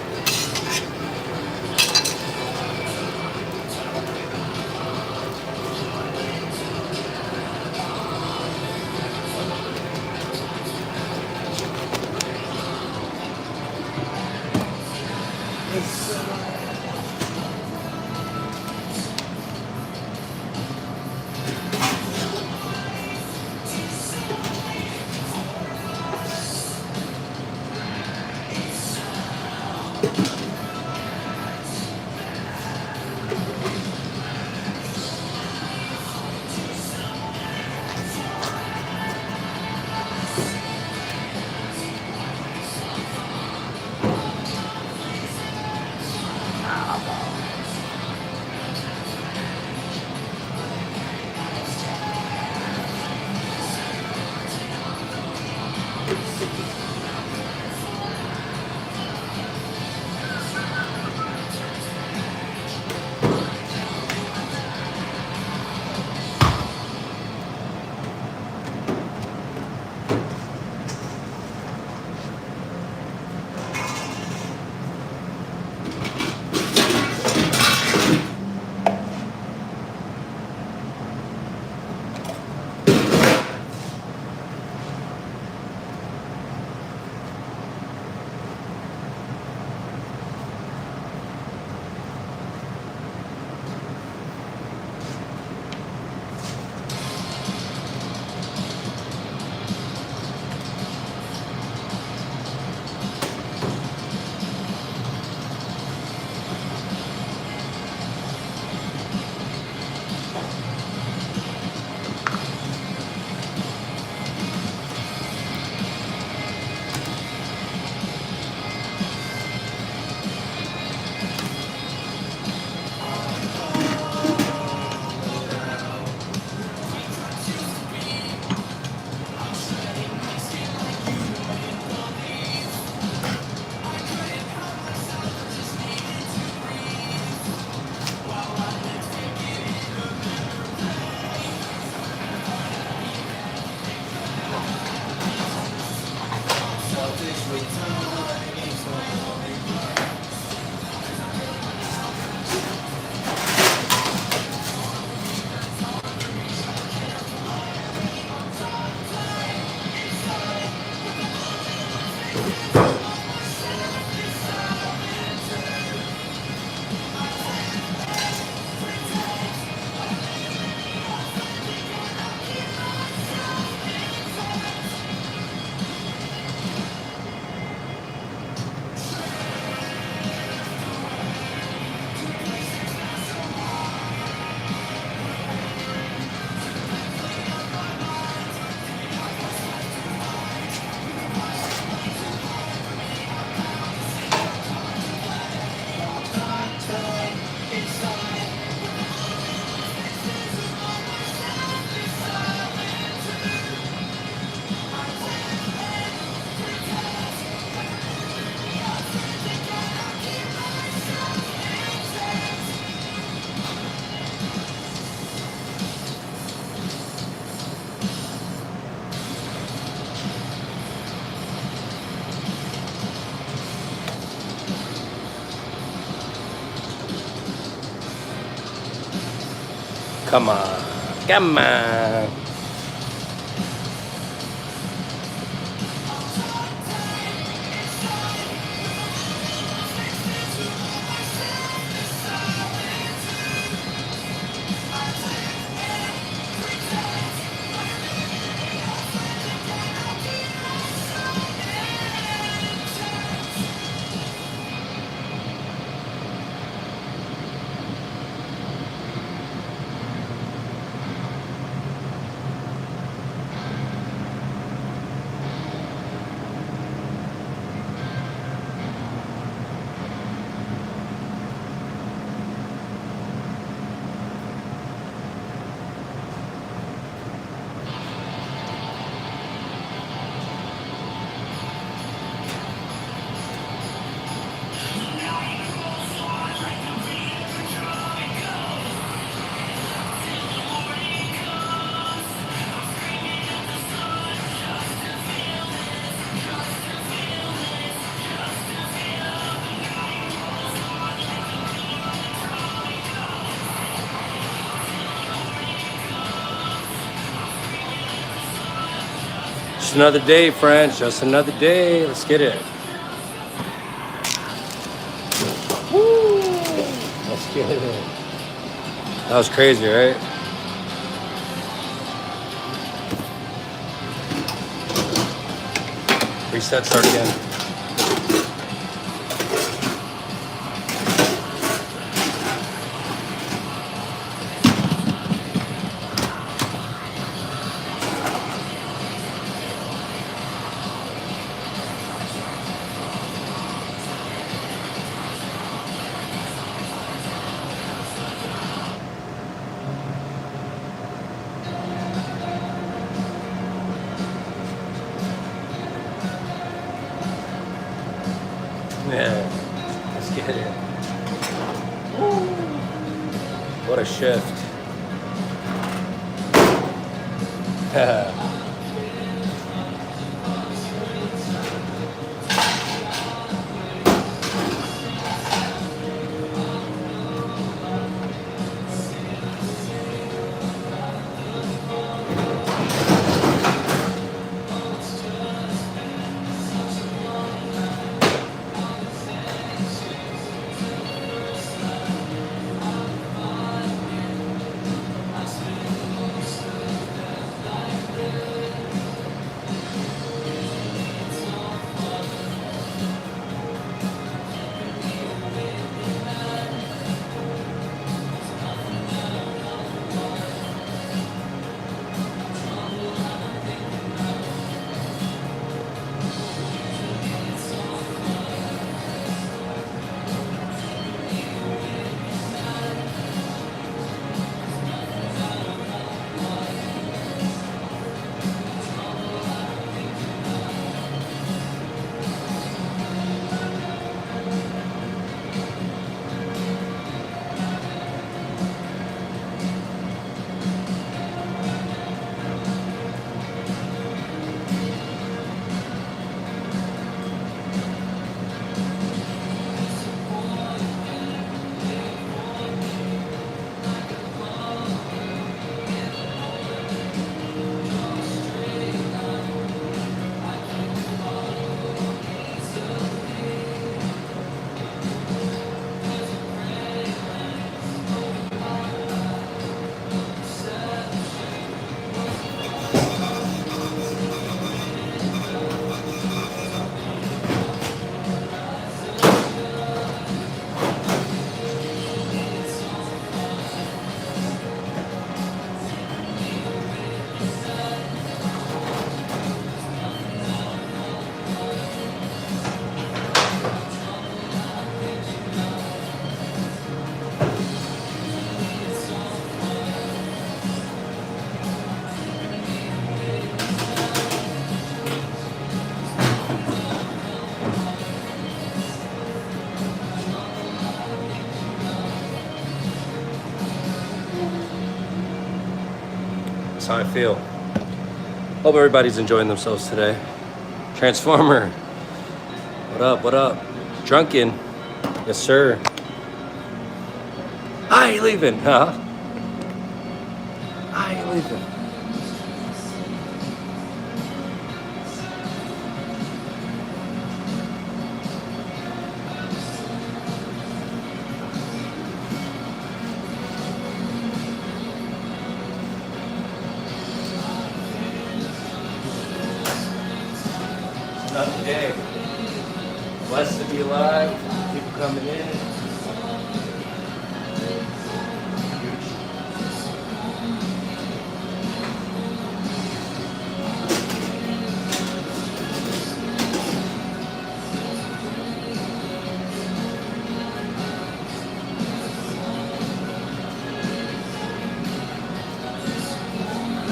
Come on. Come on. Just another day, friends. Just another day. Let's get it. Woo! Let's get it. That was crazy, right? Reset, start again. Yeah, let's get it. Woo. What a shift. That's how I feel. Hope everybody's enjoying themselves today. Transformer, what up, what up? Drunken, yes sir. I ain't leaving, huh? I ain't leaving. Another day. Blessed to be alive. People coming in.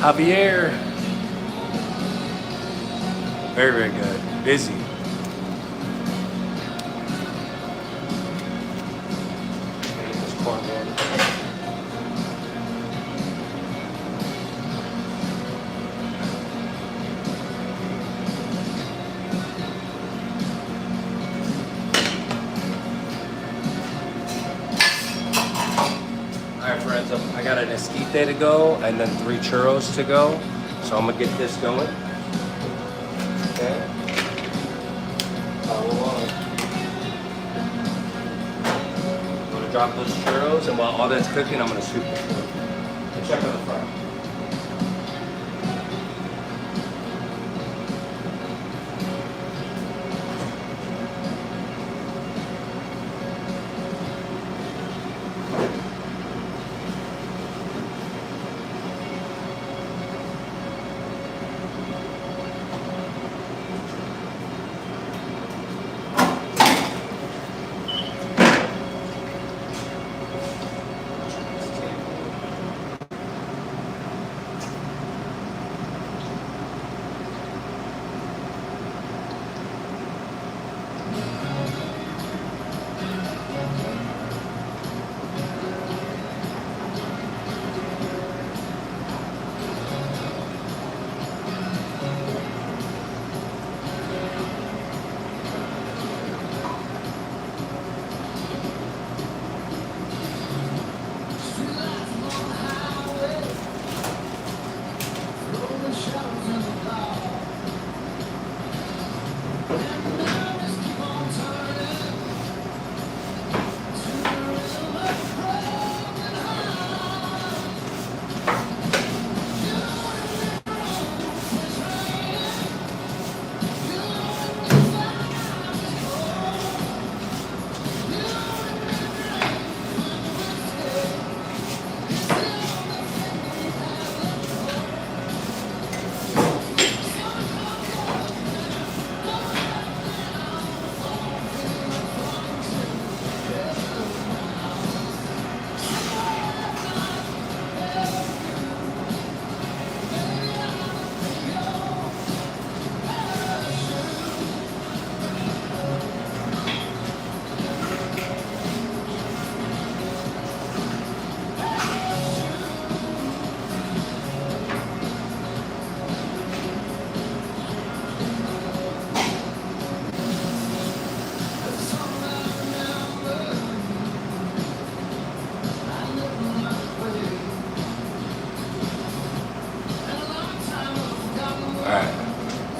Javier. Very, very good. Busy. This cornbread. Alright friends, I got an esquite to go and then 3 churros to go. So I'm gonna get this going. drop those churros, and while all that's cooking, I'm gonna sweep the floor. And check on the front.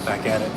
Back at it.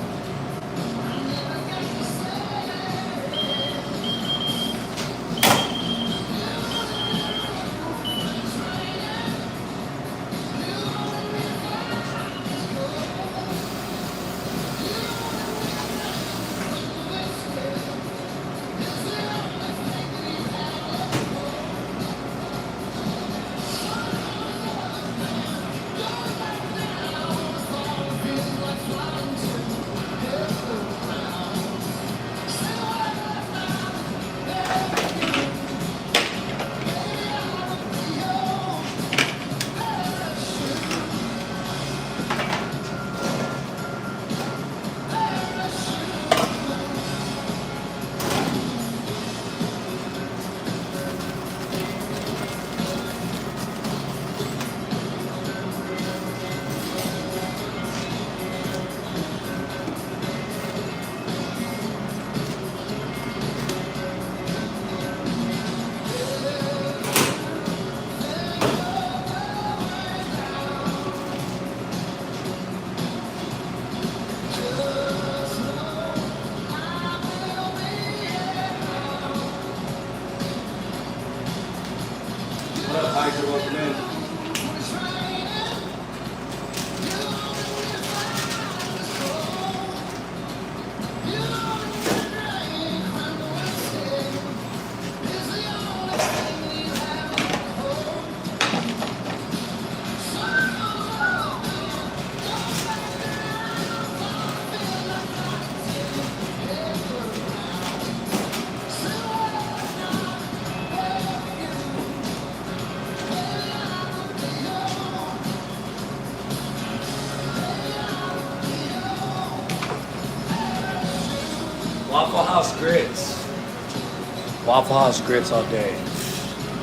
Waffle House grits. Waffle House grits all day.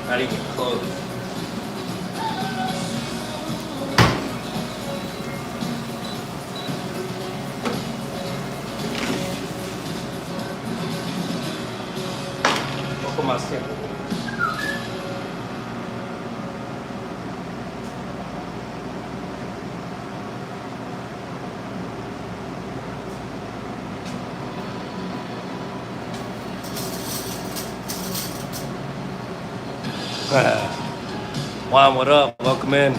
Not even close. Un poco más tiempo. Juan, what up? Welcome in.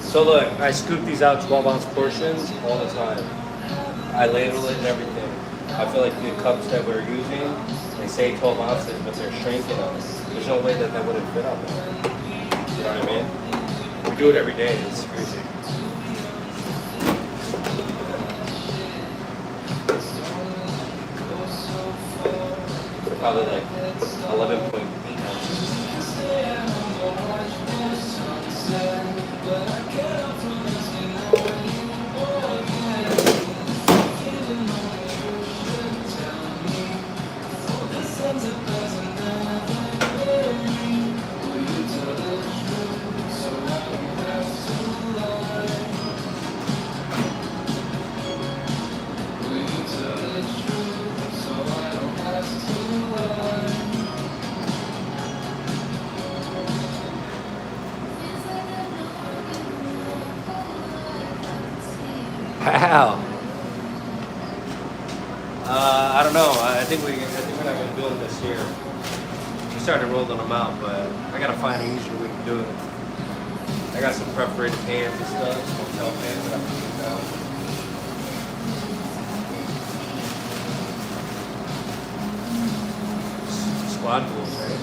So look, I scoop these out 12-ounce portions all the time. I ladle it and everything. I feel like the cups that we're using, they say 12 ounces, but they're shrinking them. There's no way that that wouldn't fit on there. You know what I mean? We do it every day. It's crazy. Probably like 11.8 ounces. Wow. I don't know. I think we're not gonna do it this year. We started rolling them out, but I gotta find an easier way to do it. I got some perforated pans and stuff, some hotel pans that I can use now. Squad pools, right?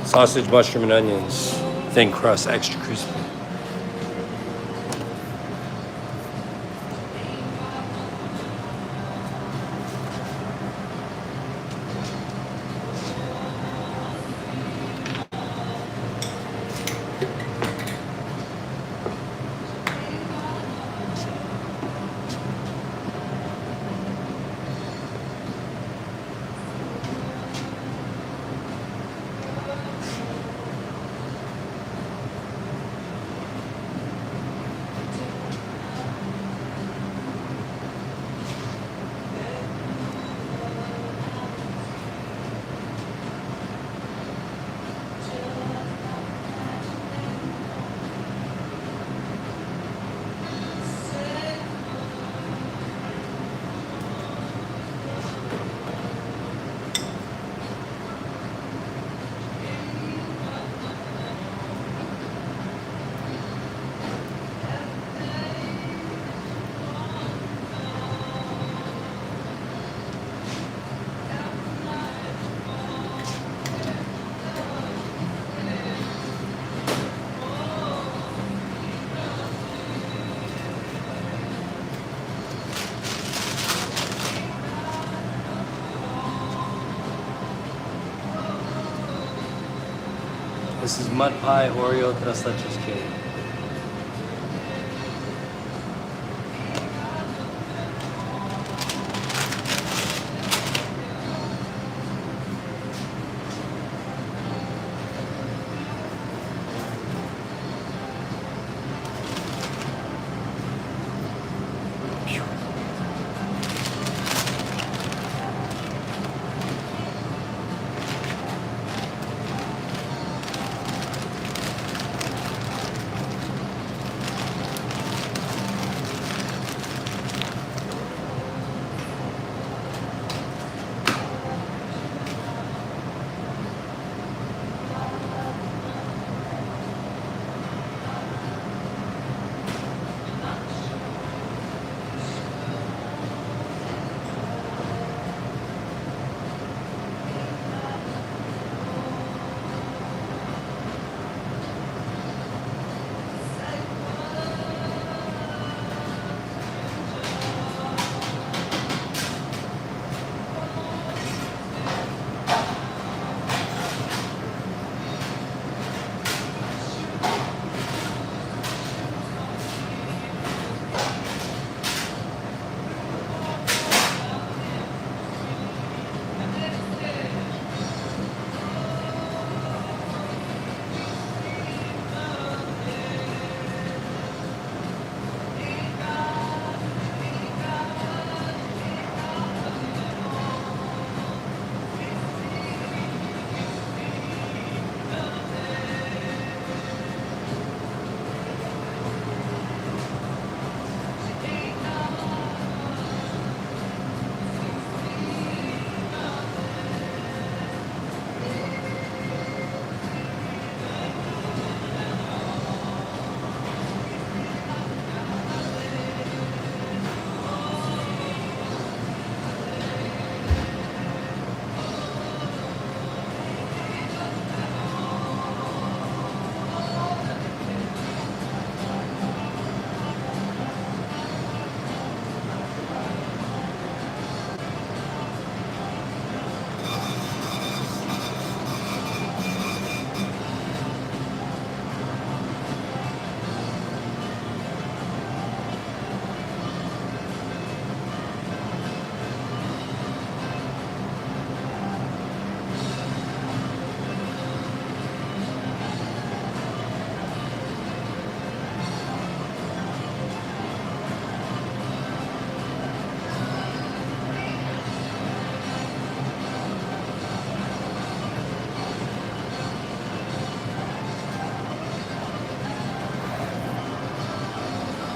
Sausage, mushroom, and onions. Thin crust, extra crispy. This is mud pie, Oreo, tres leches cake.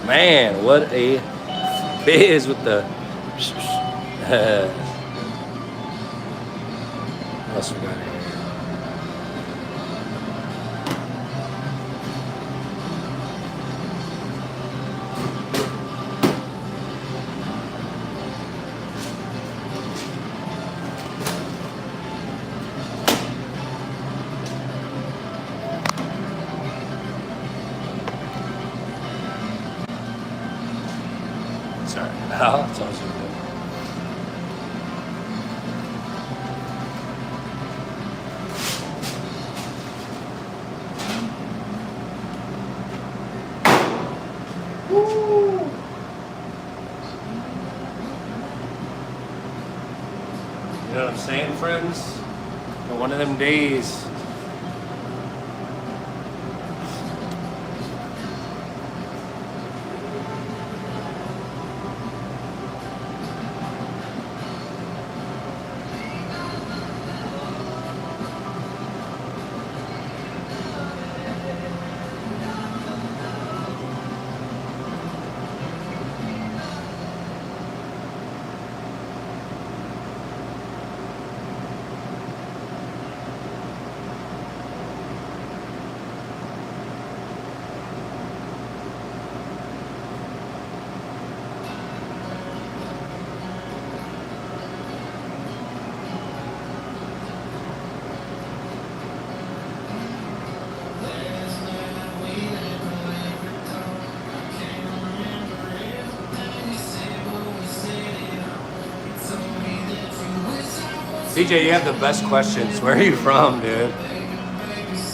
Man, what a biz with the. What else we got here? Sorry. Oh, it's also good. You know what I'm saying, friends? For one of them days. CJ, you have the best questions. Where are you from, dude?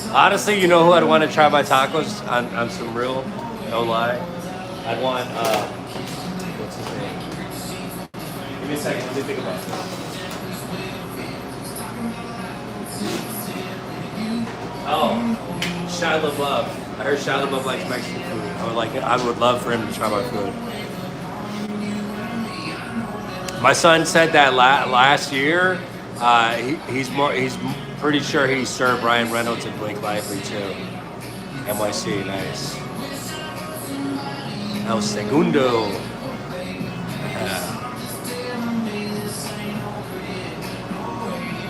Honestly, you know who I'd want to try my tacos on some real, no lie? I'd want, what's his name? Give me a second, let me think about this. Oh, Shia LaBeouf. I heard Shia LaBeouf likes Mexican food. I would love for him to try my food. My son said that last year, he's pretty sure he served Ryan Reynolds and Blake Lively too. NYC, nice. El Segundo.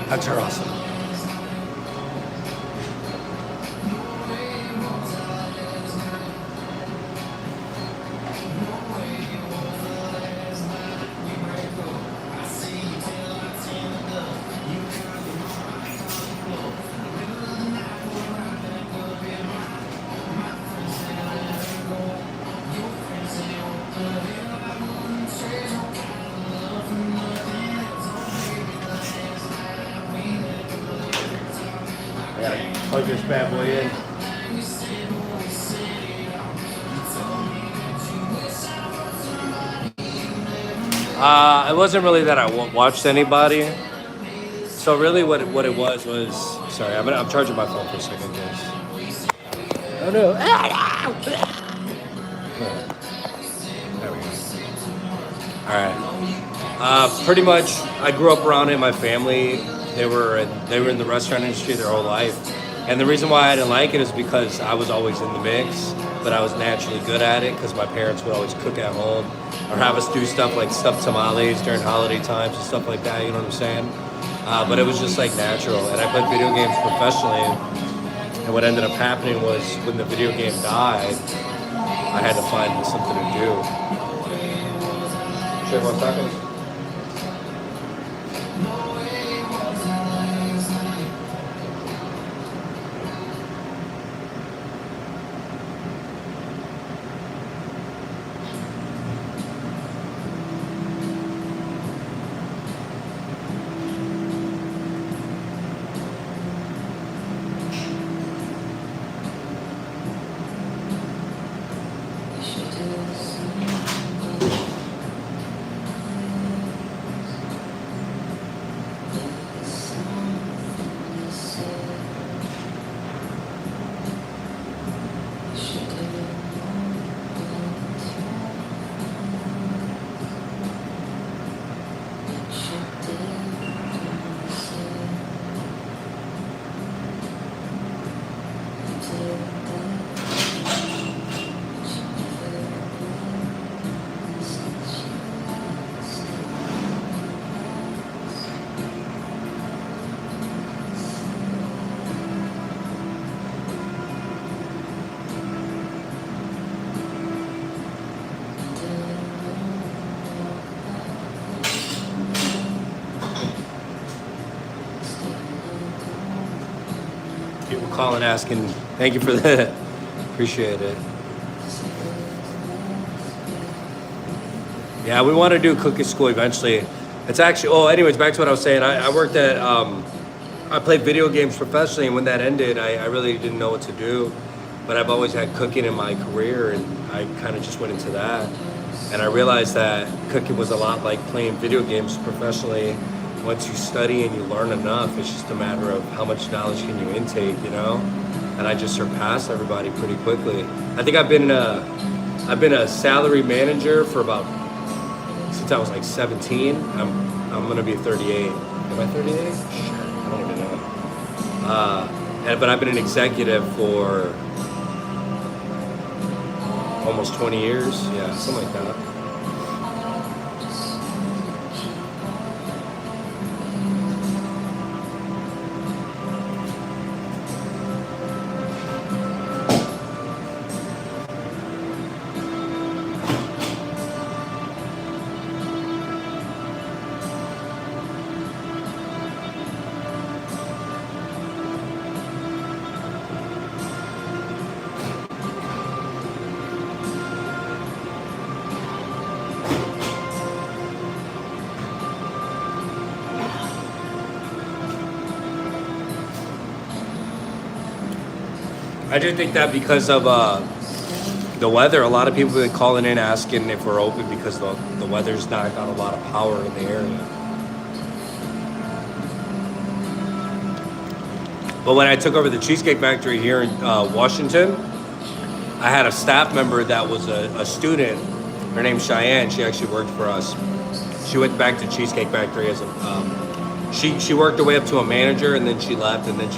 Hunter awesome. I gotta plug this bad boy in. It wasn't really that I watched anybody. So really, what it was sorry, I'm charging my phone for a second, guys. Oh no! There we go. All right. Pretty much, I grew up around it. My family, they were in the restaurant industry their whole life, and the reason why I didn't like it is because I was always in the mix, but I was naturally good at it because my parents would always cook at home or have us do stuff like stuffed tamales during holiday times and stuff like that. You know what I'm saying? But it was just like natural, and I played video games professionally. And what ended up happening was when the video game died, I had to find something to do. Sure, want tacos? People calling, asking, thank you for that. Appreciate it. Yeah, we want to do cooking school eventually. It's actually, anyways, back to what I was saying. I worked at, I played video games professionally, and when that ended, I really didn't know what to do. But I've always had cooking in my career, and I kind of just went into that. And I realized that cooking was a lot like playing video games professionally. Once you study and you learn enough, it's just a matter of how much knowledge can you intake, you know? And I just surpassed everybody pretty quickly. I think I've been a salary manager for since I was like 17. I'm gonna be 38. Am I 38? Shit, I don't even know. But I've been an executive for almost 20 years. Yeah, something like that. I do think that because of the weather, a lot of people have been calling in asking if we're open because the weather's not got a lot of power in the area. But when I took over the Cheesecake Factory here in Washington, I had a staff member that was a student. Her name's Cheyenne. She actually worked for us. She went back to Cheesecake Factory as a she worked her way up to a manager, and then she left, and then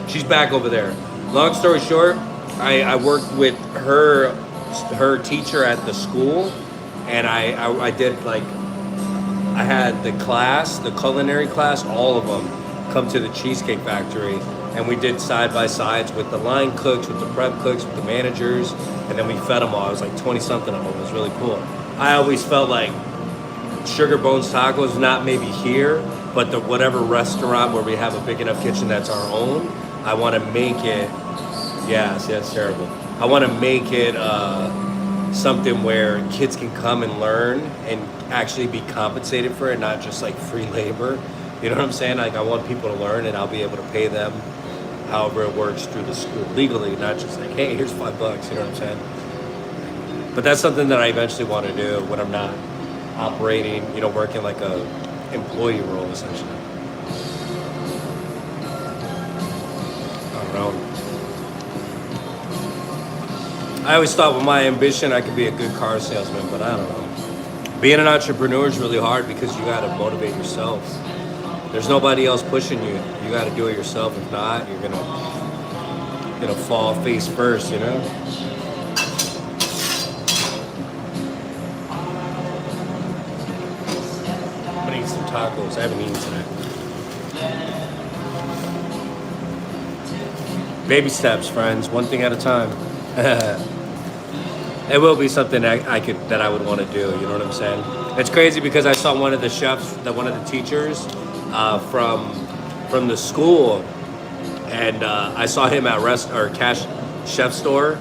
she's back over there. Long story short, I worked with her teacher at the school, and I did like I had the class, the culinary class, all of them come to the Cheesecake Factory, and we did side by sides with the line cooks, with the prep cooks, with the managers, and then we fed them all. It was like 20 something of them. It was really cool. I always felt like Sugar Bones Tacos, not maybe here, but the whatever restaurant where we have a big enough kitchen that's our own, I want to make it. Yeah, see, that's terrible. I want to make it something where kids can come and learn and actually be compensated for it, not just like free labor. You know what I'm saying? Like I want people to learn, and I'll be able to pay them however it works through the school legally, not just like, hey, here's $5. You know what I'm saying? But that's something that I eventually want to do when I'm not operating, you know, working like a employee role essentially. I don't know. I always thought with my ambition I could be a good car salesman, but I don't know. Being an entrepreneur is really hard because you got to motivate yourself. There's nobody else pushing you. You got to do it yourself. If not, you're gonna fall face first, you know. I'm gonna eat some tacos. I haven't eaten tonight. Baby steps, friends. One thing at a time. It will be something that I would want to do. You know what I'm saying? It's crazy because I saw one of the chefs, one of the teachers from the school, and I saw him at Cash Chef Store,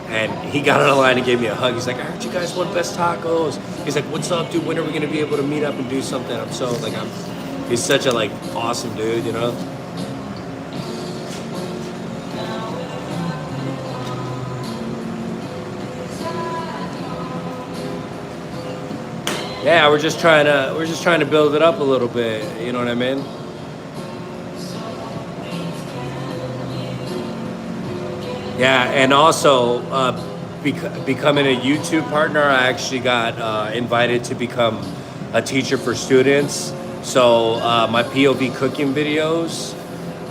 and he got on the line and gave me a hug. He's like, I heard you guys won best tacos. He's like, what's up, dude? When are we gonna be able to meet up and do something? He's such a like awesome dude, you know. Yeah, we're just trying to build it up a little bit. You know what I mean? Yeah, and also becoming a YouTube partner, I actually got invited to become a teacher for students. So my POV cooking videos,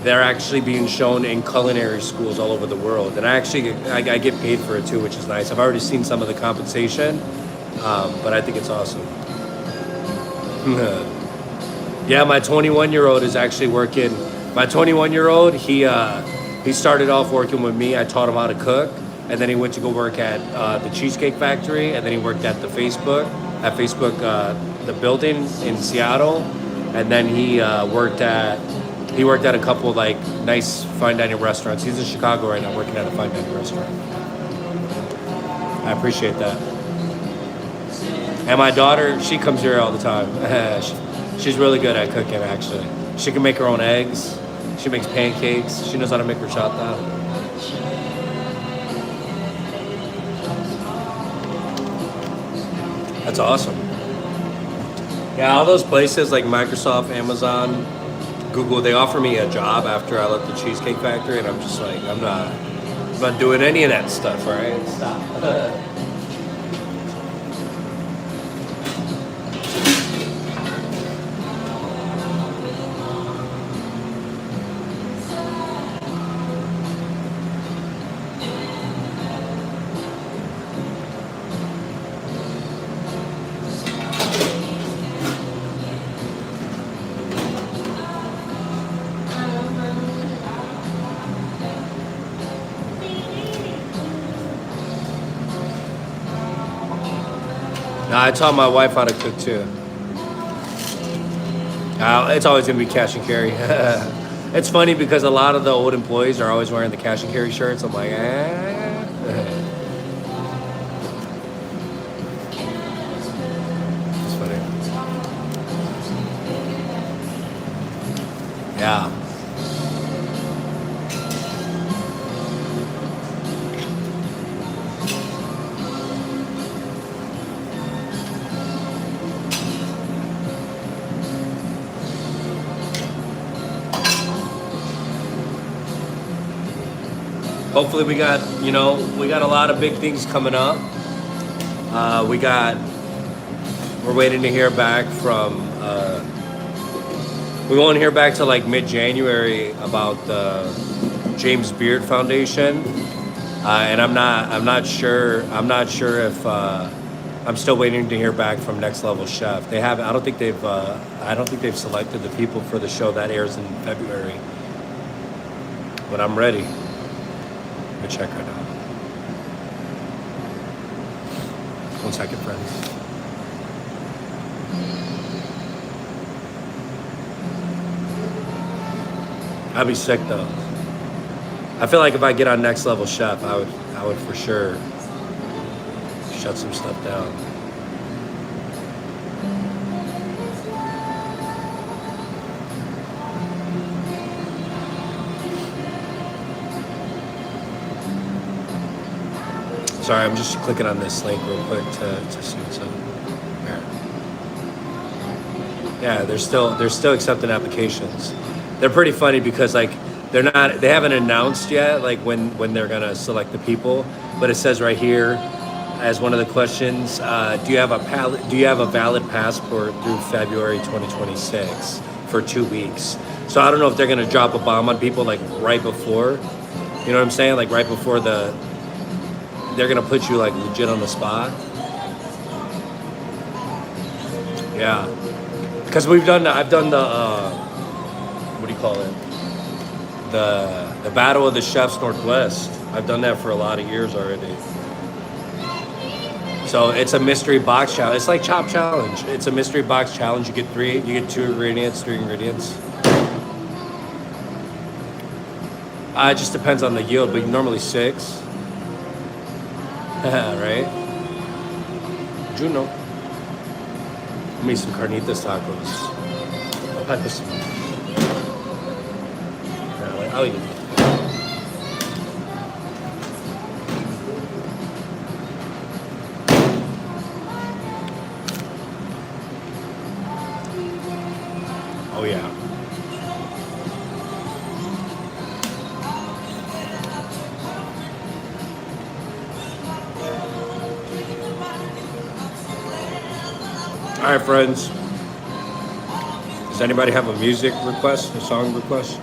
they're actually being shown in culinary schools all over the world, and I get paid for it too, which is nice. I've already seen some of the compensation, but I think it's awesome. Yeah, my 21-year-old is actually working. My 21-year-old, he started off working with me. I taught him how to cook, and then he went to go work at the Cheesecake Factory, and then he worked at the Facebook, the building in Seattle, and then he worked at a couple of like nice fine dining restaurants. He's in Chicago right now, working at a fine dining restaurant. I appreciate that. And my daughter, she comes here all the time. She's really good at cooking, actually. She can make her own eggs. She makes pancakes. She knows how to make horchata. That's awesome. Yeah, all those places like Microsoft, Amazon, Google, they offer me a job after I left the Cheesecake Factory, and I'm just like, I'm not doing any of that stuff, all right? Stop. I taught my wife how to cook too. It's always gonna be cash and carry. It's funny because a lot of the old employees are always wearing the cash and carry shirts. I'm like, It's funny. Yeah. hopefully we got, you know, we got a lot of big things coming up. We're waiting to hear back from, we won't hear back till like mid-January about the James Beard Foundation. And I'm not sure if, I'm still waiting to hear back from Next Level Chef. I don't think they've selected the people for the show that airs in February. But I'm ready. Let me check right now. 1 second, friends. I'd be sick though. I feel like if I get on Next Level Chef, I would for sure shut some stuff down. Sorry, I'm just clicking on this link real quick to see what's up. Yeah, they're still accepting applications. They're pretty funny because like they haven't announced yet like when they're gonna select the people, but it says right here as one of the questions, do you have a valid passport through February 2026 for 2 weeks? So I don't know if they're gonna drop a bomb on people like right before, you know what I'm saying? Like right before they're gonna put you like legit on the spot. Yeah, because I've done the what do you call it? The Battle of the Chefs Northwest. I've done that for a lot of years already. So it's a mystery box challenge. It's like Chop Challenge. It's a mystery box challenge. You get 2 ingredients, 3 ingredients. It just depends on the yield, but normally 6. Right? Juno. Give me some carnitas tacos. I'll pack this. I'll eat it. Oh yeah. All right, friends. Does anybody have a music request, a song request?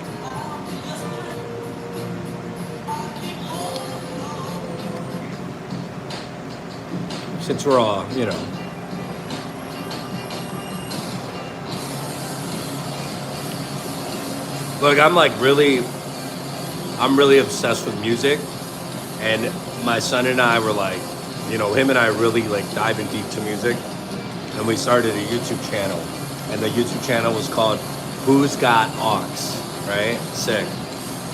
Since we're all, you know. Look, I'm really obsessed with music, and my son and I were like, you know, him and I really like diving deep to music, and we started a YouTube channel, and the YouTube channel was called Who's Got Aux, right? Sick.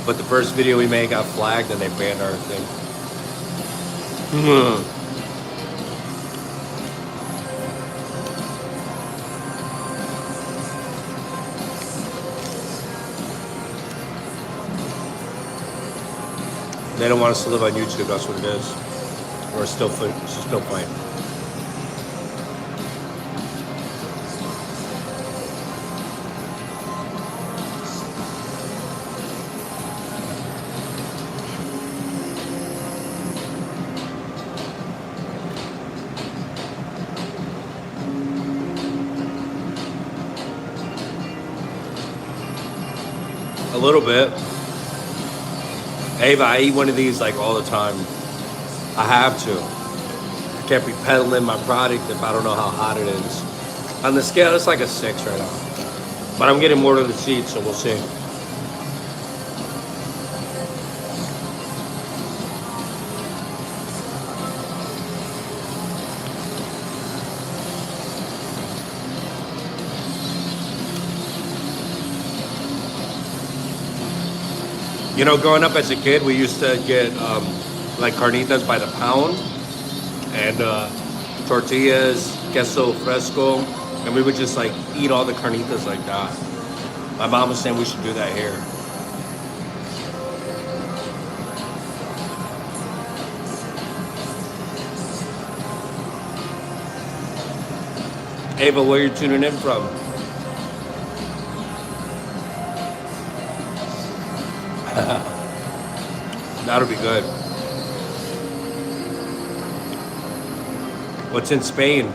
But the first video we made got flagged, and they banned our thing. They don't want us to live on YouTube, that's what it is. We're still playing. A little bit. Ava, I eat one of these like all the time. I have to. I can't be peddling my product if I don't know how hot it is. On the scale, it's like a 6 right now. But I'm getting more to the seats, so we'll see. You know, growing up as a kid, we used to get like carnitas by the pound and tortillas, queso fresco, and we would just like eat all the carnitas like that. My mom was saying we should do that here. Ava, where you tuning in from? That'll be good. What's in Spain?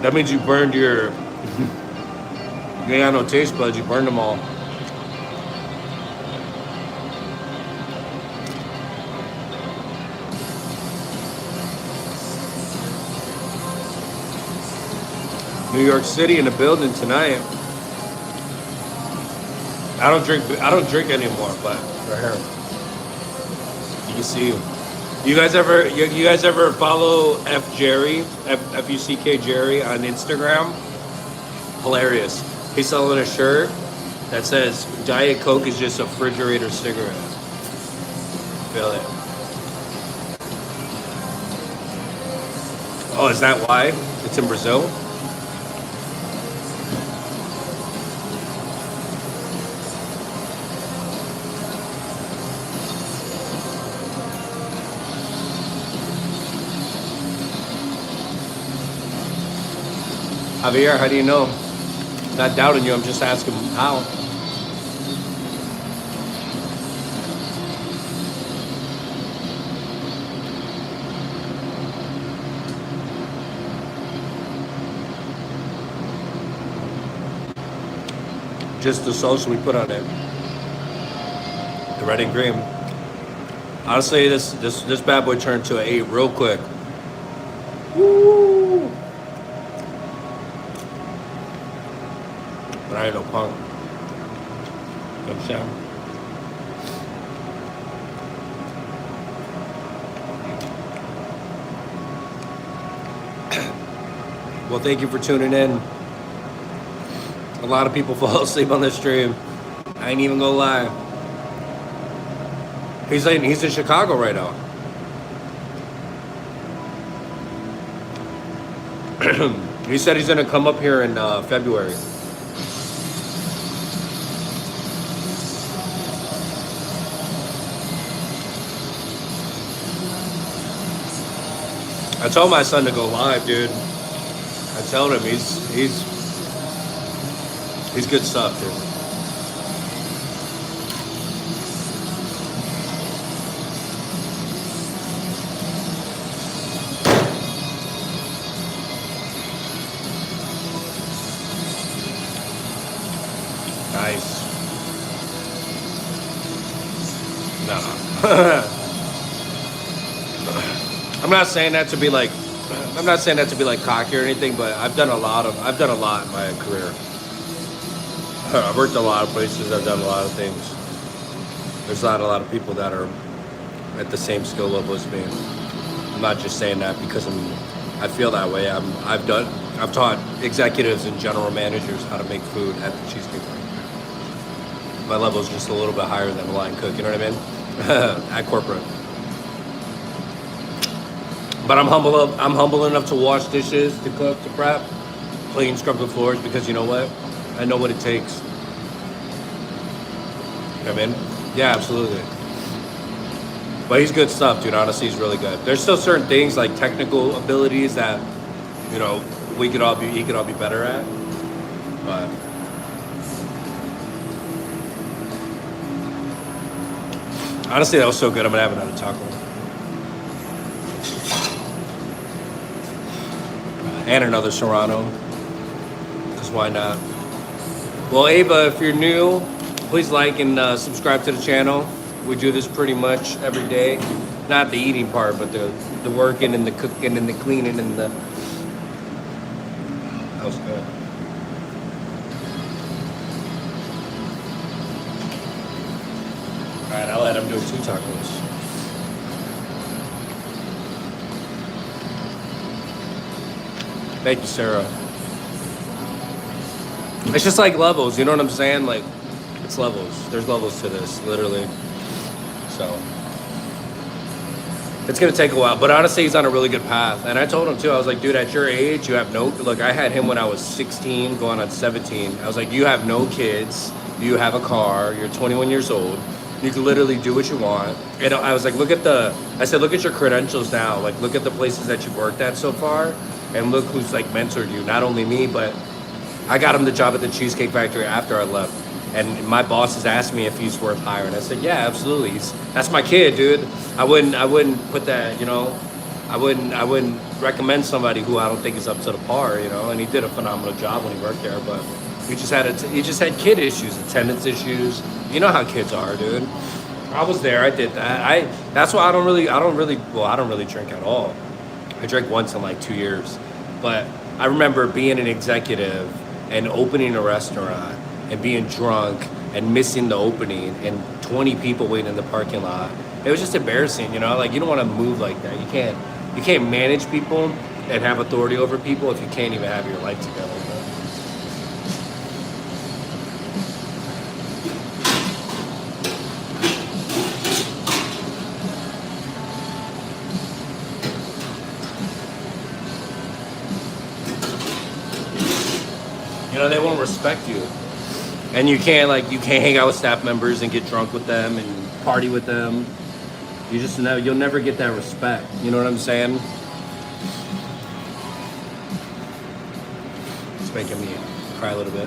That means you burned your. You ain't got no taste buds. You burned them all. New York City in the building tonight. I don't drink anymore, but right here. You can see. You guys ever follow F Jerry, F-U-C-K Jerry on Instagram? Hilarious. He's selling a shirt that says Diet Coke is just a refrigerator cigarette. Feel it. Oh, is that why? It's in Brazil? Javier, how do you know? Not doubting you, I'm just asking how. Just the sauce we put on it. The red and green. Honestly, this bad boy turned to an 8 real quick. Woo! But I ain't no punk. You know what I'm saying? Well, thank you for tuning in. A lot of people fall asleep on this stream. I ain't even gonna lie. He's in Chicago right now. He said he's gonna come up here in February. I told my son to go live, dude. I told him he's good stuff, dude. Nice. Nah. I'm not saying that to be like cocky or anything, but I've done a lot in my career. I've worked a lot of places. I've done a lot of things. There's not a lot of people that are at the same skill level as me. I'm not just saying that because I feel that way. I've taught executives and general managers how to make food at the Cheesecake Factory. My level is just a little bit higher than a line cook. You know what I mean? At corporate. But I'm humble enough to wash dishes, to cook, to prep, clean, scrub the floors, because you know what? I know what it takes. You know what I mean? Yeah, absolutely. But he's good stuff, dude. Honestly, he's really good. There's still certain things like technical abilities that, you know, he could all be better at. But honestly, that was so good. I'm gonna have another taco. And another Serrano. Because why not? Well, Ava, if you're new, please like and subscribe to the channel. We do this pretty much every day. Not the eating part, but the working and the cooking and the cleaning and the... That was good. Alright, I'll let him do 2 tacos. Thank you, Sarah. It's just like levels, you know what I'm saying? Like, it's levels. There's levels to this, literally. So, it's gonna take a while, but honestly, he's on a really good path. And I told him too, I was like, dude, at your age, you have no, look, I had him when I was 16, going on 17. I was like, you have no kids, you have a car, you're 21 years old, you can literally do what you want. And I was like, look at your credentials now. Like, look at the places that you've worked at so far. And look who's like mentored you, not only me, but I got him the job at the Cheesecake Factory after I left. And my bosses asked me if he's worth hiring. I said, yeah, absolutely. That's my kid, dude. I wouldn't put that, you know, I wouldn't recommend somebody who I don't think is up to the par, you know. And he did a phenomenal job when he worked there, but he just had kid issues, attendance issues. You know how kids are, dude. I was there. I did that. That's why I don't really drink at all. I drank once in like 2 years, but I remember being an executive and opening a restaurant and being drunk and missing the opening and 20 people waiting in the parking lot. It was just embarrassing, you know. Like, you don't want to move like that. You can't manage people and have authority over people if you can't even have your life together. You know, they won't respect you. And you can't hang out with staff members and get drunk with them and party with them. You'll never get that respect. You know what I'm saying? It's making me cry a little bit.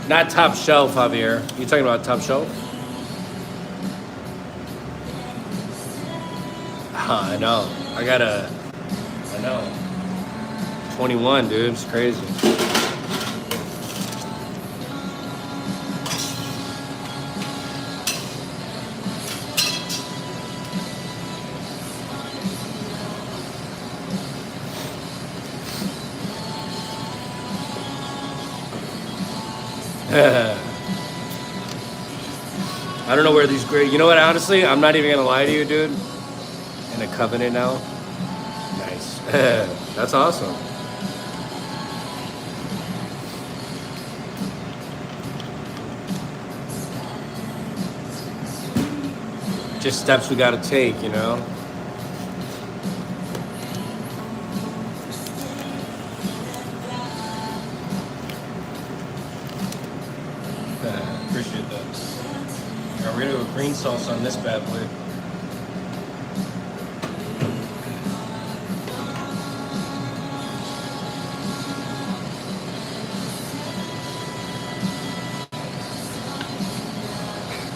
Not top shelf, Javier. You talking about top shelf? I know. I know. 21, dude. It's crazy. I don't know where these great. You know what? Honestly, I'm not even gonna lie to you, dude. In a covenant now. Nice. That's awesome. Just steps we gotta take, you know. Appreciate that. We're gonna do a green sauce on this bad boy.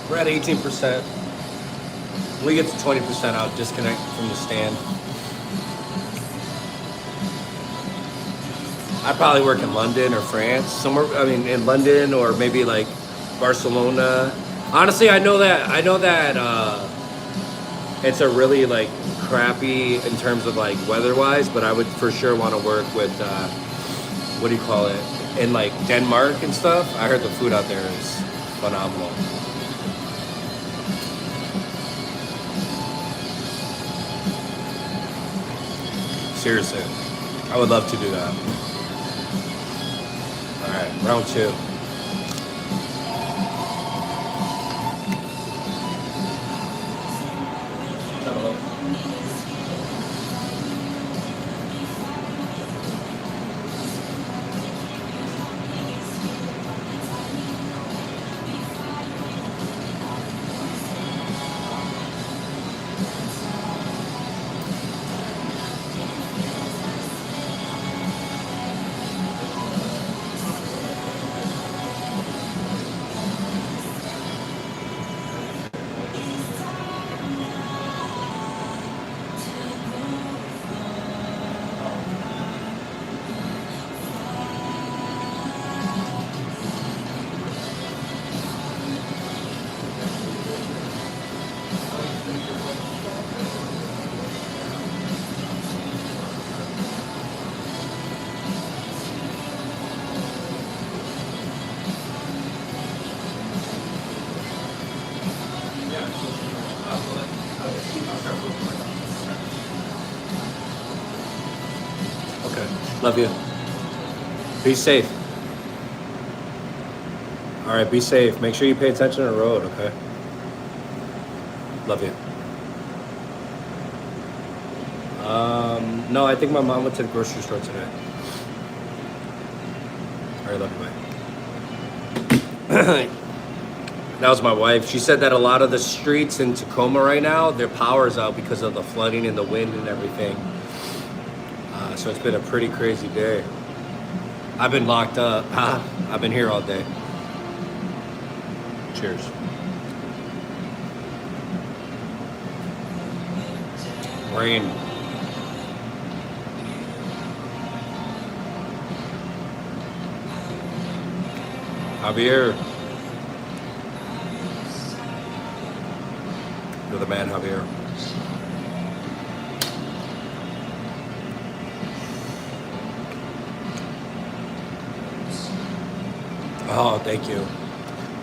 We're at 18%. When we get to 20%, I'll disconnect from the stand. I'd probably work in London or France, somewhere. I mean, in London or maybe like Barcelona. Honestly, I know that it's a really like crappy in terms of like weather-wise, but I would for sure want to work with what do you call it, in like Denmark and stuff. I heard the food out there is phenomenal. Seriously, I would love to do that. All right, round two. Love you. Be safe. All right, be safe. Make sure you pay attention on the road, okay? Love you. No, I think my mom went to the grocery store today. All right, love you, bye. That was my wife. She said that a lot of the streets in Tacoma right now, their power's out because of the flooding and the wind and everything. So it's been a pretty crazy day. I've been locked up. I've been here all day. Cheers. Rain. Javier. You're the man, Javier. Oh, thank you.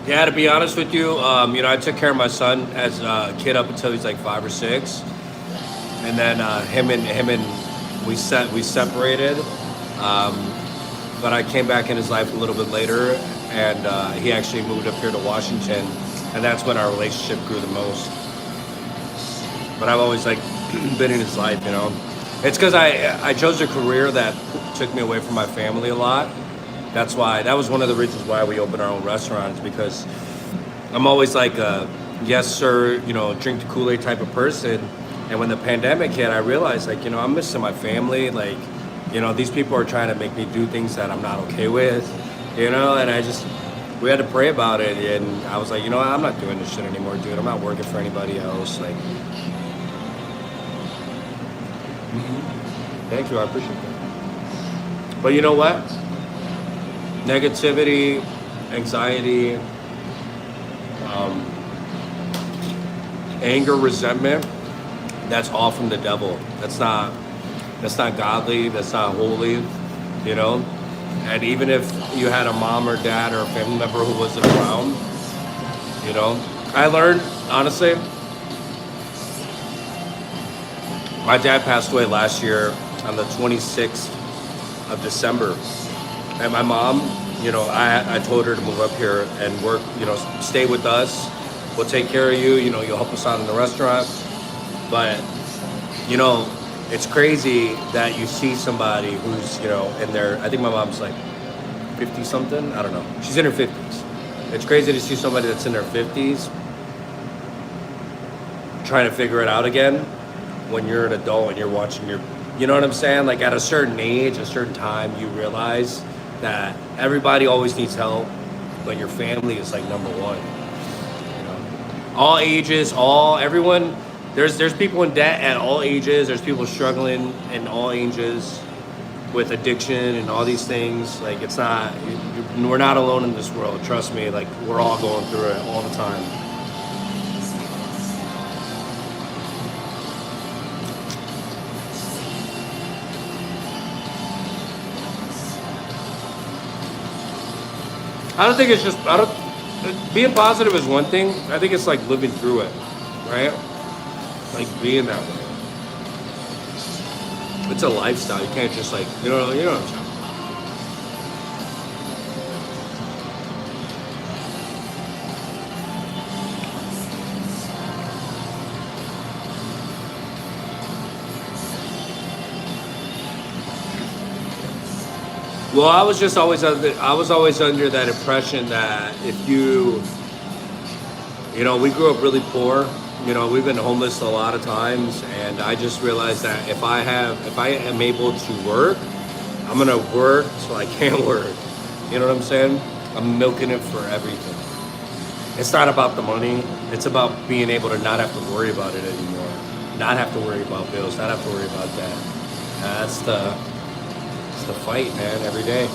Yeah, to be honest with you, I took care of my son as a kid up until he's like 5 or 6, and then we separated. But I came back in his life a little bit later, and he actually moved up here to Washington, and that's when our relationship grew the most. But I've always like been in his life, you know. It's because I chose a career that took me away from my family a lot. That was one of the reasons why we opened our own restaurants, because I'm always like a yes sir, drink the Kool-Aid type of person. And when the pandemic hit, I realized like, I'm missing my family. Like, these people are trying to make me do things that I'm not okay with, and we had to pray about it. And I was like, I'm not doing this shit anymore, dude. I'm not working for anybody else. Like, thank you, I appreciate that. But you know what? Negativity, anxiety, anger, resentment, that's all from the devil. That's not godly, that's not holy, And even if you had a mom or dad or a family member who wasn't around, I learned, honestly, my dad passed away last year on the 26th of December. And my mom, I told her to move up here and work, stay with us. We'll take care of you, you'll help us out in the restaurant. But, it's crazy that you see somebody who's, in their, I think my mom's like 50 something, I don't know. She's in her 50s. It's crazy to see somebody that's in their 50s trying to figure it out again when you're an adult and you're watching you know what I'm saying? Like at a certain age, a certain time, you realize that everybody always needs help, but your family is like number one. All ages, everyone. There's people in debt at all ages. There's people struggling in all ages with addiction and all these things. Like it's not, we're not alone in this world. Trust me. Like we're all going through it all the time. I don't think it's just, being positive is one thing. I think it's like living through it, right? Like being that way. It's a lifestyle. You can't just like, you know what I'm saying? Well, I was always under that impression that if we grew up really poor, we've been homeless a lot of times, and I just realized that if I am able to work, I'm gonna work till I can't work. You know what I'm saying? I'm milking it for everything. It's not about the money. It's about being able to not have to worry about it anymore. Not have to worry about bills. Not have to worry about that. That's the fight, man, every day.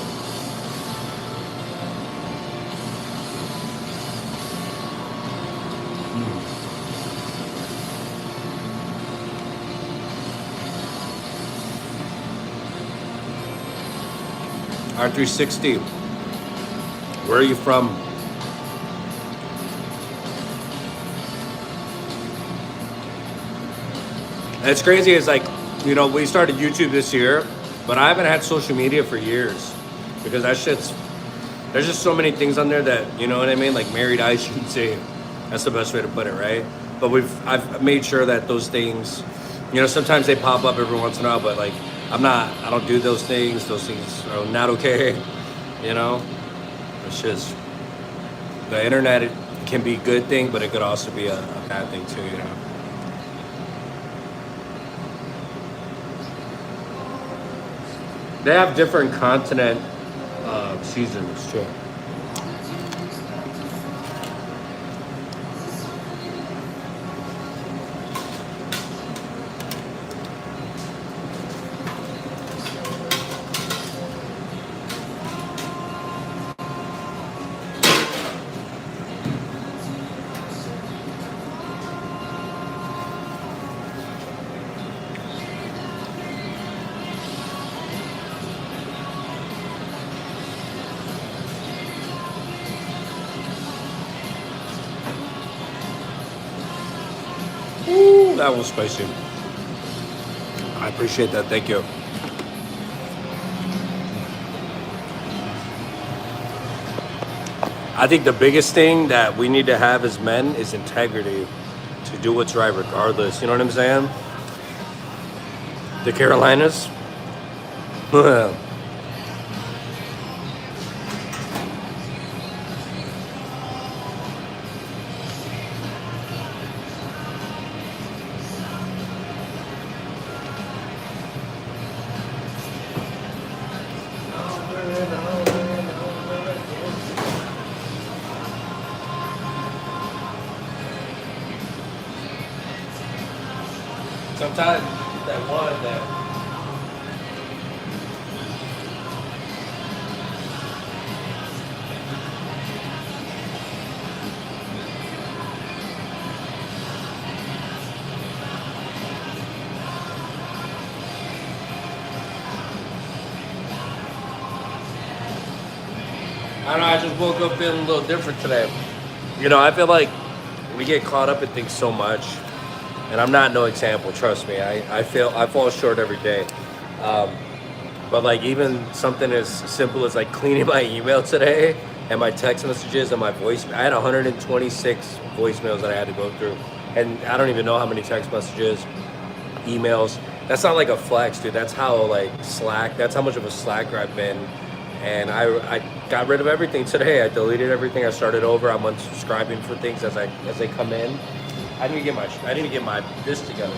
R360, where are you from? And it's crazy, it's like, we started YouTube this year, but I haven't had social media for years because there's just so many things on there that, you know what I mean? Like married I shouldn't say. That's the best way to put it, right? But I've made sure that those things, sometimes they pop up every once in a while, but like, I don't do those things. Those things are not okay, It's just, the internet, it can be a good thing, but it could also be a bad thing too, They have different continent seasons too. Ooh, that was spicy. I appreciate that. Thank you. I think the biggest thing that we need to have as men is integrity to do what's right regardless. You know what I'm saying? The Carolinas. Sometimes that one that I don't know, I just woke up feeling a little different today. You know, I feel like we get caught up in things so much. And I'm not no example, trust me. I fall short every day. But like even something as simple as like cleaning my email today and my text messages and my voice. I had 126 voicemails that I had to go through. And I don't even know how many text messages, emails. That's not like a flex, dude. That's how like slack, that's how much of a slacker I've been. And I got rid of everything today. I deleted everything. I started over. I'm unsubscribing for things as they come in. I need to get my this together.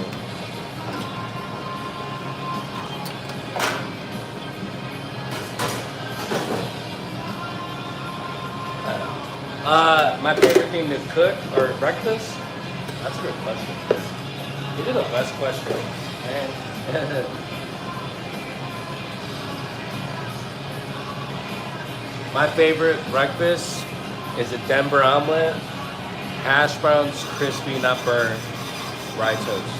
My favorite thing to cook or breakfast? That's a good question. These are the best questions, man. My favorite breakfast is a Denver omelet, hash browns, crispy, not burnt, rye toast.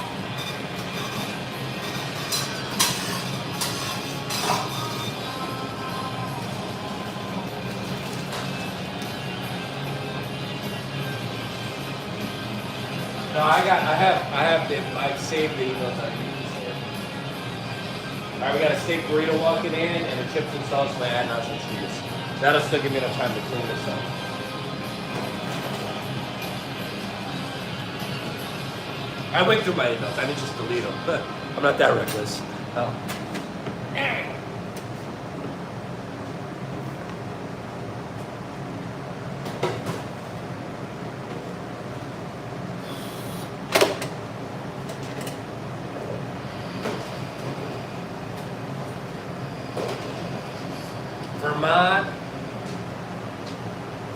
No, I saved the emails I used. All right, we got a steak burrito walking in and a chips and sauce and add nuts and cheese. That'll still give me enough time to clean this up. I went through my emails. I didn't just delete them. I'm not that reckless. Oh.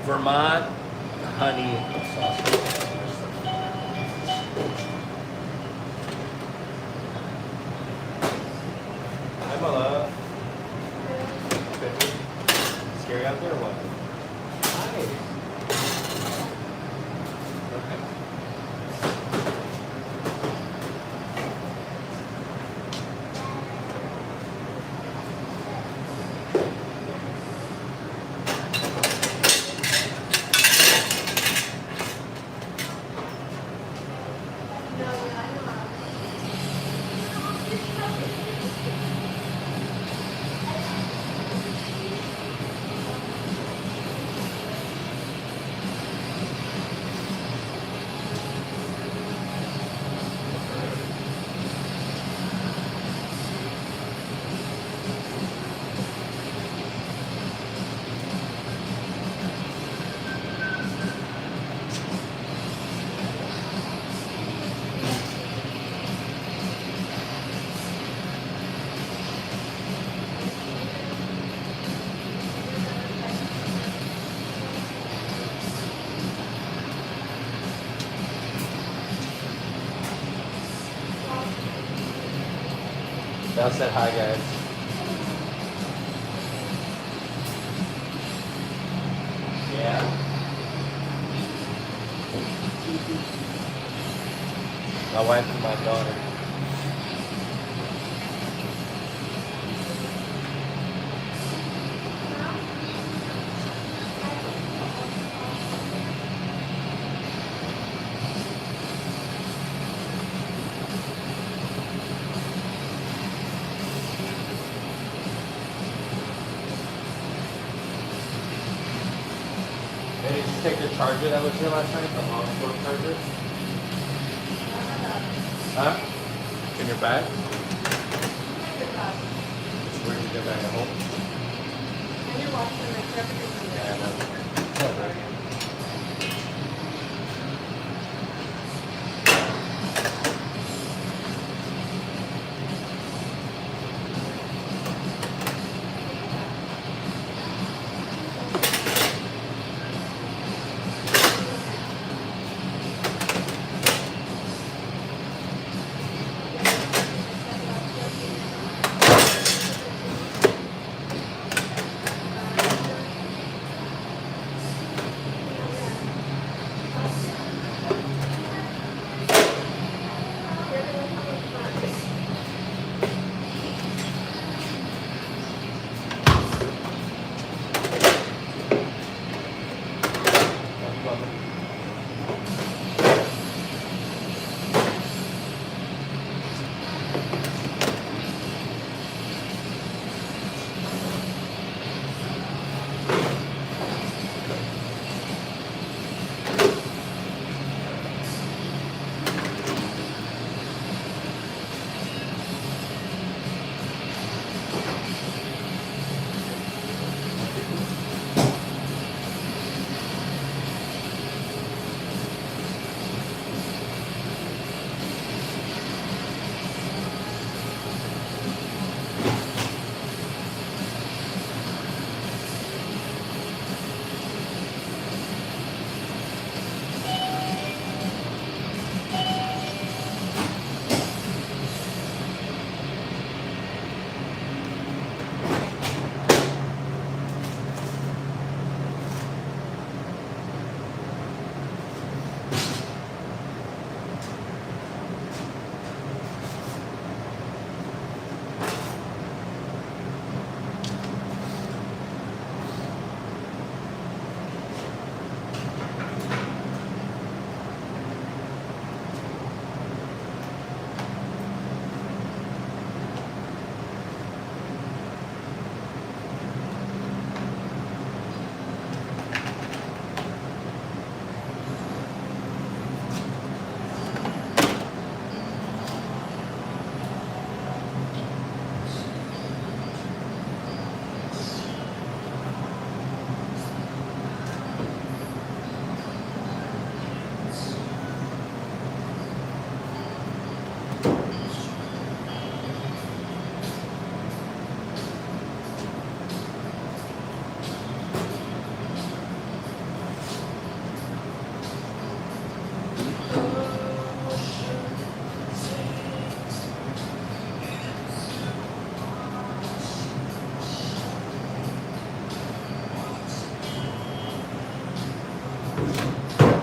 Vermont honey sausage. Hi, my love. Scary out there or what? Hi. Okay. Now said hi, guys. Yeah. My wife and my daughter. Hey, did you take the charger that was here last night? The long cord charger? Huh? In your bag? Where did you get back at home? Yeah, I know.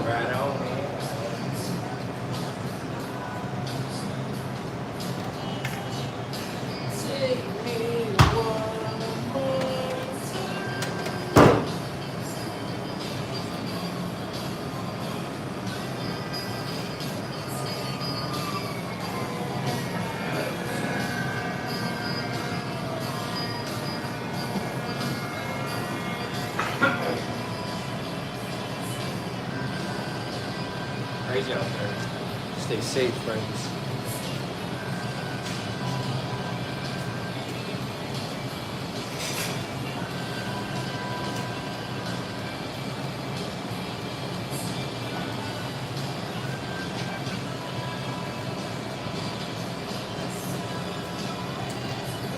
Right on, man. Crazy out there. Stay safe, friends.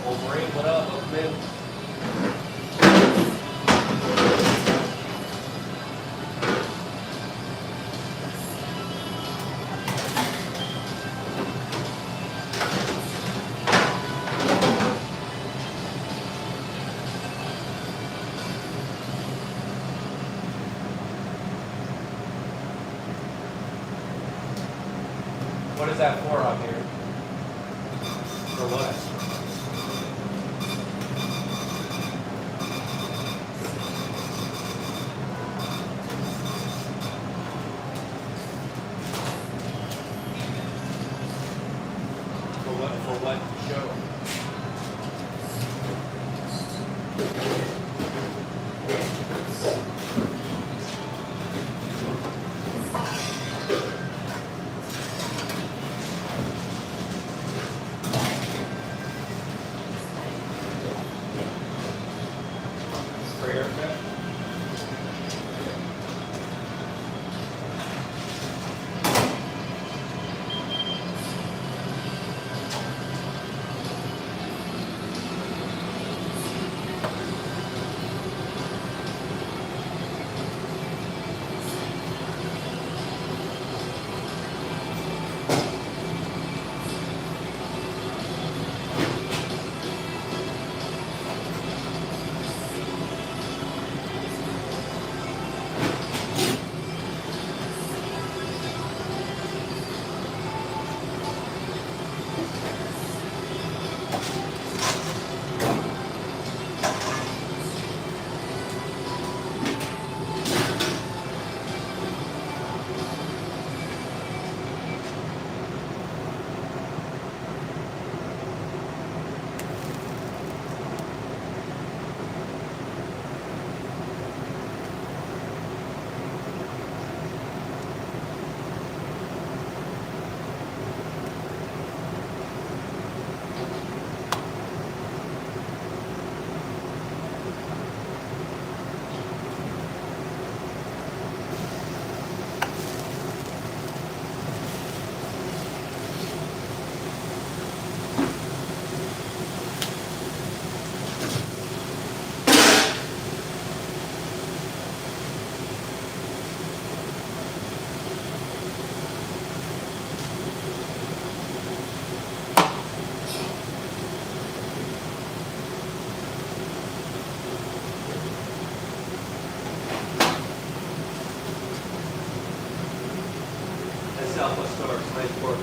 Wolverine, what up? What's been? What is that for up here? For what? For what show? For haircut? Southwest Store, it's nice pork.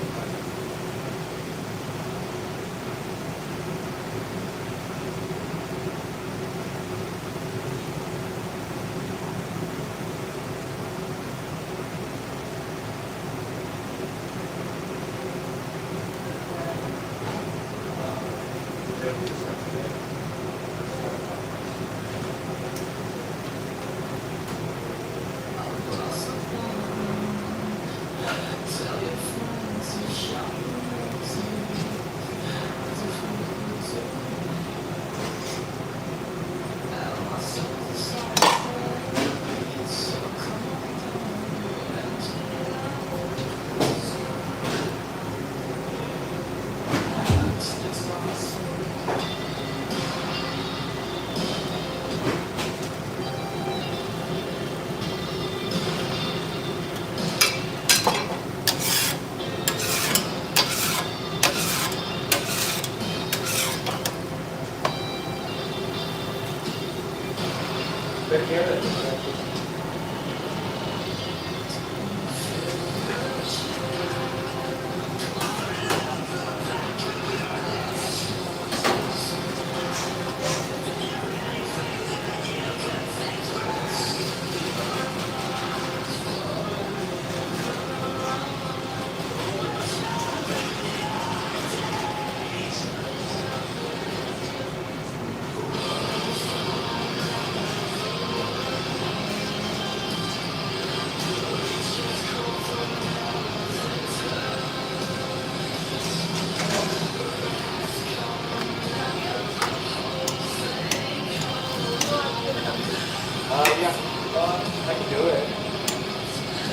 I can do it.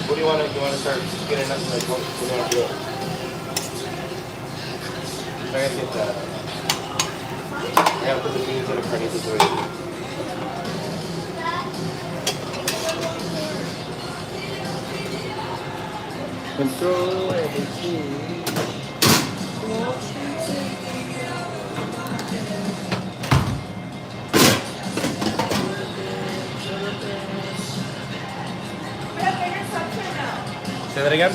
What do you want to start getting up? Like, what do you want to do? I gotta get that. I gotta put the beans in a carnitas way. Control everything. Say that again?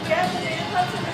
Yeah, the data cups and the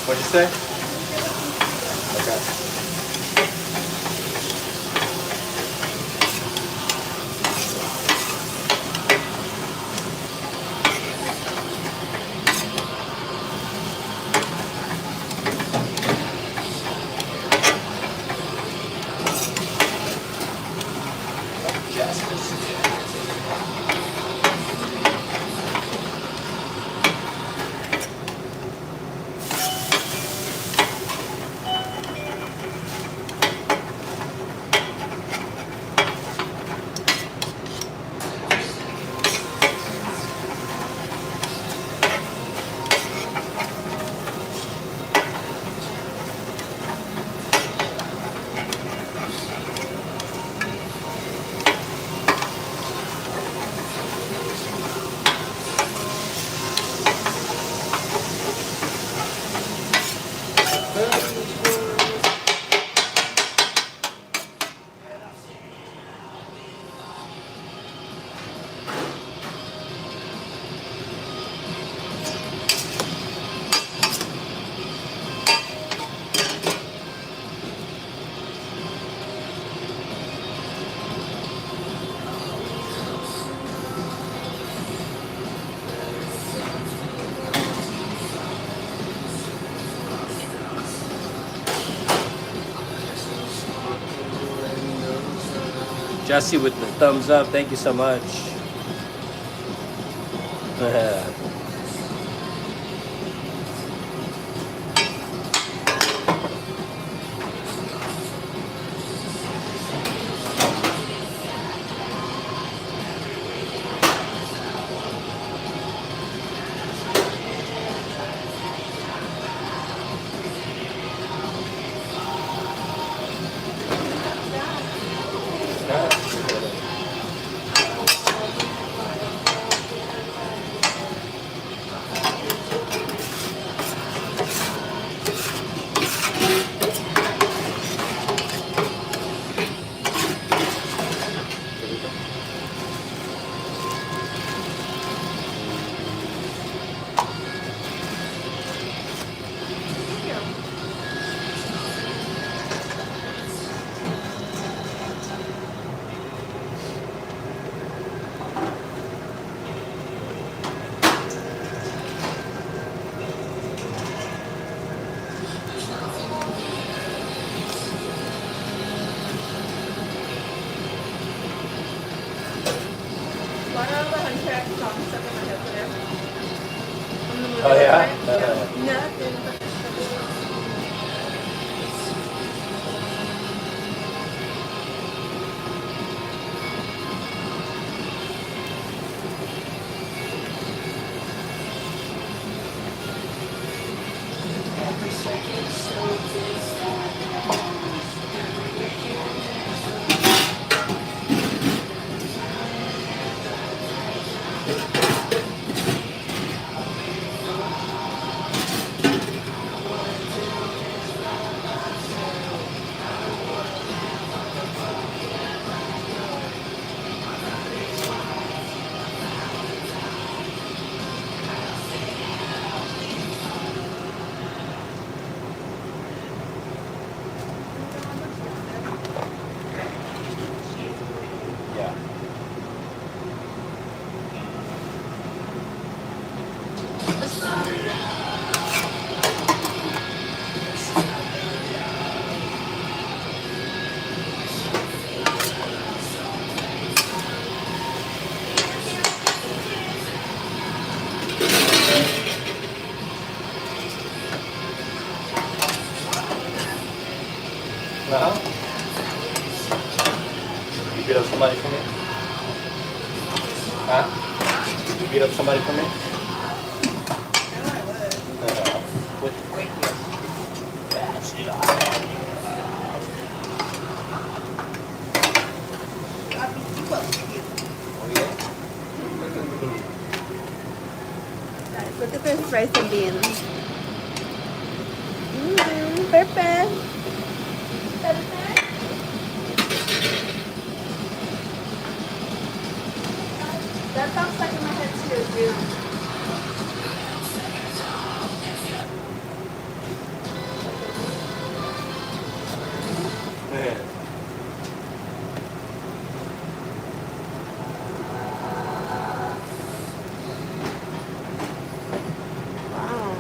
What'd you say? Okay. Jesse with the thumbs up. Thank you so much. Oh yeah? Yeah. Uh-huh. You beat up somebody for me? Huh? You beat up somebody for me? With Look at this rice and beans. Perfect. That sounds stuck in my head too, dude. Wow.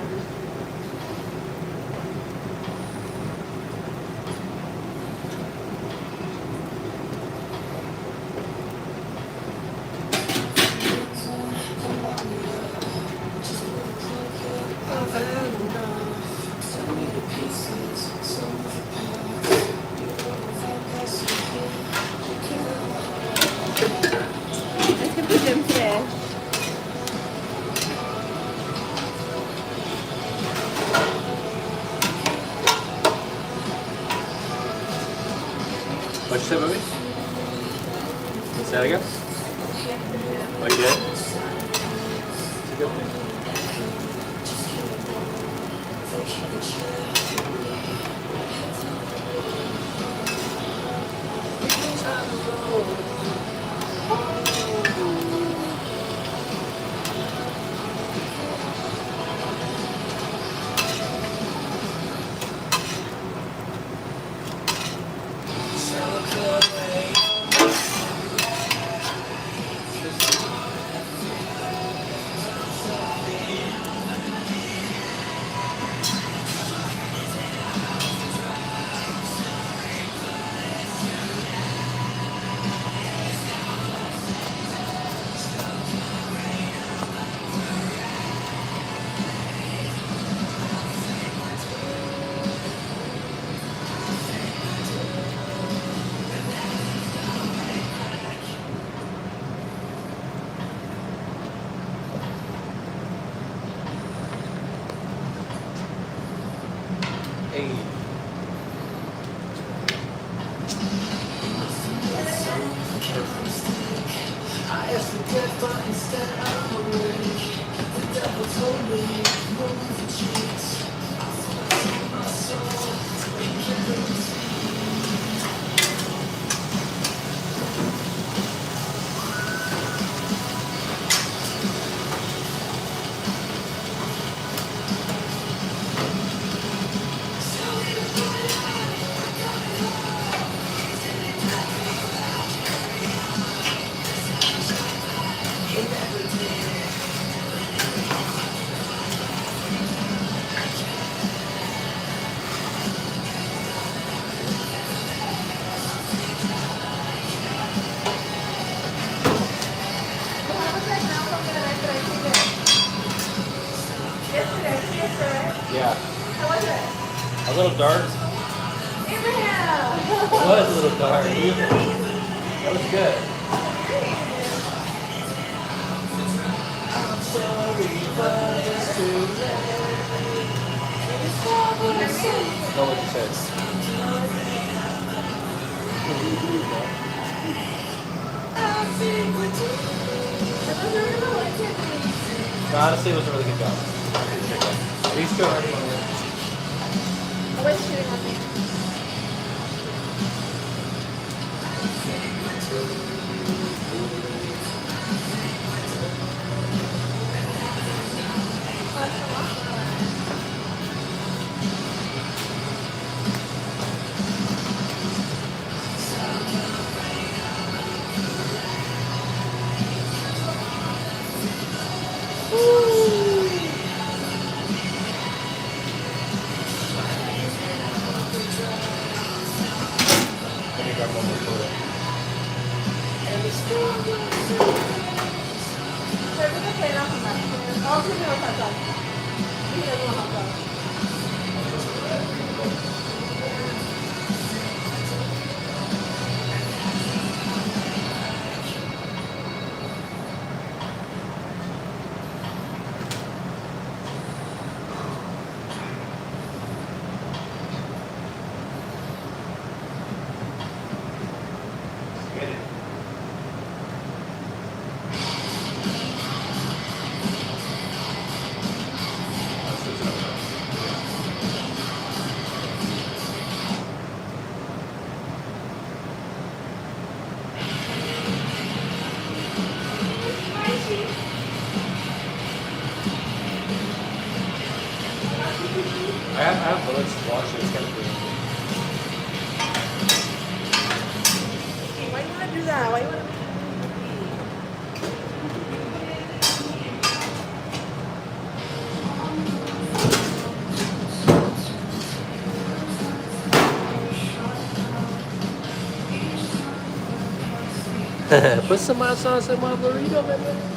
Let's get the gym today. What'd you say, baby? Say that again? Oh, you did? It's a good thing. Hey. Yeah. How was it? A little dark. Abraham! It was a little dark. That was good. Know what you said. No, honestly, it was a really good job. These two are I was shooting on me. Let me grab one more photo. Pero creo que era hot dog. All two were hot dog. We had one hot dog. Get it. Put some hot sauce in my burrito, baby.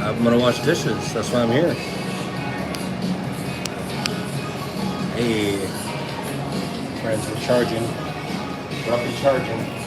I'm gonna wash dishes. That's why I'm here. Hey, friends, we're charging. We're up and charging.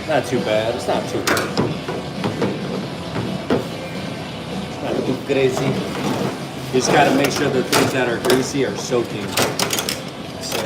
Not too bad. It's not too bad. It's not too crazy. You just gotta make sure the things that are greasy are soaking. So,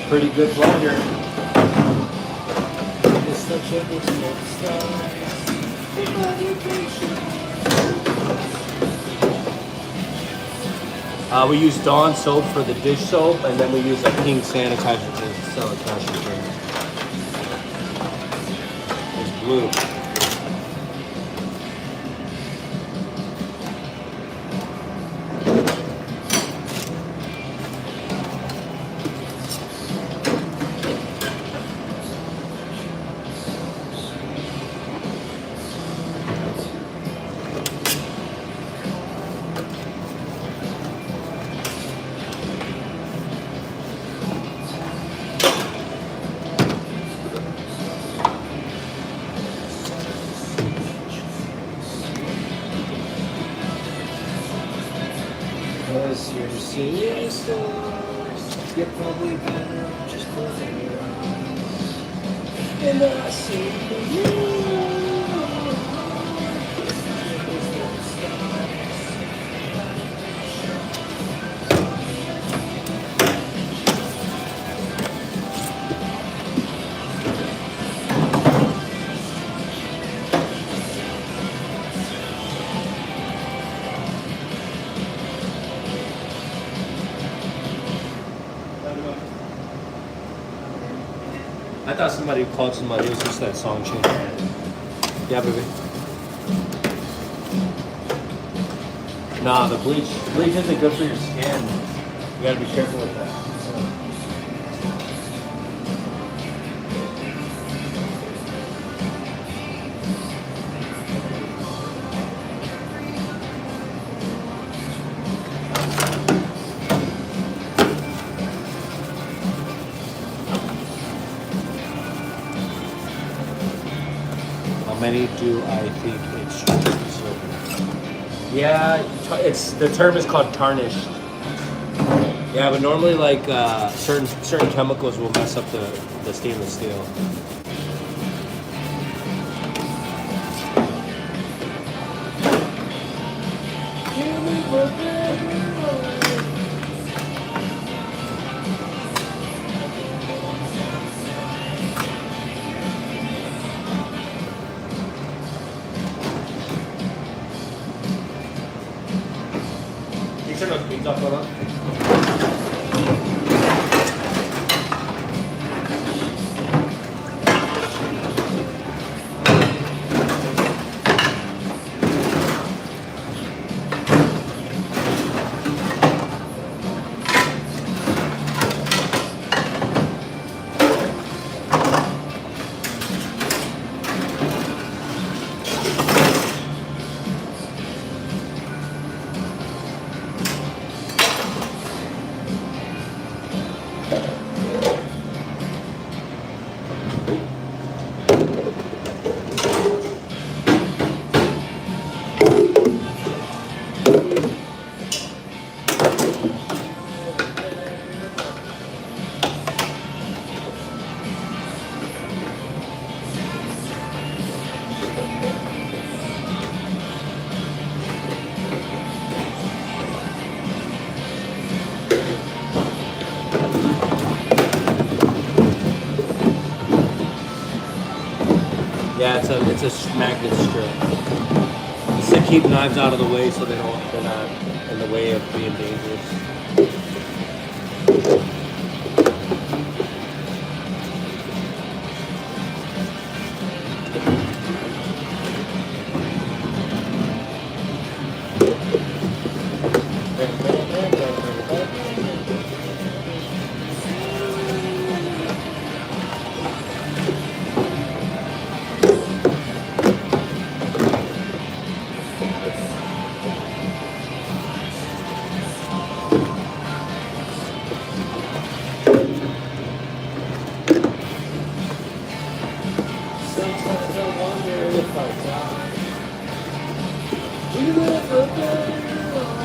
Pretty good blender. It's such a good start. We use Dawn soap for the dish soap, and then we use a pink sanitizer to sell a cash and carry. It's blue. Cause you're seeing your stars. You're probably better off just closing your eyes. And I see you. I thought somebody called somebody. It was just that song change. Yeah, baby. Nah, the bleach isn't good for your skin. You gotta be careful with that. How many do I think it's silver? Yeah, it's the term is called tarnished. Yeah, but normally like certain chemicals will mess up the stainless steel. Echen los pintos todos. Yeah, it's a magnet strip. It's to keep knives out of the way so they're not in the way of being dangerous. Sometimes I wonder if I die. You never better off.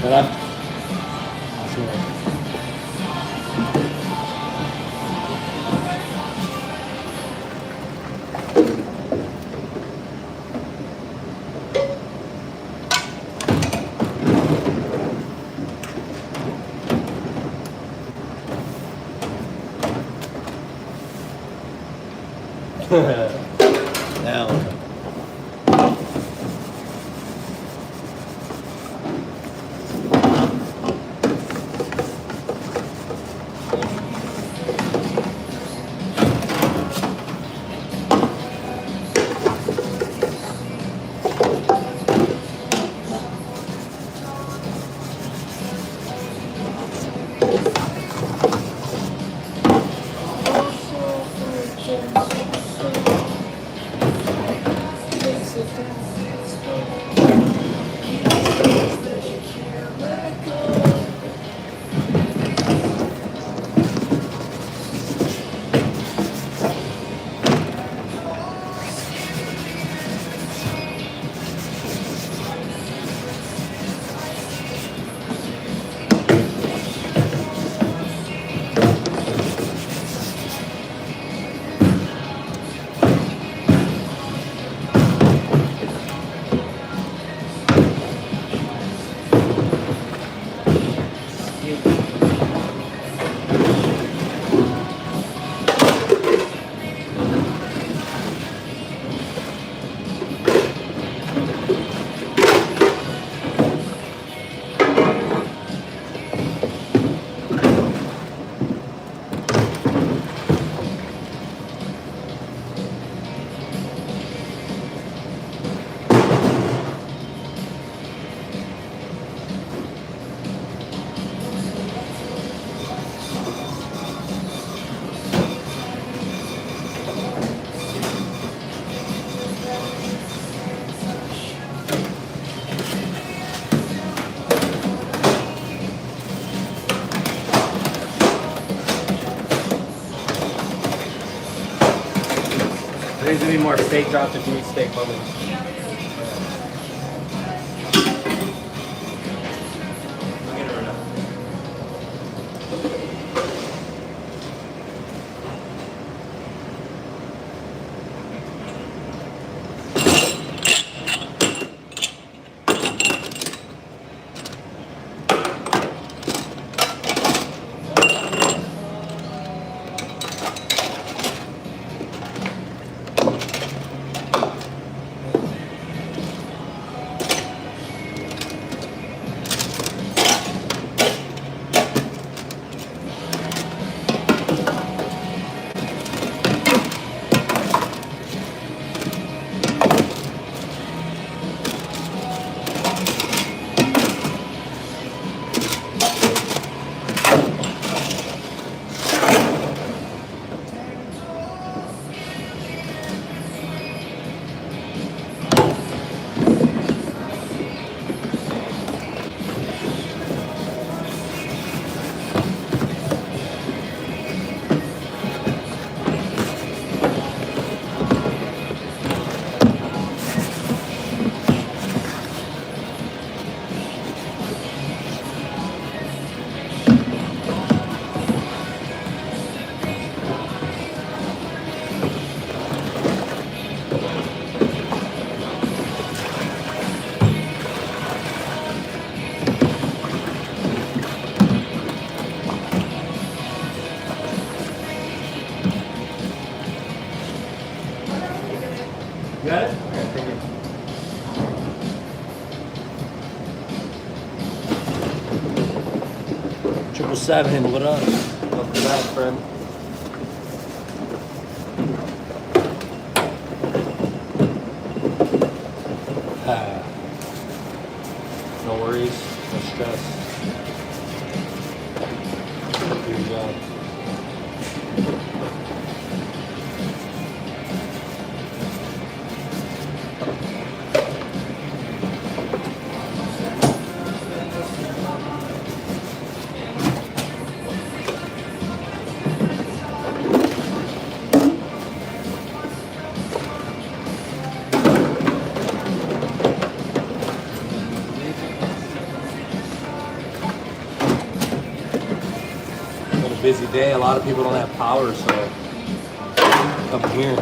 ¿Verdad? Now. There needs to be more steak drops if you eat steak bubbles. You got it? Okay, thank you. 777, what up? Welcome back, friend. No worries, no stress. Do your job. busy day. A lot of people don't have power, so come here.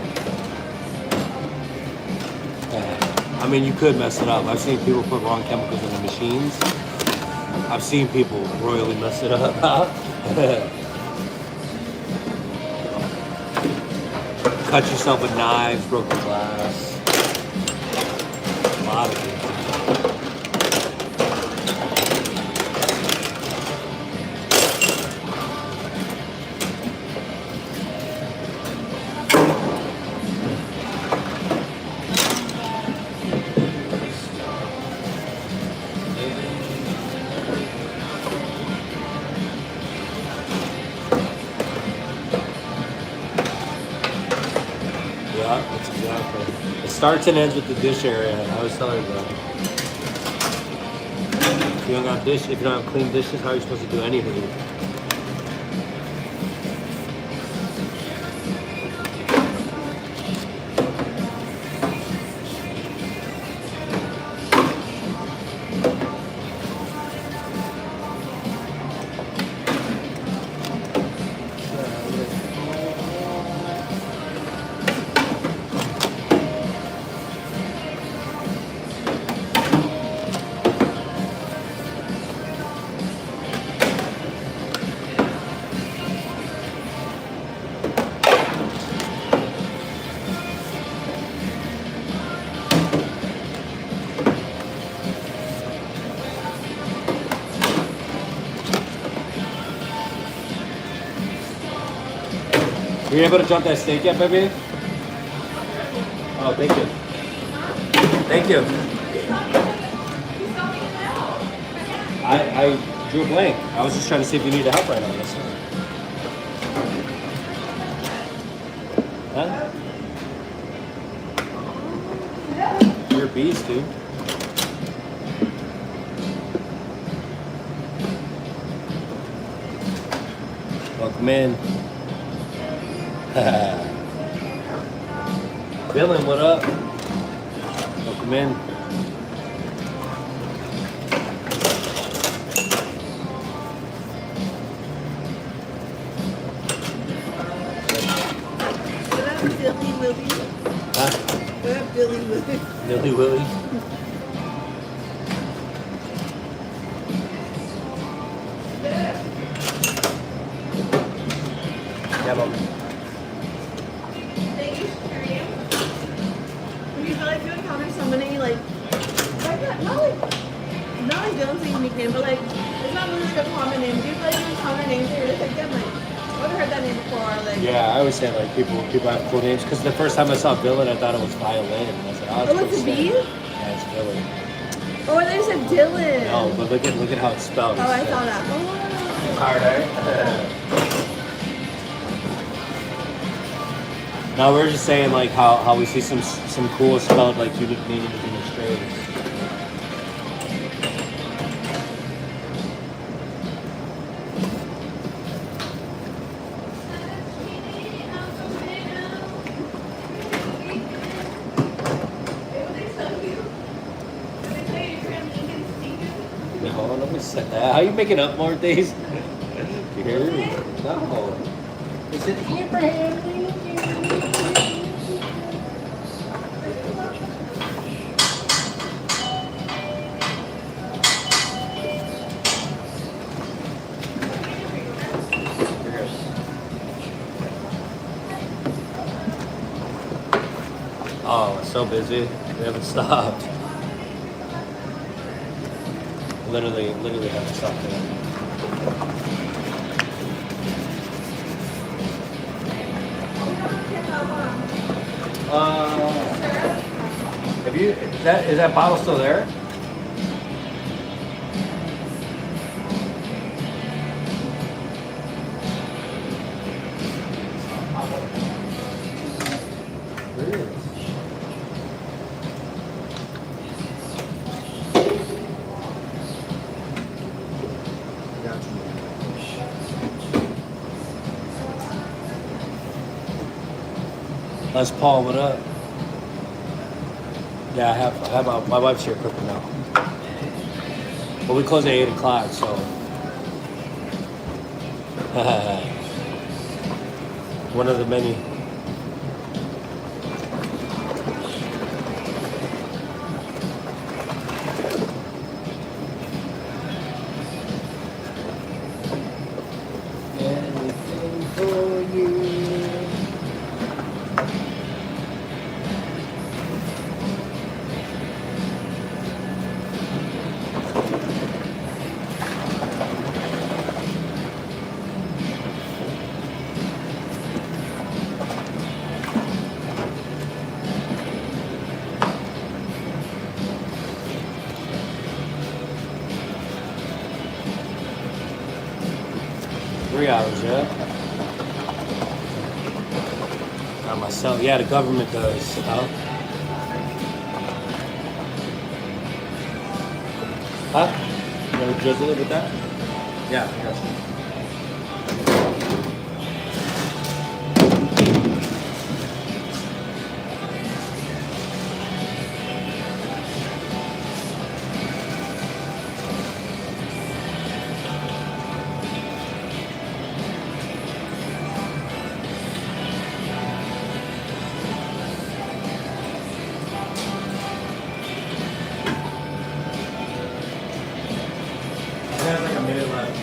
I mean, you could mess it up. I've seen people put wrong chemicals in the machines. I've seen people royally mess it up. Cut yourself with knives, broken glass. A lot of things. Yeah, that's exactly. It starts and ends with the dish area. I was telling you that. If you don't have clean dishes, how are you supposed to do anything? Were you able to jump that steak yet, baby? Oh, thank you. Thank you. I drew a blank. I was just trying to see if you needed help right on this. Huh? You're a beast, dude. Welcome in. Dylan, what up? Welcome in. What up, Billy Willie? Huh? What up, Billy Willie? Billy Willie? Yeah, but When you feel like you encounter somebody like not like Dylan's a unique name, but like it's not really like a common name. Do you feel like you encounter names that you're just like, damn, like I've heard that name before? Like yeah, I always say like people have cool names because the first time I saw Dylan, I thought it was violin, and I said, oh, oh, it's a pretty B? sick. Yeah, it's Dylan. Oh, I thought you said Dylan. No, but look at how it's spelled. Oh, I saw that. Oh. Hard, eh? No, we're just saying like how we see some cool spelled like unique names in the straight. No, nobody said that. How you making up more days? You hear me? No. Is it Abraham Lincoln? Oh, it's so busy. We haven't stopped. Literally haven't stopped yet. Have you? Is that bottle still there? Really? Les Paul, what up? Yeah, I have my wife's here cooking now. But we close at 8 o'clock, so. One of the many. Anything for you. 3 hours, yeah. Not myself. Yeah, the government does. Huh? Huh? You want to drizzle it with that? Yeah, I got you. It has like a minute left.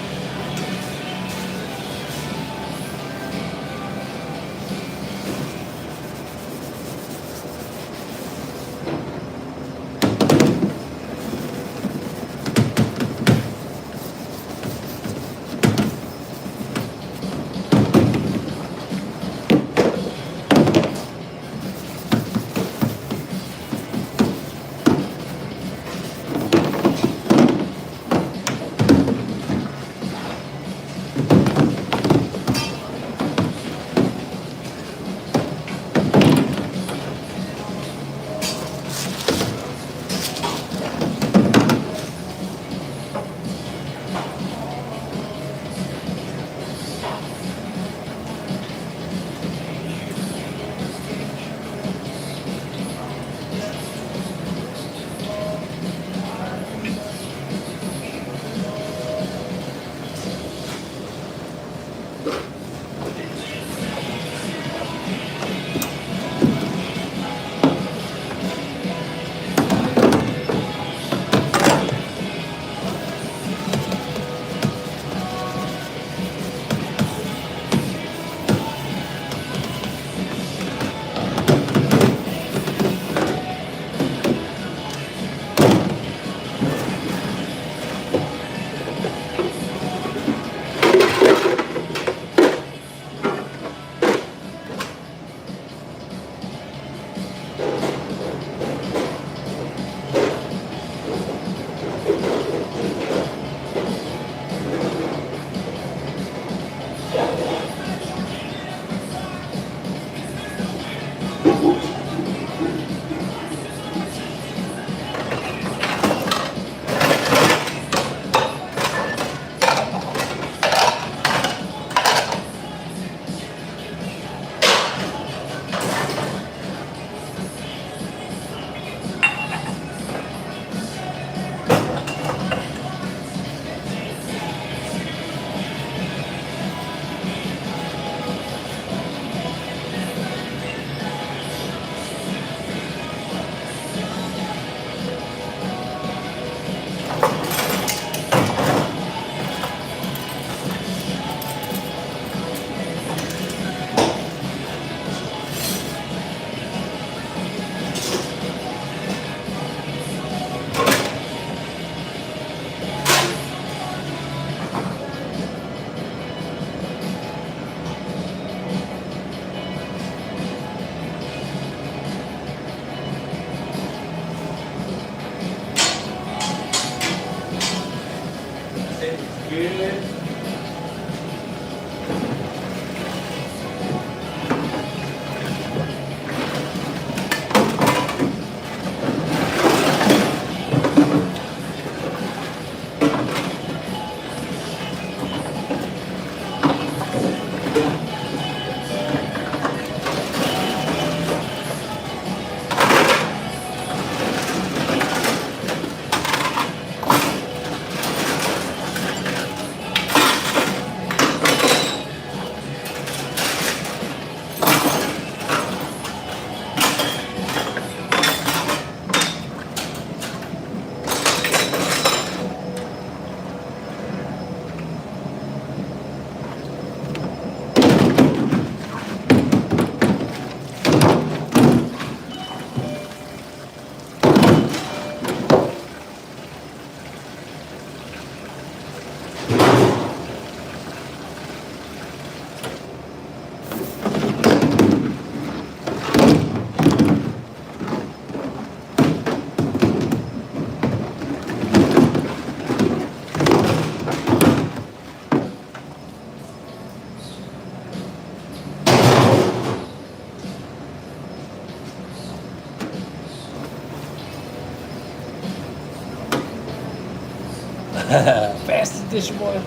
Fastest dish, boy.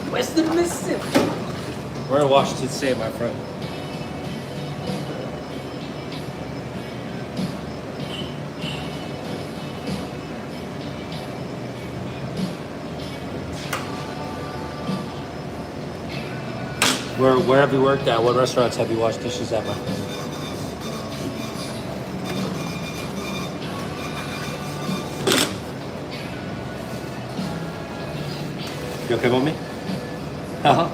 Western Mississippi. We're in Washington State, my friend. Where have you worked at? What restaurants have you washed dishes at, my friend? You okay with me? Uh-huh.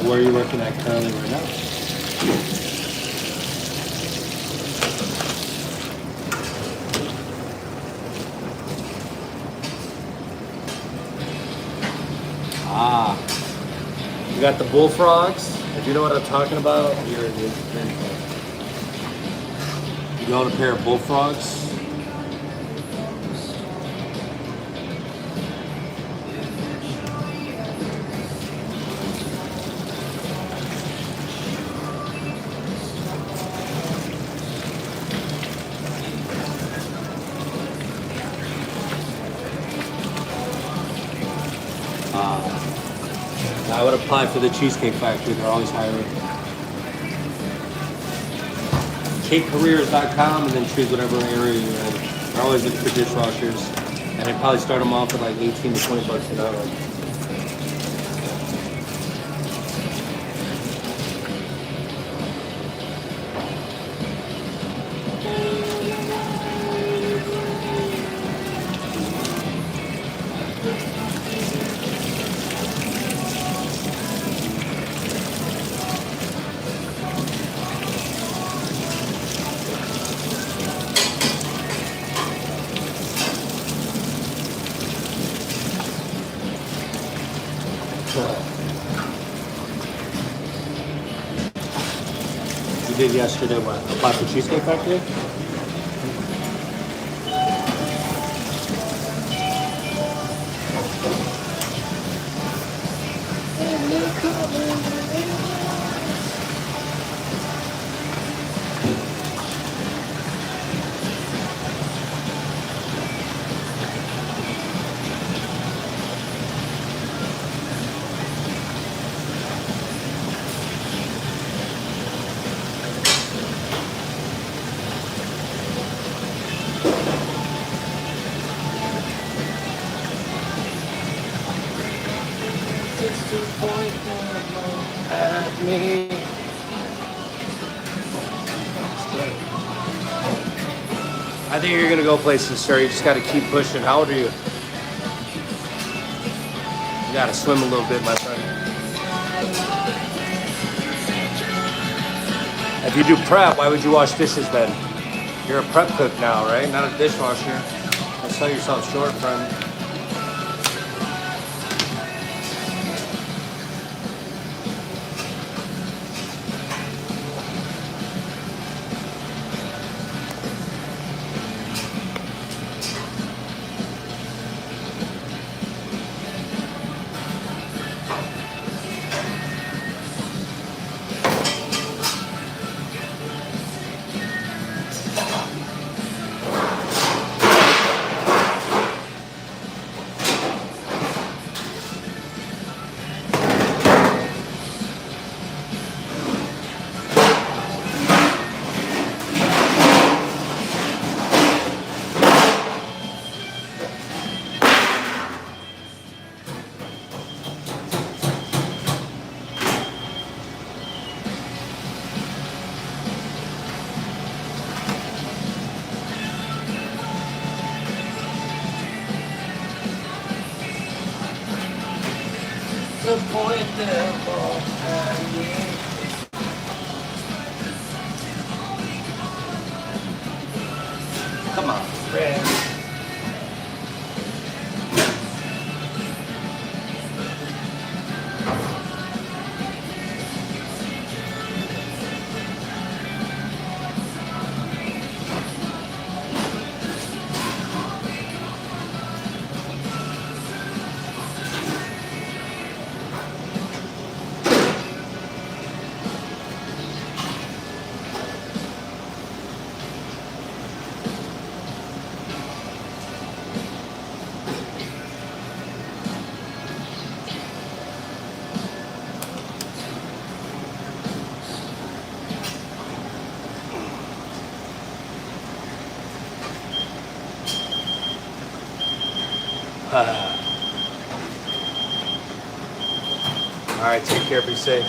Where are you working at currently right now? Ah, you got the bullfrogs. If you know what I'm talking about, you're in. You own a pair of bullfrogs. I would apply for the Cheesecake Factory. They're always hiring. CakeCareers.com and then choose whatever area you're in. They're always looking for dishwashers. And they probably start them off at like 18 to 20 bucks an hour. You did yesterday what? Apply for Cheesecake Factory? At me. I think you're gonna go places, sir. You just gotta keep pushing. How old are you? You gotta swim a little bit, my friend. If you do prep, why would you wash dishes then? You're a prep cook now, right? Not a dishwasher. Don't sell yourself short, friend. Come on, friend. right, take care. Be safe.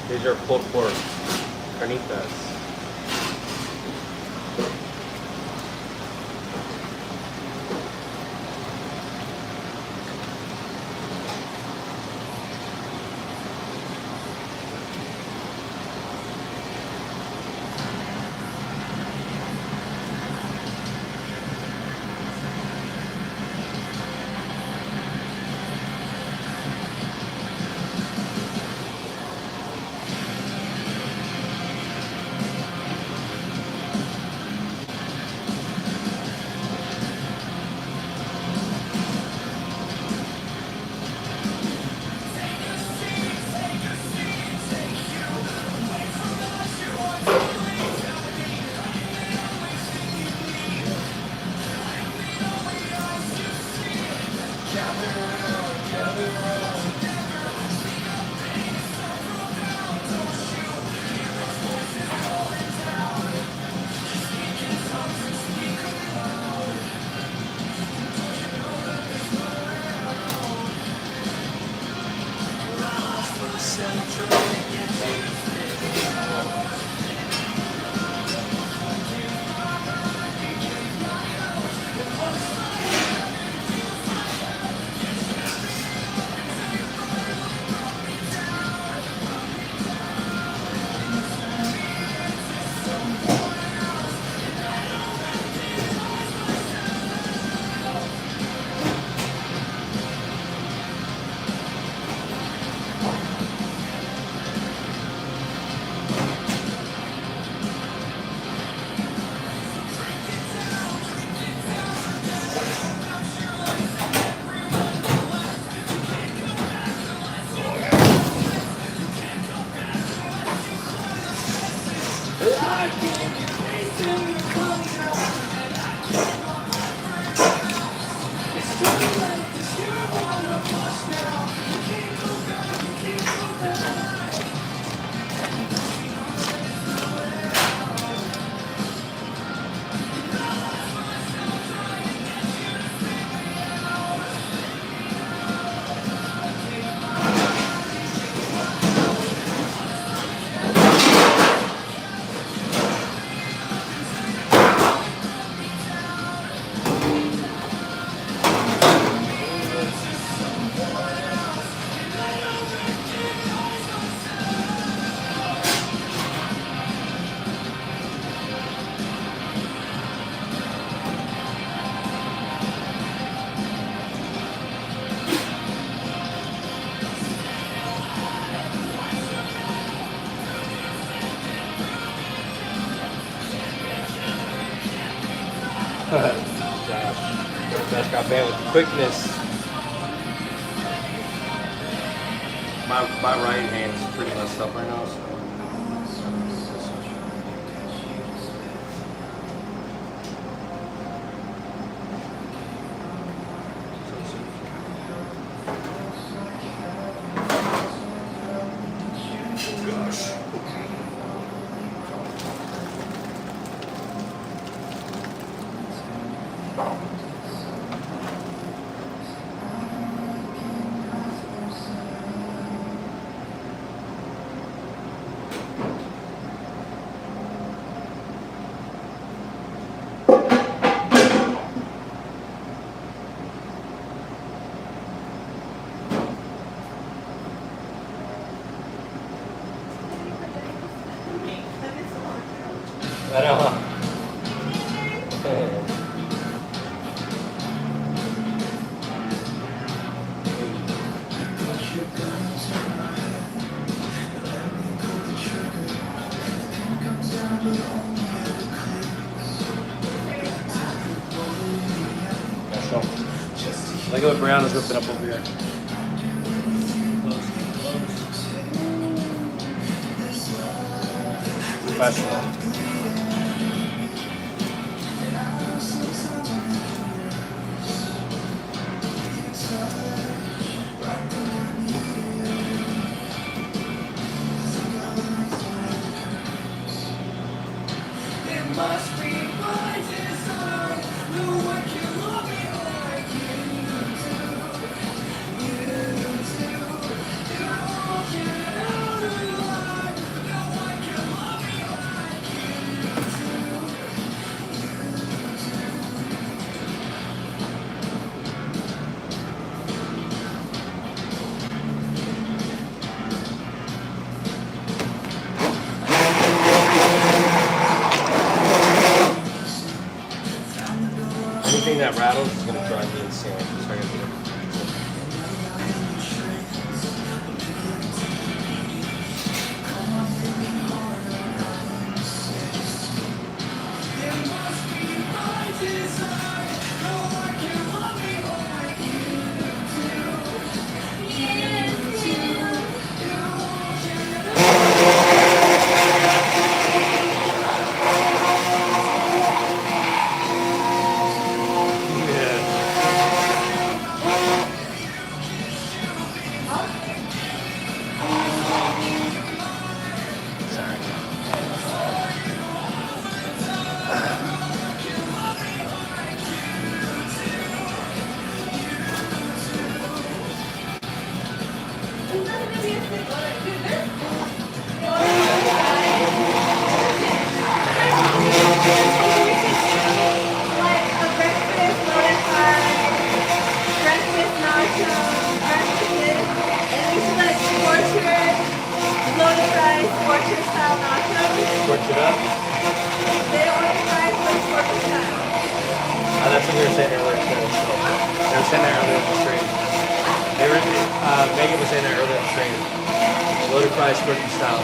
These are pulled pork. Carnitas. Josh got banned with the quickness. My right hand's pretty messed up right now. So. I know. Look at what Brown is whipping up over here. Professional. that rattles is gonna drive me insane. So I gotta do it. Switch it up. That's what we were saying earlier too. They were saying that earlier in the stream. Megan was saying that earlier in the stream. Loaded fries, scorching style.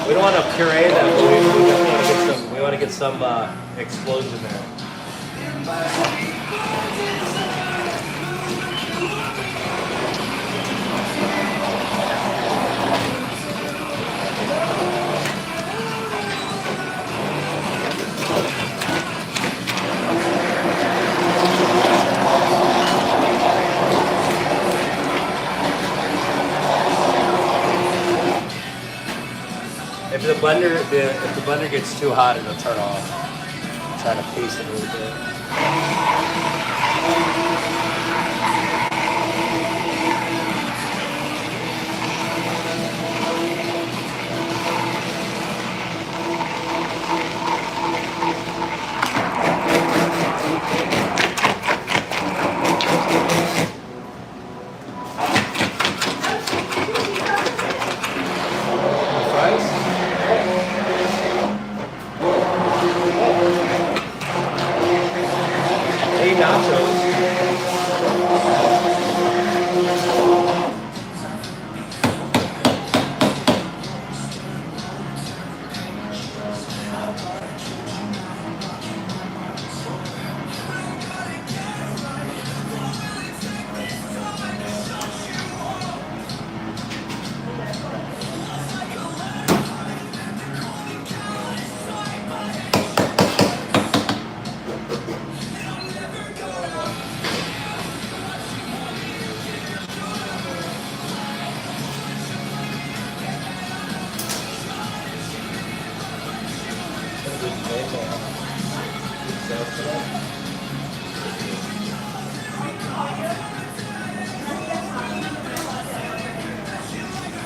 We don't want to puree that, but we want to get some explosion there. If the blender gets too hot, it'll turn off. Try to pace it a little bit.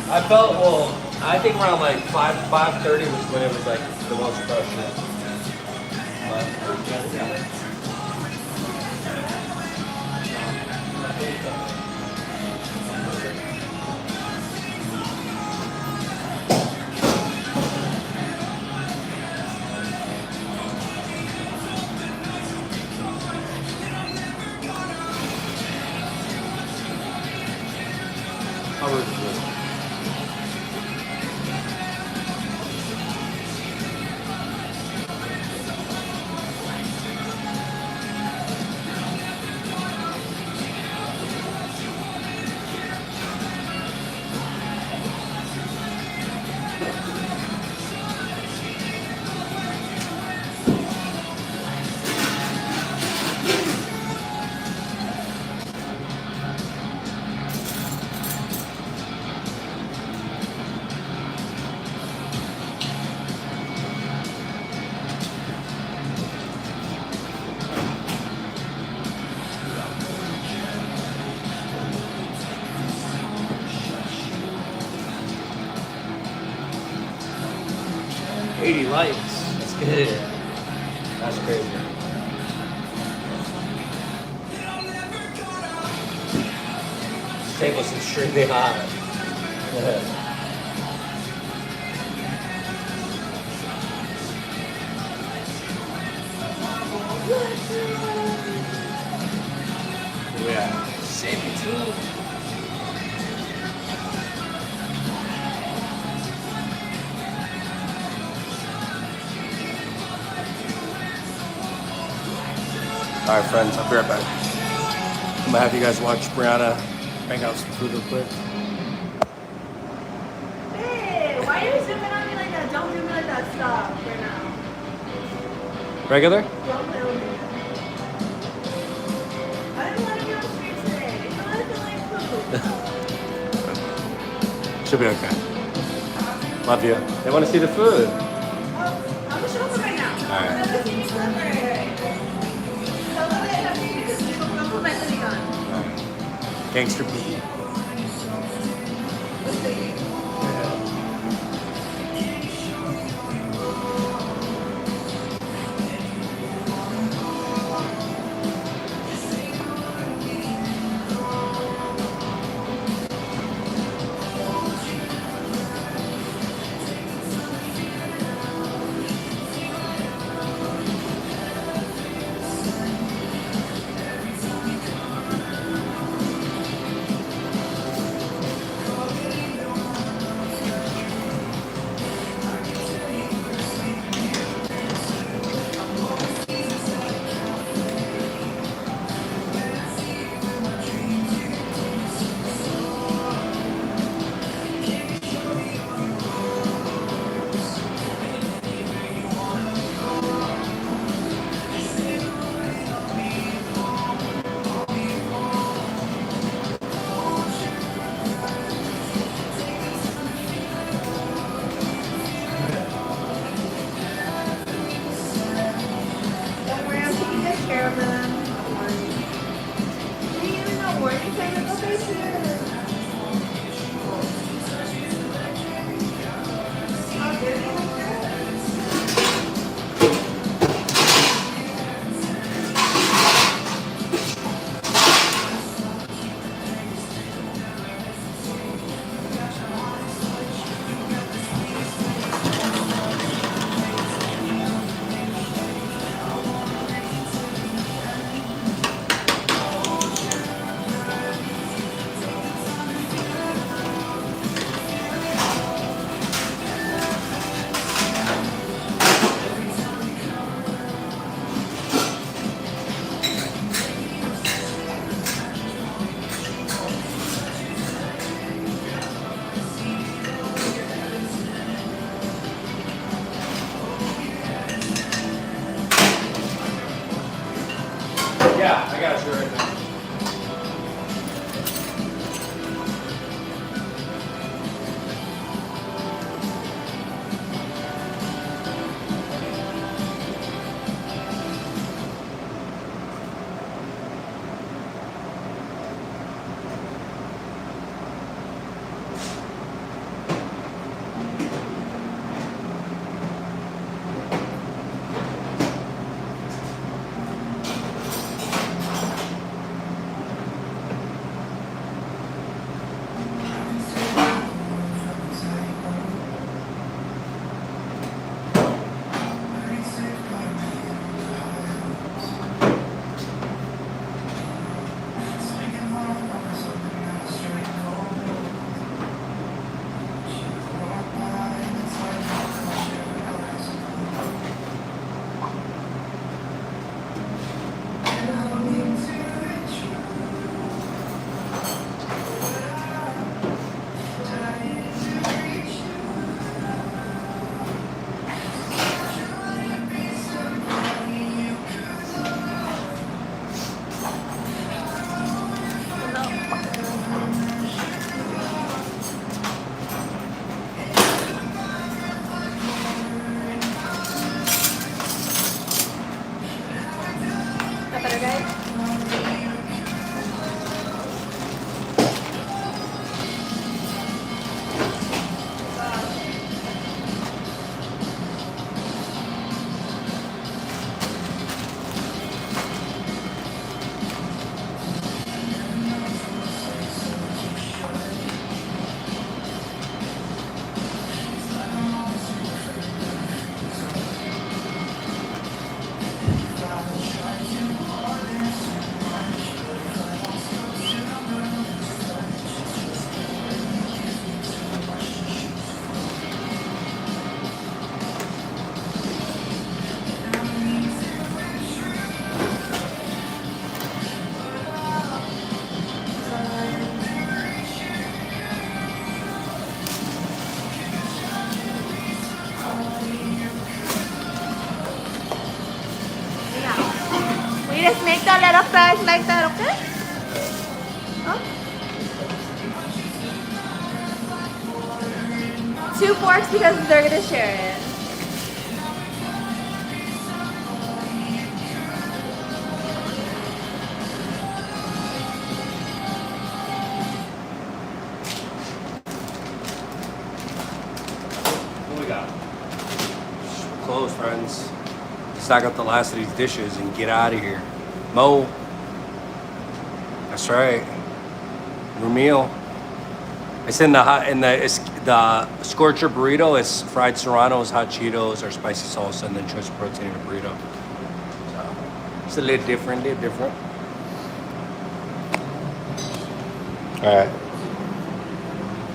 I felt, well, I think around like 5:30 was when it was like the most crushing. Likes. That's good. That's crazy. This table's extremely hot. Yeah. Save me too. All right, friends, I'll be right back. I'm gonna have you guys watch Brianna bang out some food real quick. Hey, why are you zooming on me like that? Don't do me like that. Stop right now. Regular? Don't play with me. I didn't want to be on street today. I feel like food. She'll be okay. Love you. They want to see the food. Oh, I'm a chauffeur right now. All right. I'm a senior chauffeur. So let me have you because I'm put my hoodie on. Gangster Pete. Let's see. just make the little fries like that, okay? Huh? 2 forks because they're gonna share it. What we got? Close, friends. Stock up the last of these dishes and get out of here. Mo. That's right. Ramil. It's in the hot the scorcher burrito. It's fried serranos, hot Cheetos, or spicy salsa, and then choice protein in a burrito. So it's a little different. All right.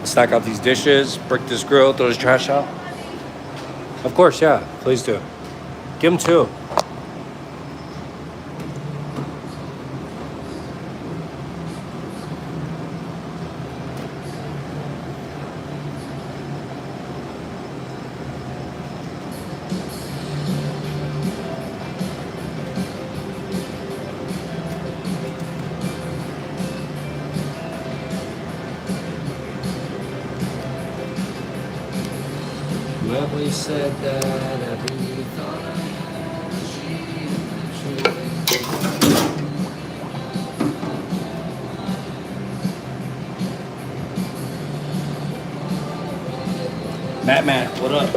Stack out these dishes. Brick this grill. Throw this trash out. Of course, yeah. Please do. Give them 2. Well, we said that every thought I had, Matt, what up?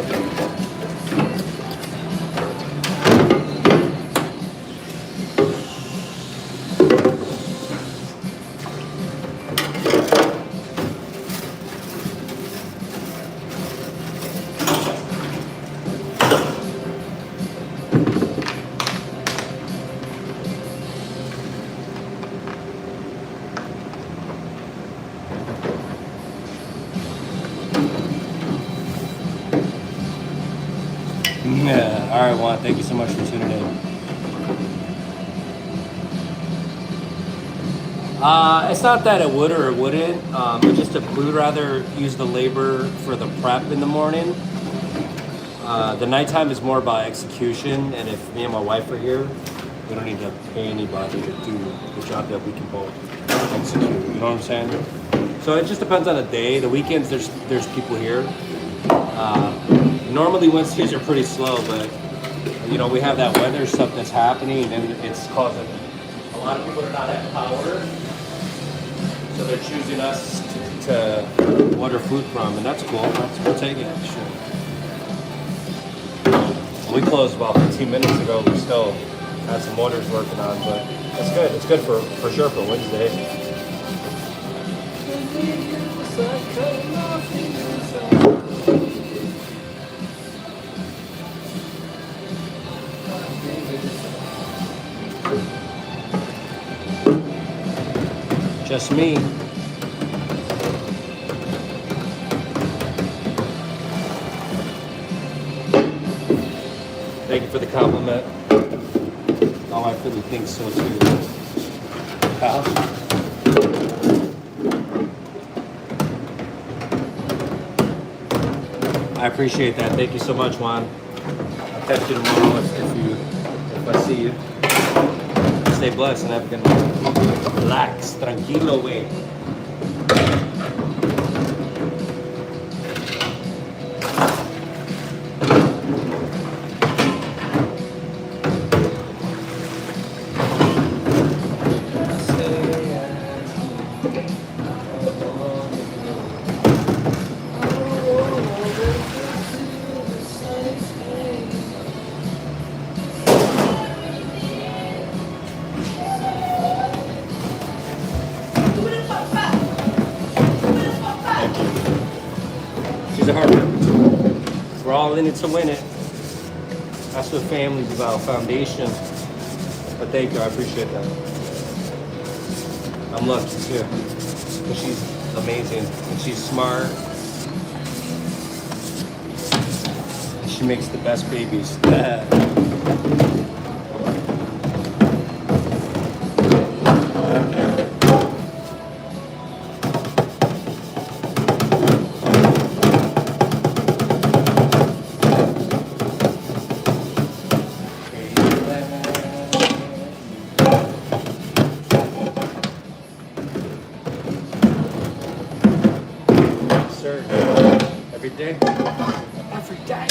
Yeah, all right, Juan. Thank you so much for tuning in. It's not that it would or it wouldn't. But just we would rather use the labor for the prep in the morning. The nighttime is more about execution, and if me and my wife are here, we don't need to pay anybody to do the job that we can both execute. You know what I'm saying? So it just depends on the day. The weekends, there's people here. Normally Wednesdays are pretty slow, but you know we have that weather stuff that's happening, and it's causing a lot of people to not have power. So they're choosing us to order food from, and that's cool. We'll take it. Sure. We closed about 15 minutes ago. We still had some orders working on, but that's good. It's good for sure for Wednesday. Just me. Thank you for the compliment. My wife really thinks so too. Pal. I appreciate that. Thank you so much, Juan. I'll catch you tomorrow if I see you. Stay blessed and have a good night. Relax, tranquilo, way. She's a hard worker. We're all in it to win it. That's what family's about, foundation. But thank you, I appreciate that. I'm lucky too. But she's amazing and she's smart. And she makes the best babies. Every day. Every day.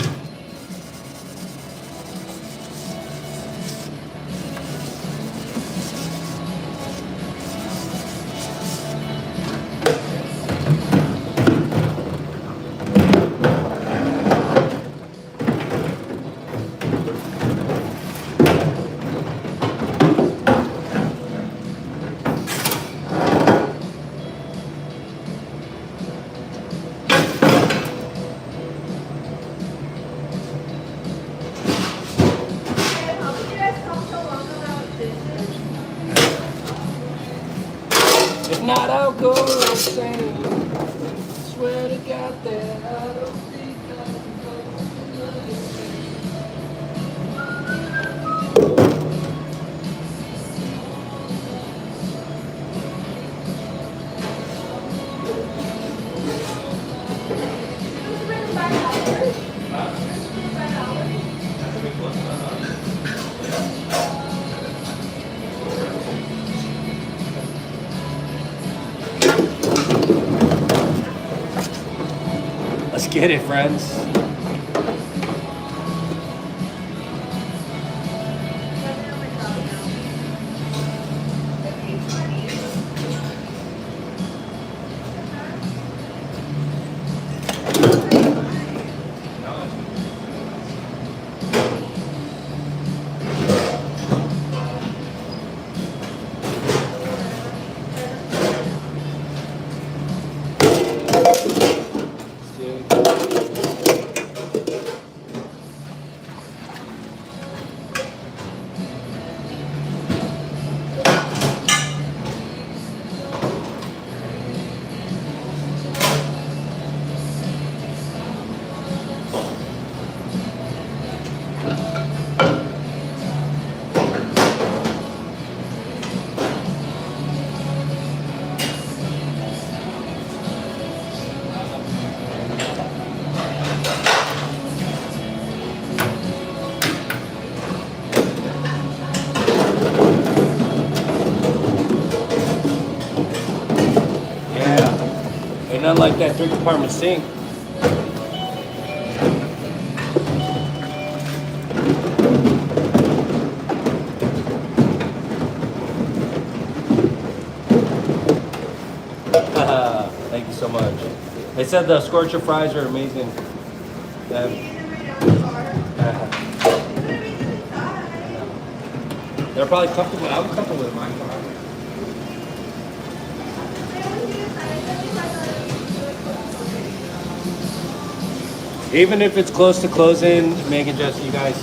How did you guys come so long without dishes? If not, I'll go insane. Swear to God that I don't think I can go another Just bring them back hours. Just bring them back hours. Let's get it, friends. Yeah. Ain't nothing like that drink department sink. Thank you so much. They said the scorcher fries are amazing. They're probably comfortable. I'm comfortable with mine. Even if it's close to closing, Megan, Jess, you guys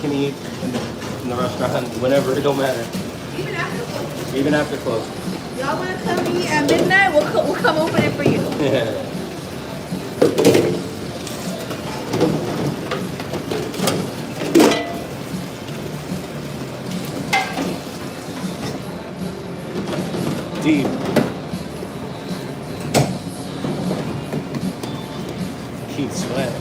can eat in the restaurant whenever. It don't matter. Even after closing. Even after closing. Y'all want to come eat at midnight? We'll come open it for you. Yeah. Deep. Keith Sweat.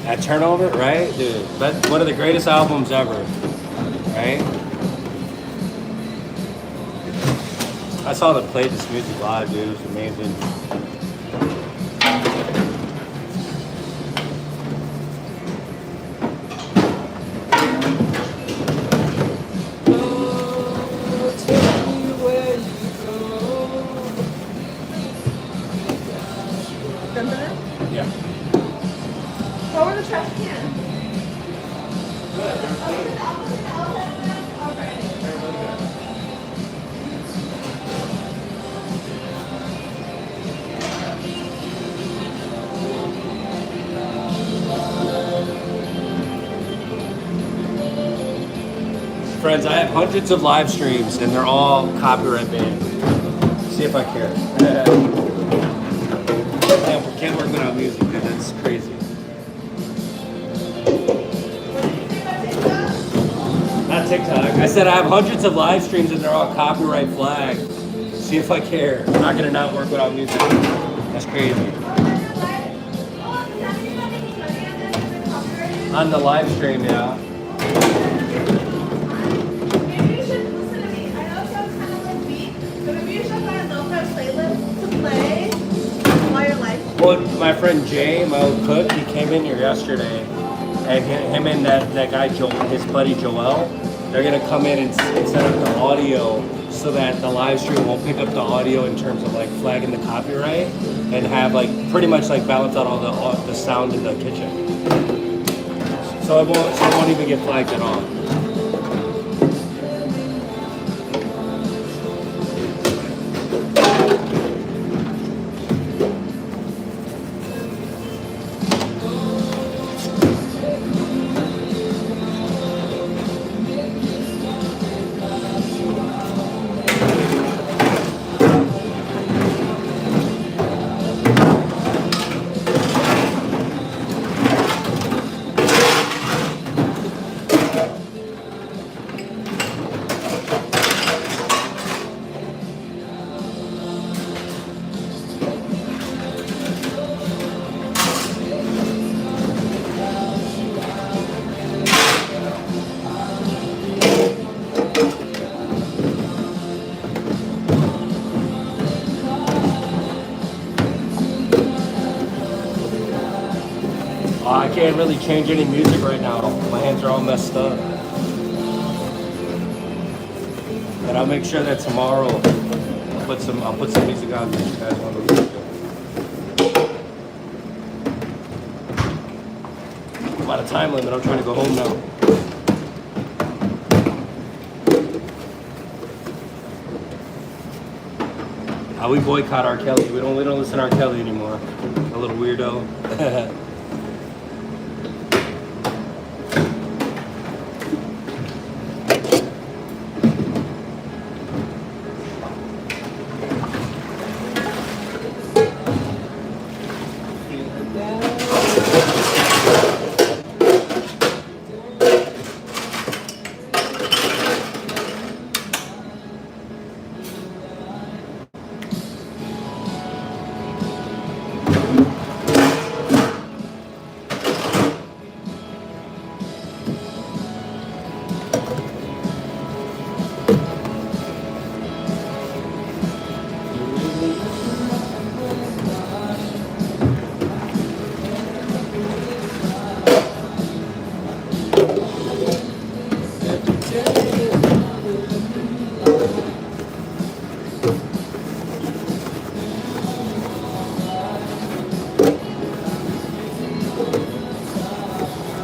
That Turnover, right? Dude, that's one of the greatest albums ever. Right? I saw them play this music live, dude. It was amazing. Oh, tell me where you go. Done for that? Yeah. Throw in the trash can. Friends, I have hundreds of live streams and they're all copyright banned. See if I care. Can't work without music, dude. That's crazy. Not TikTok. I said I have hundreds of live streams and they're all copyright flagged. See if I care. I'm not gonna not work without music. That's crazy. On the live stream, yeah. Maybe you should listen to me. I know it sounds kind of like weak, but maybe you should find a lo-fi playlist to play while you're live Well, my friend Jay, my old cook, he came in here yesterday, and him and that guy Joel, his buddy Joel, they're gonna come in and set up the audio so that the live stream won't pick up the audio in terms of like flagging the copyright, and have like pretty much like balance out all the sound in the kitchen. So it won't even get flagged at all. I can't really change any music right now. My hands are all messed up. But I'll make sure that tomorrow I'll put some music on that you guys want to listen to. I'm out of time limit. I'm trying to go home now. How we boycott R. Kelly. We don't listen to R. Kelly anymore. A little weirdo.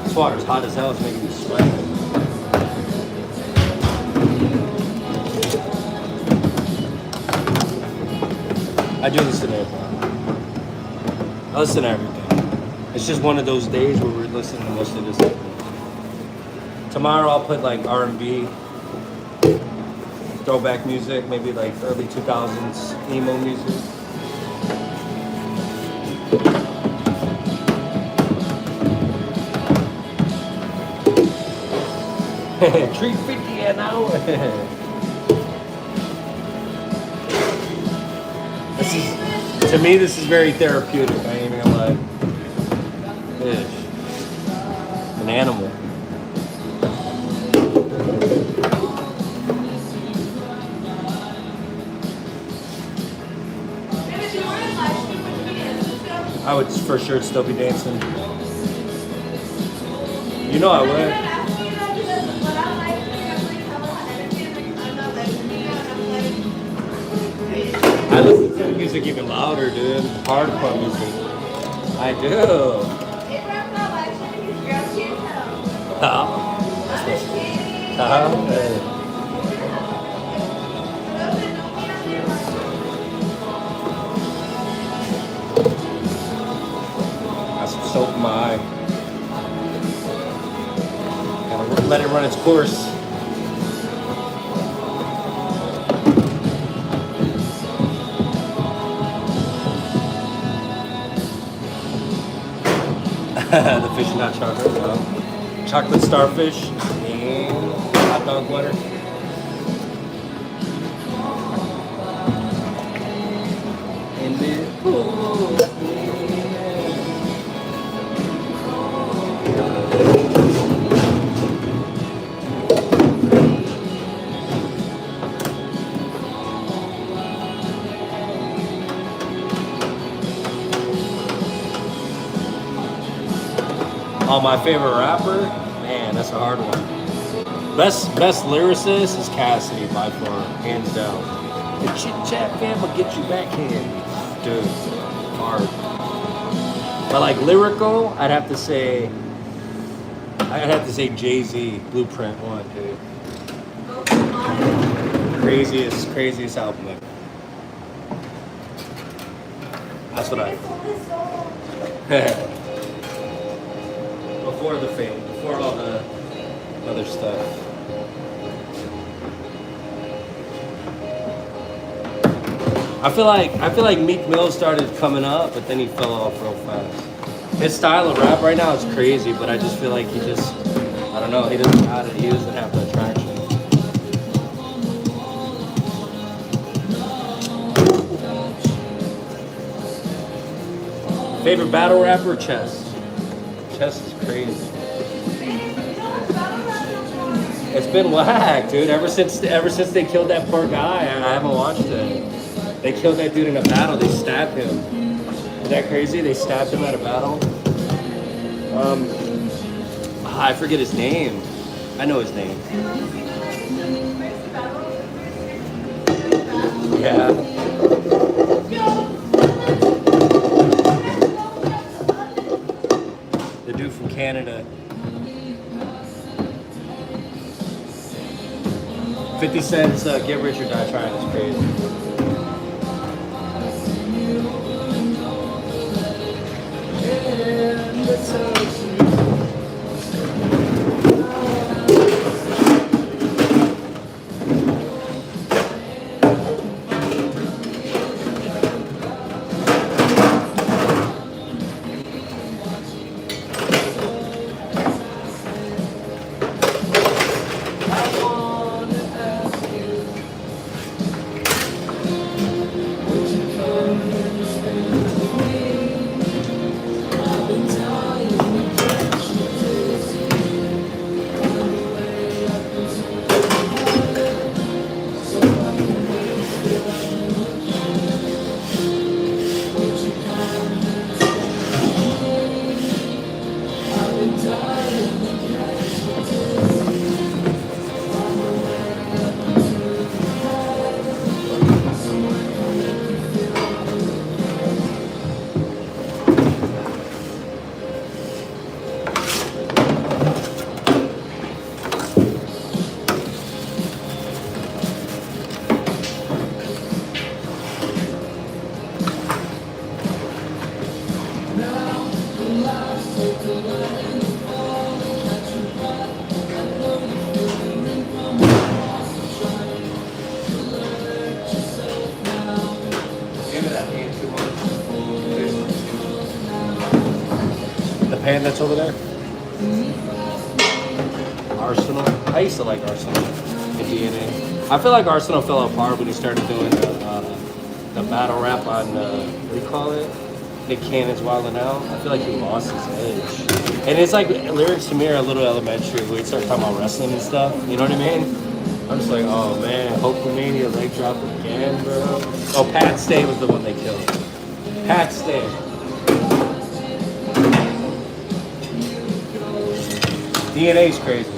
This water's hot as hell. It's making me sweat. I do listen to everything. I listen to everything. It's just one of those days where we're listening to most of this stuff. Tomorrow I'll put like R&B, throwback music, maybe like early 2000s emo music. $3.50 an hour. To me, this is very therapeutic. I ain't even gonna lie. Fish. An animal. I would for sure still be dancing. You know I would. I listen to music even louder, dude. Hardcore music. I do. Got some soap in my eye. Gotta let it run its course. The fish and hot chocolate. Chocolate starfish and hot dog butter. And then, Oh, my favorite rapper? Man, that's a hard one. Best lyricist is Cassidy by far, hands down. The chit chat fam will get you backhand, dude. Hard. But like lyrical, I'd have to say Jay-Z, Blueprint one, dude. Craziest album ever. That's what I. Before the fame, before all the other stuff. I feel like Meek Mill started coming up, but then he fell off real fast. His style of rap right now is crazy, but I just feel like I don't know, he doesn't got it. He doesn't have the traction. Favorite battle rapper? Chess. Chess is crazy. It's been whack, dude. Ever since they killed that poor guy, I haven't watched it. They killed that dude in a battle. They stabbed him. Is that crazy? They stabbed him at a battle. I forget his name. I know his name. Yeah. The dude from Canada. 50 Cent's Get Rich or Die Trying is crazy. Pan that's over there? Arsenal. I used to like Arsenal. The DNA. I feel like Arsenal fell apart when he started doing the battle rap on, what do you call it? Nick Cannon's Wildin' Out. I feel like he lost his edge. And it's like, lyrics to me are a little elementary when he started talking about wrestling and stuff. You know what I mean? I'm just like, oh man, Hulkamania leg drop again, bro. Oh, Pat Stay was the one they killed. Pat Stay. DNA's crazy.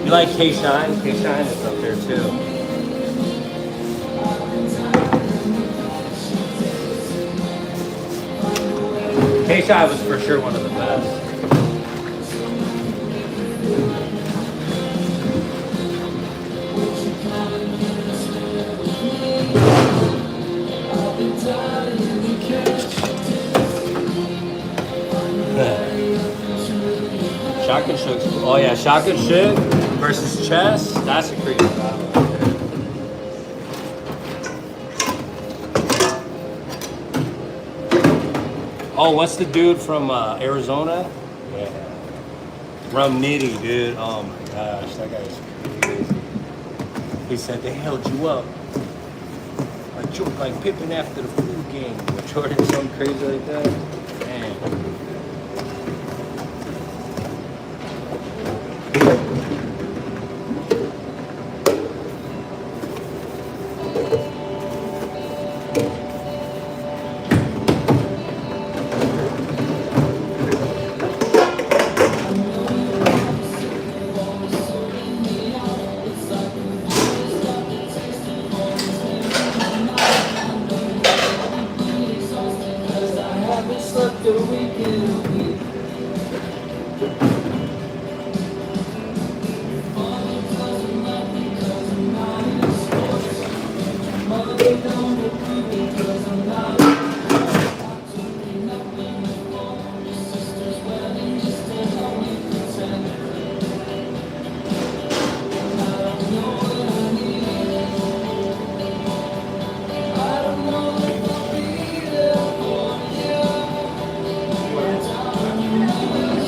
You like K-Shine? K-Shine is up there too. K-Shine was for sure one of the best. Shotgun Shook's. Oh yeah, Shotgun Shook versus Chess. That's a crazy battle. Oh, what's the dude from Arizona? Yeah. Rum Nitty, dude. Oh my gosh, that guy's crazy. He said they held you up. I choked like Pippin after the food game. Or Jordan, something crazy like that. Man. haven't slept a week in a week. Father doesn't like me 'cause I'm not in sports. Mother don't approve because I'm not. Doing nothing before. Your sister's wedding just to help me pretend. And I don't know what I need. I don't know if I'll be there for you. When time is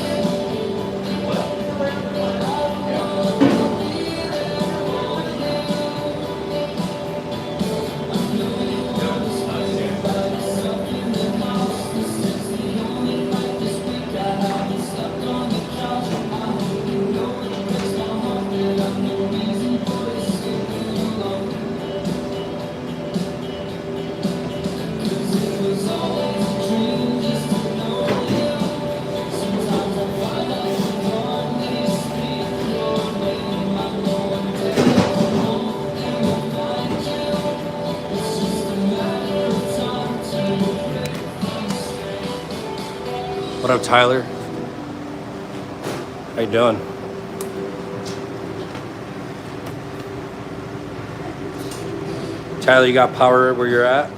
What up, Tyler? How you doing? Tyler, you got power where you're at?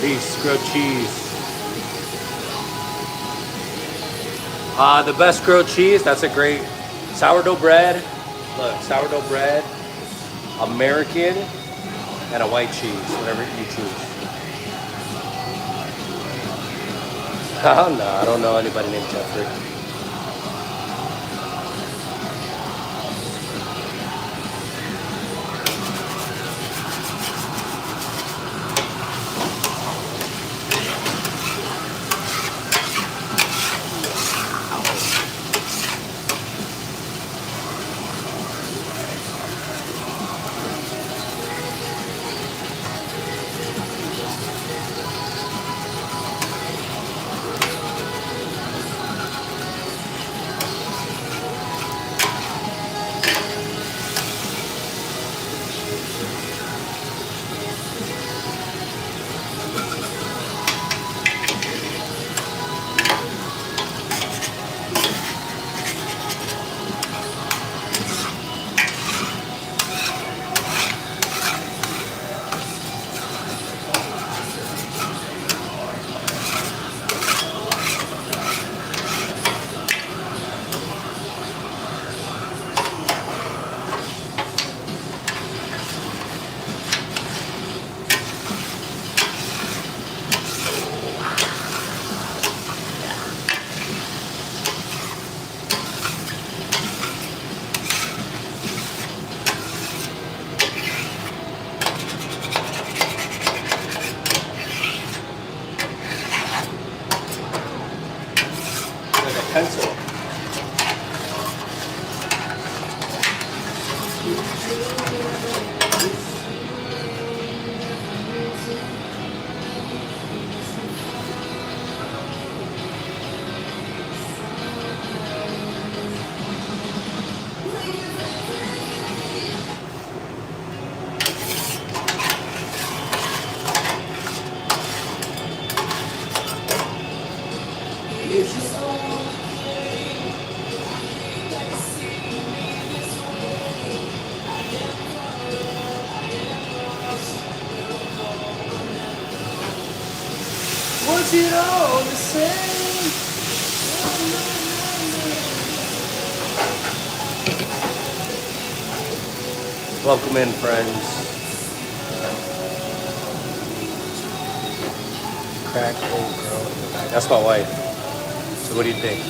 Peace, grilled cheese. The best grilled cheese, that's a great sourdough bread. Look, sourdough bread, American, and a white cheese, whatever you choose. Oh no, I don't know anybody named Jeffrey. pencil. Was it all the same? Welcome in, friends. Crack old girl in the back. That's my wife. So what do you think?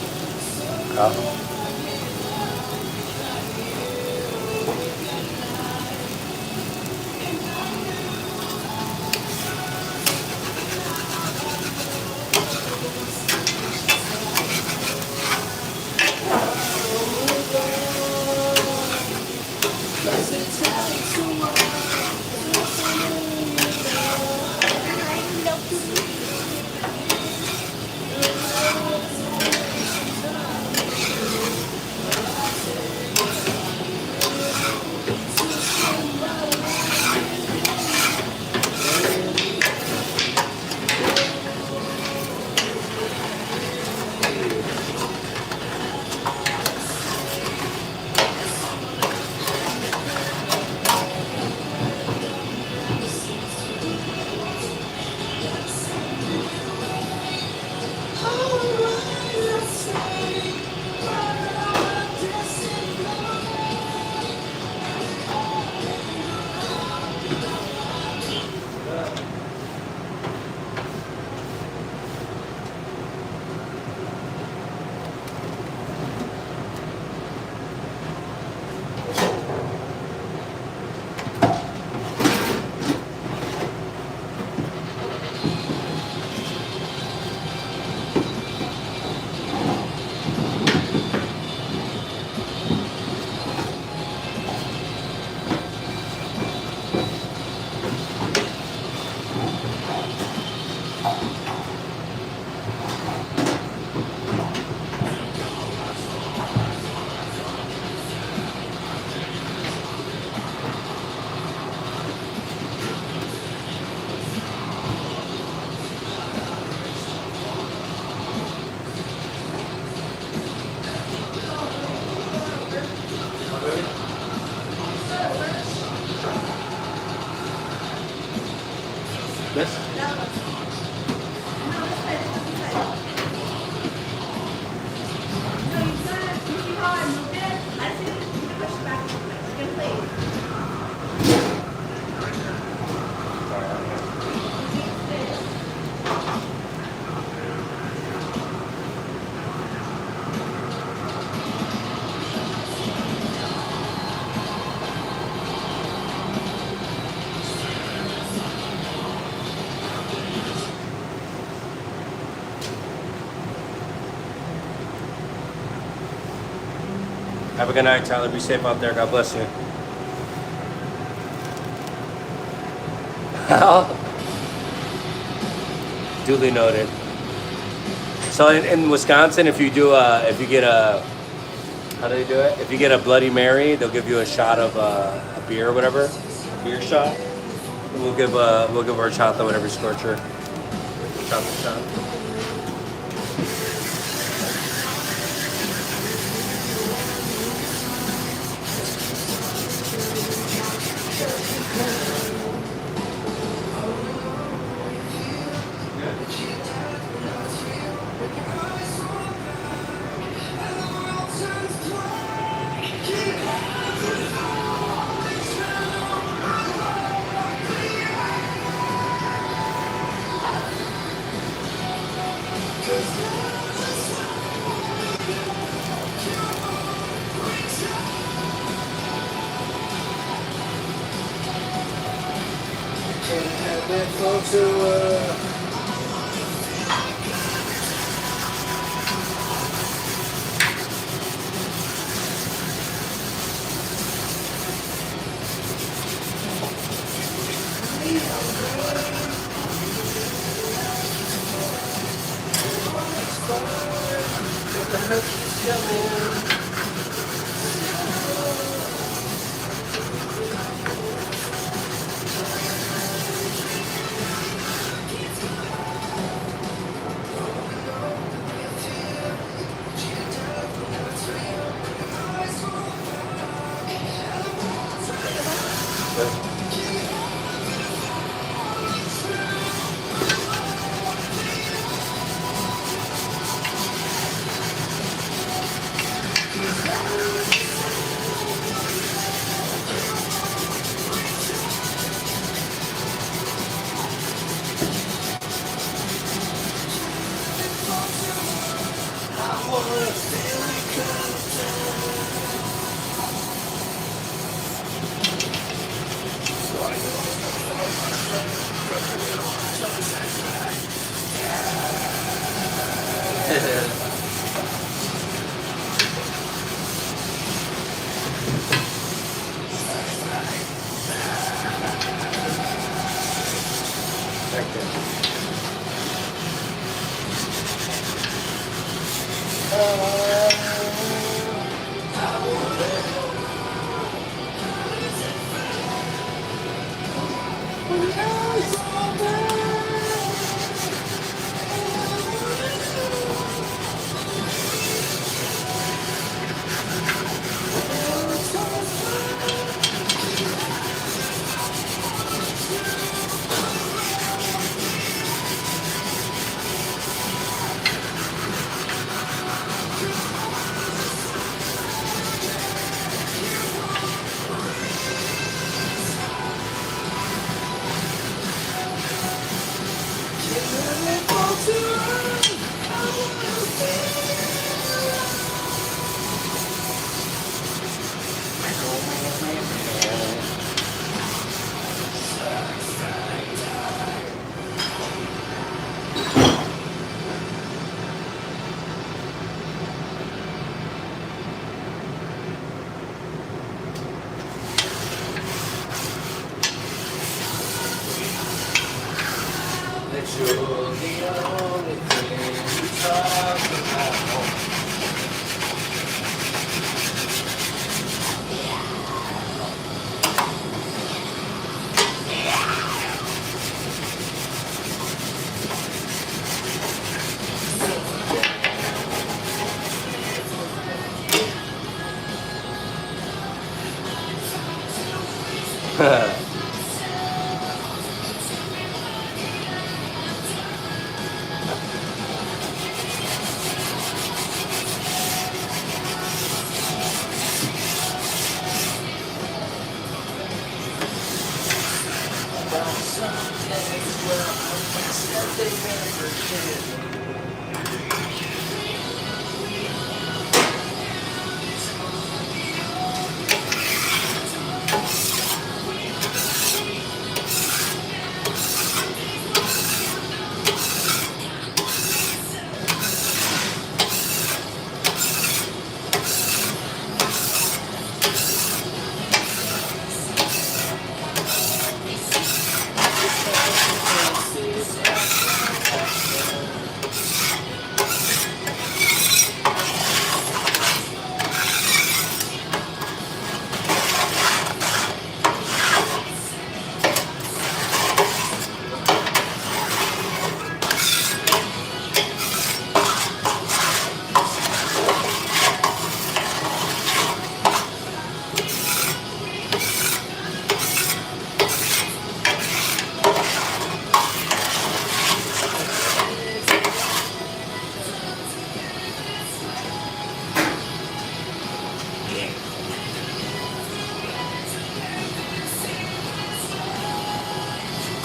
This? Have a good night, Tyler. Be safe out there. God bless you. Duly noted. So in Wisconsin, if you get a, how do they do it? If you get a Bloody Mary, they'll give you a shot of a beer or whatever, beer shot. And we'll give her a chocolate whenever you scorch her. Chocolate shot.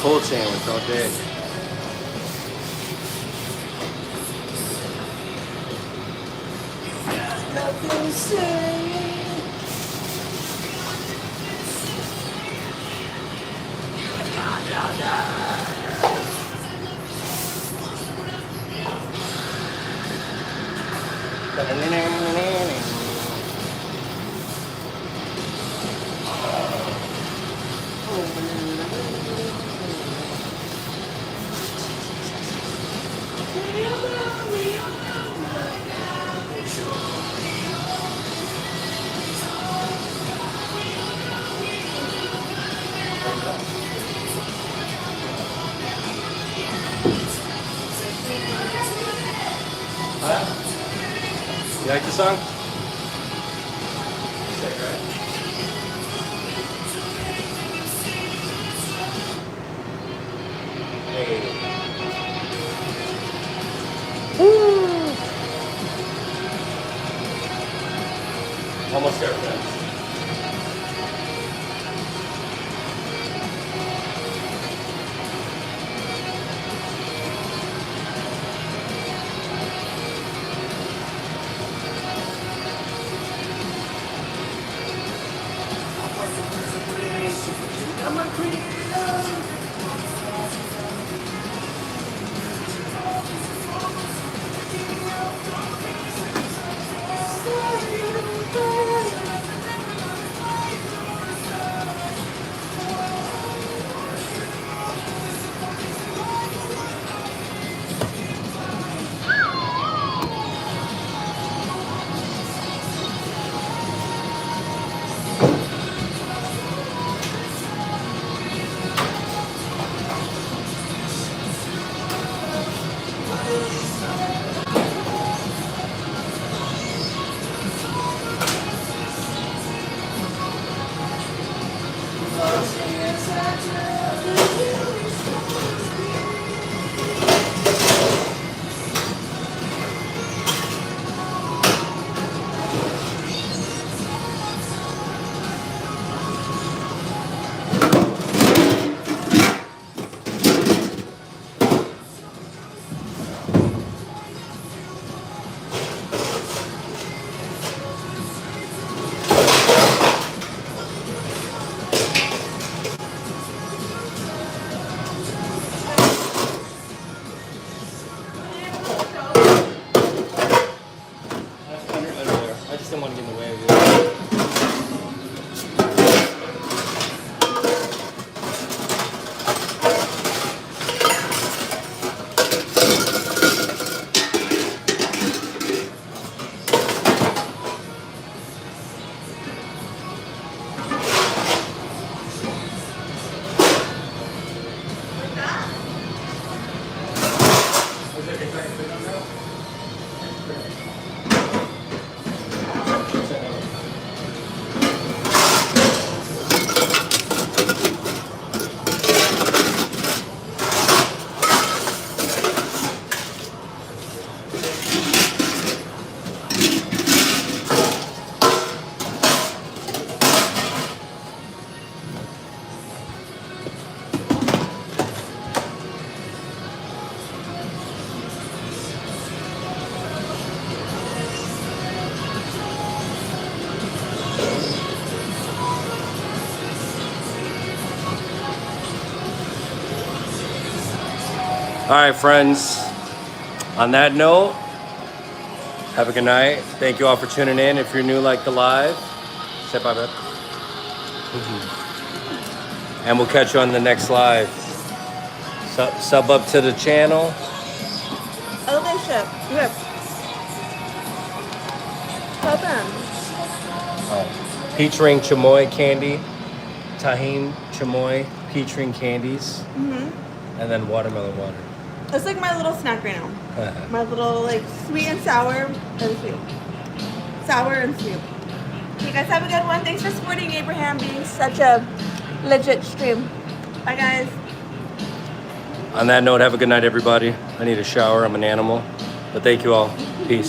Cold sandwich all day. Nothing to say. You like the song? Almost there, friends. I just didn't want to get in the way of you. All right, friends. On that note, have a good night. Thank you all for tuning in. If you're new, like the live. Say bye, bye. And we'll catch you on the next live. Sub up to the channel. Elevation. Yep. Tell them. Peach ring chamoy candy. Tahine chamoy peach ring candies. Mm-hmm. And then watermelon water. It's like my little snack right now. My little like sweet and sour and sweet. Sour and sweet. You guys have a good one. Thanks for supporting Abraham being such a legit stream. Bye guys. On that note, have a good night, everybody. I need a shower. I'm an animal. But thank you all. Peace.